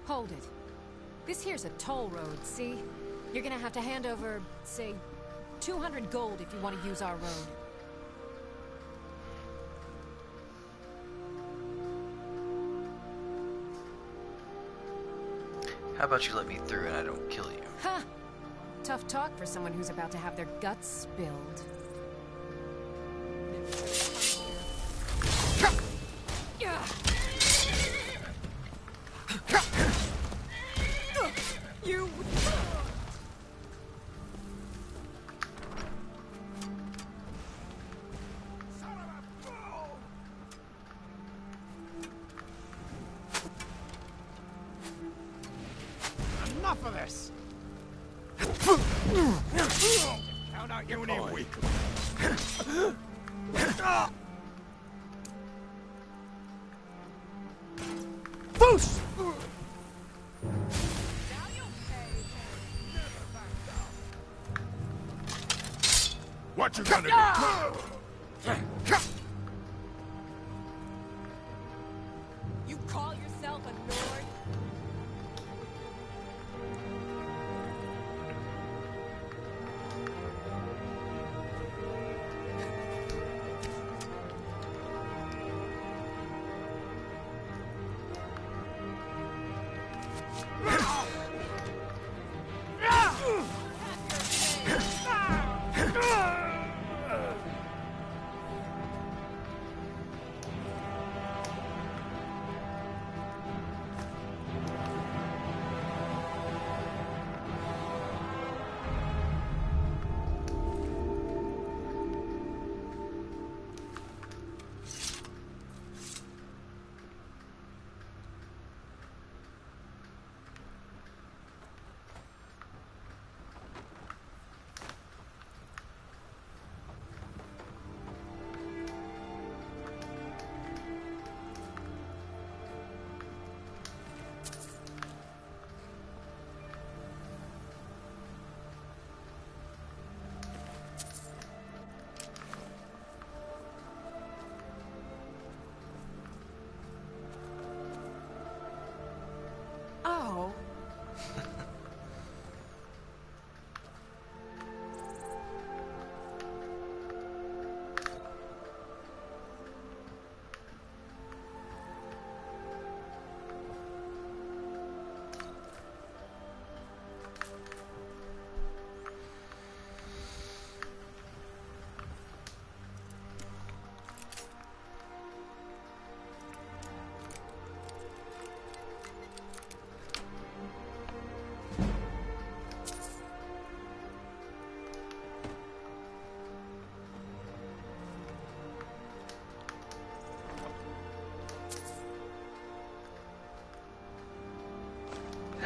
Hold it. This here's a toll road, see? You're gonna have to hand over, say, 200 gold if you want to use our road. How about you let me through and I don't kill you? Ha! Tough talk for someone who's about to have their guts spilled. You... Enough of this! Count out your coin. Boost! What you gonna do? You call yourself a Nord? Oh.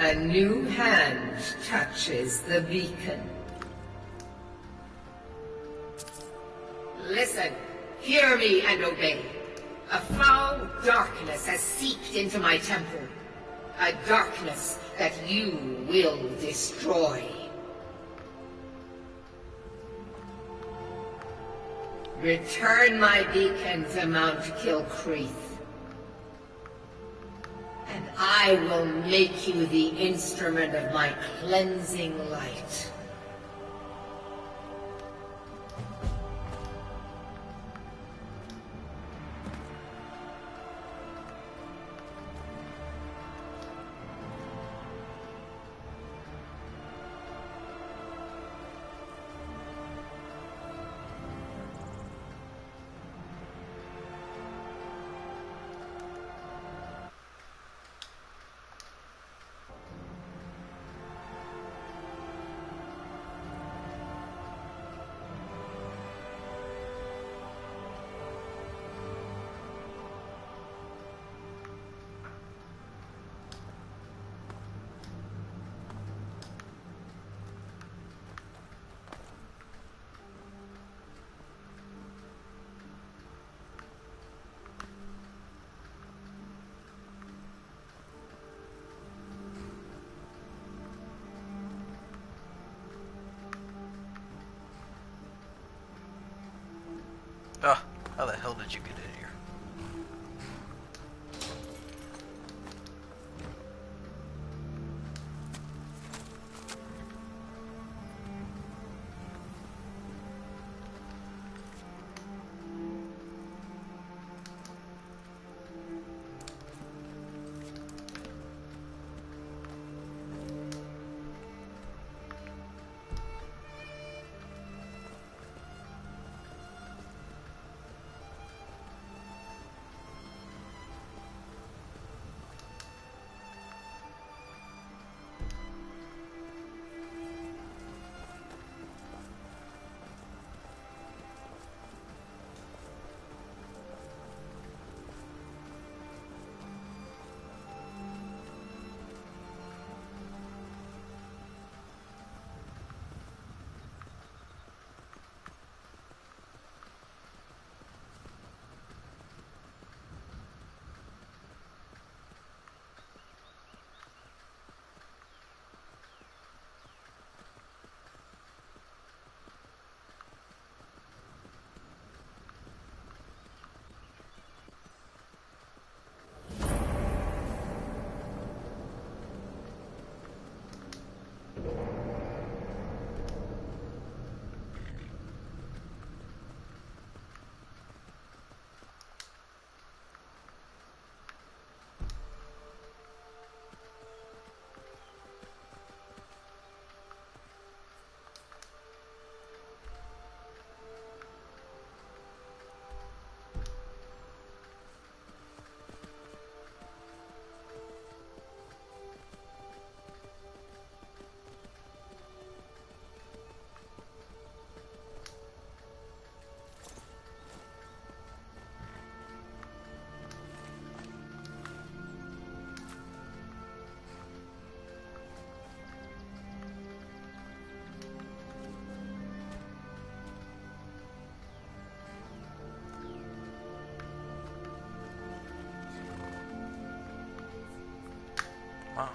A new hand touches the beacon. Listen, hear me and obey. A foul darkness has seeped into my temple. A darkness that you will destroy. Return my beacon to Mount Kilcreath. And I will make you the instrument of my cleansing light. Oh, how the hell did you get in here? Wow.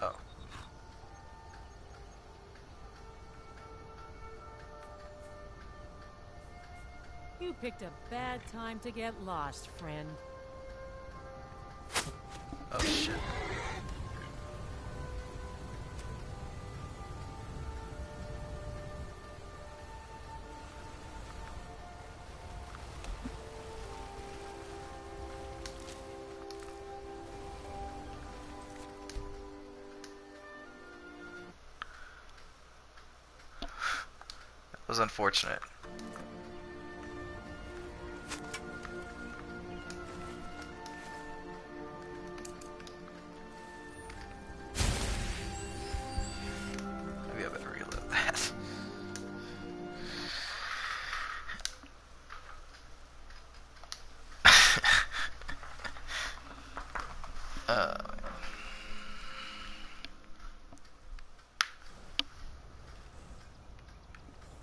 Oh. You picked a bad time to get lost, friend. Oh shit. That was unfortunate. Maybe I better reload that.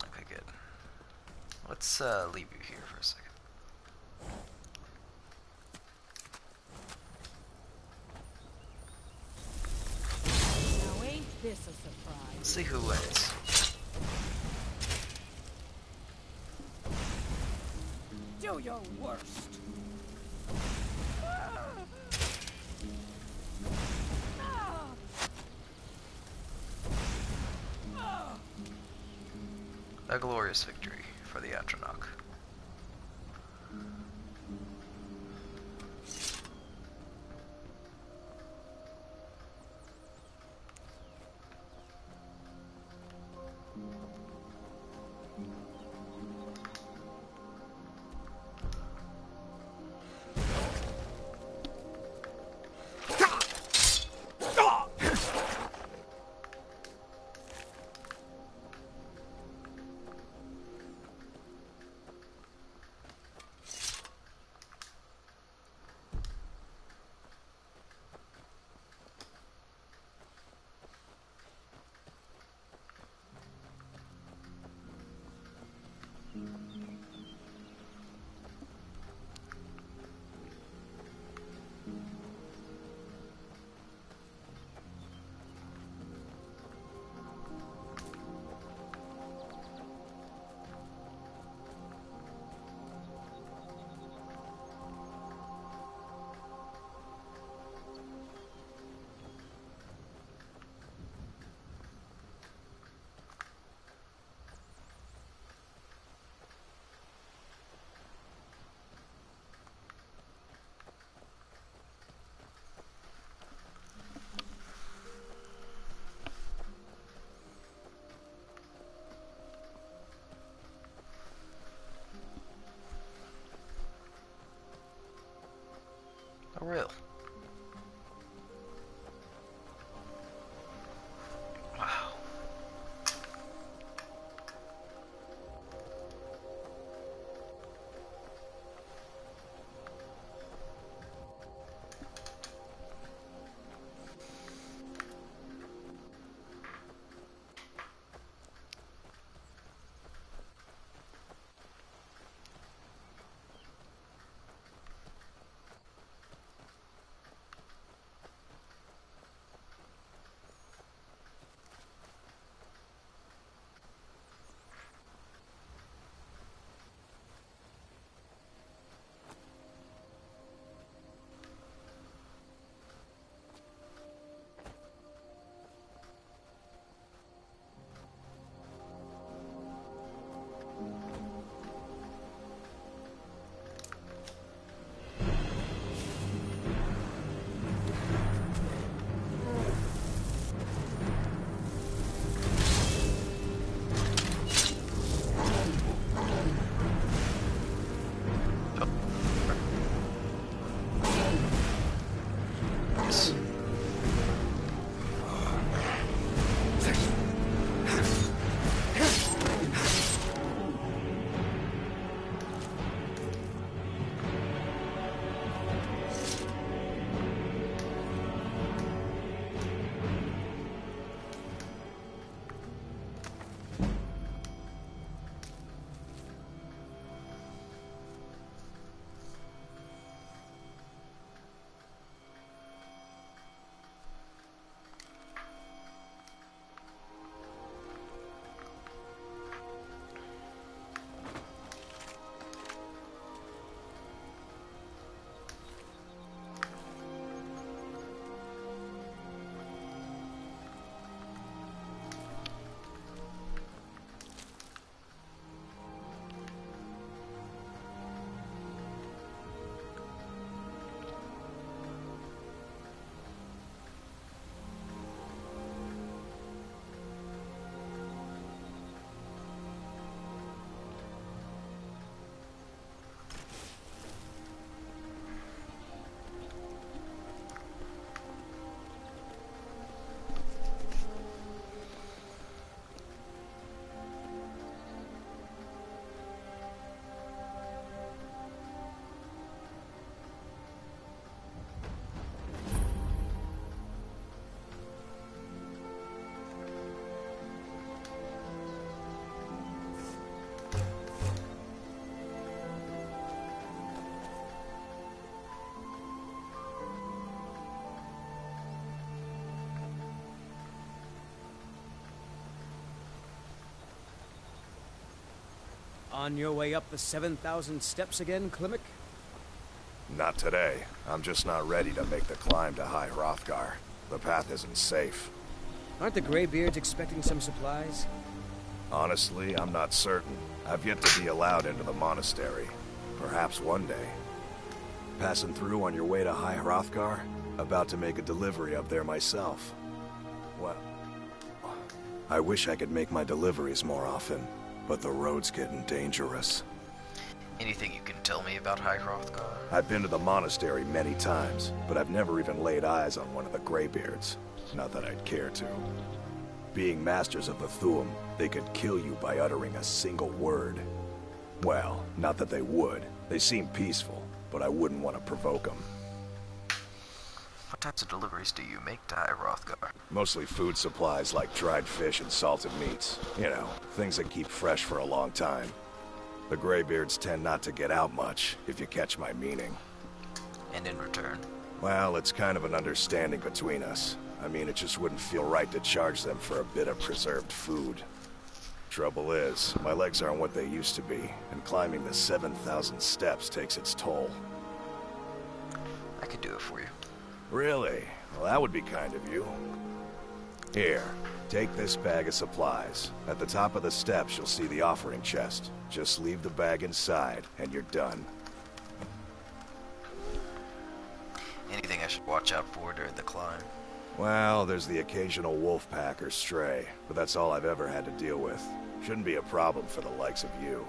Okay, good. Let's leave you here for a second. Now ain't this a surprise? Let's see who wins. Do your worst. A glorious victory for the Atronach. On your way up the 7,000 steps again, Klimek? Not today. I'm just not ready to make the climb to High Hrothgar. The path isn't safe. Aren't the Greybeards expecting some supplies? Honestly, I'm not certain. I've yet to be allowed into the monastery. Perhaps one day. Passing through on your way to High Hrothgar? About to make a delivery up there myself. Well, I wish I could make my deliveries more often, but the road's getting dangerous. Anything you can tell me about High Hrothgar? I've been to the monastery many times, but I've never even laid eyes on one of the Greybeards. Not that I'd care to. Being masters of the Thu'um, they could kill you by uttering a single word. Well, not that they would. They seem peaceful, but I wouldn't want to provoke them. What types of deliveries do you make to High Hrothgar? Mostly food supplies like dried fish and salted meats. You know, things that keep fresh for a long time. The Greybeards tend not to get out much, if you catch my meaning. And in return? Well, it's kind of an understanding between us. I mean, it just wouldn't feel right to charge them for a bit of preserved food. Trouble is, my legs aren't what they used to be, and climbing the 7,000 steps takes its toll. I could do it for you. Really? Well, that would be kind of you. Here, take this bag of supplies. At the top of the steps, you'll see the offering chest. Just leave the bag inside, and you're done. Anything I should watch out for during the climb? Well, there's the occasional wolf pack or stray, but that's all I've ever had to deal with. Shouldn't be a problem for the likes of you.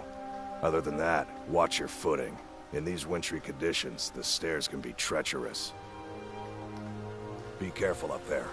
Other than that, watch your footing. In these wintry conditions, the stairs can be treacherous. Be careful up there.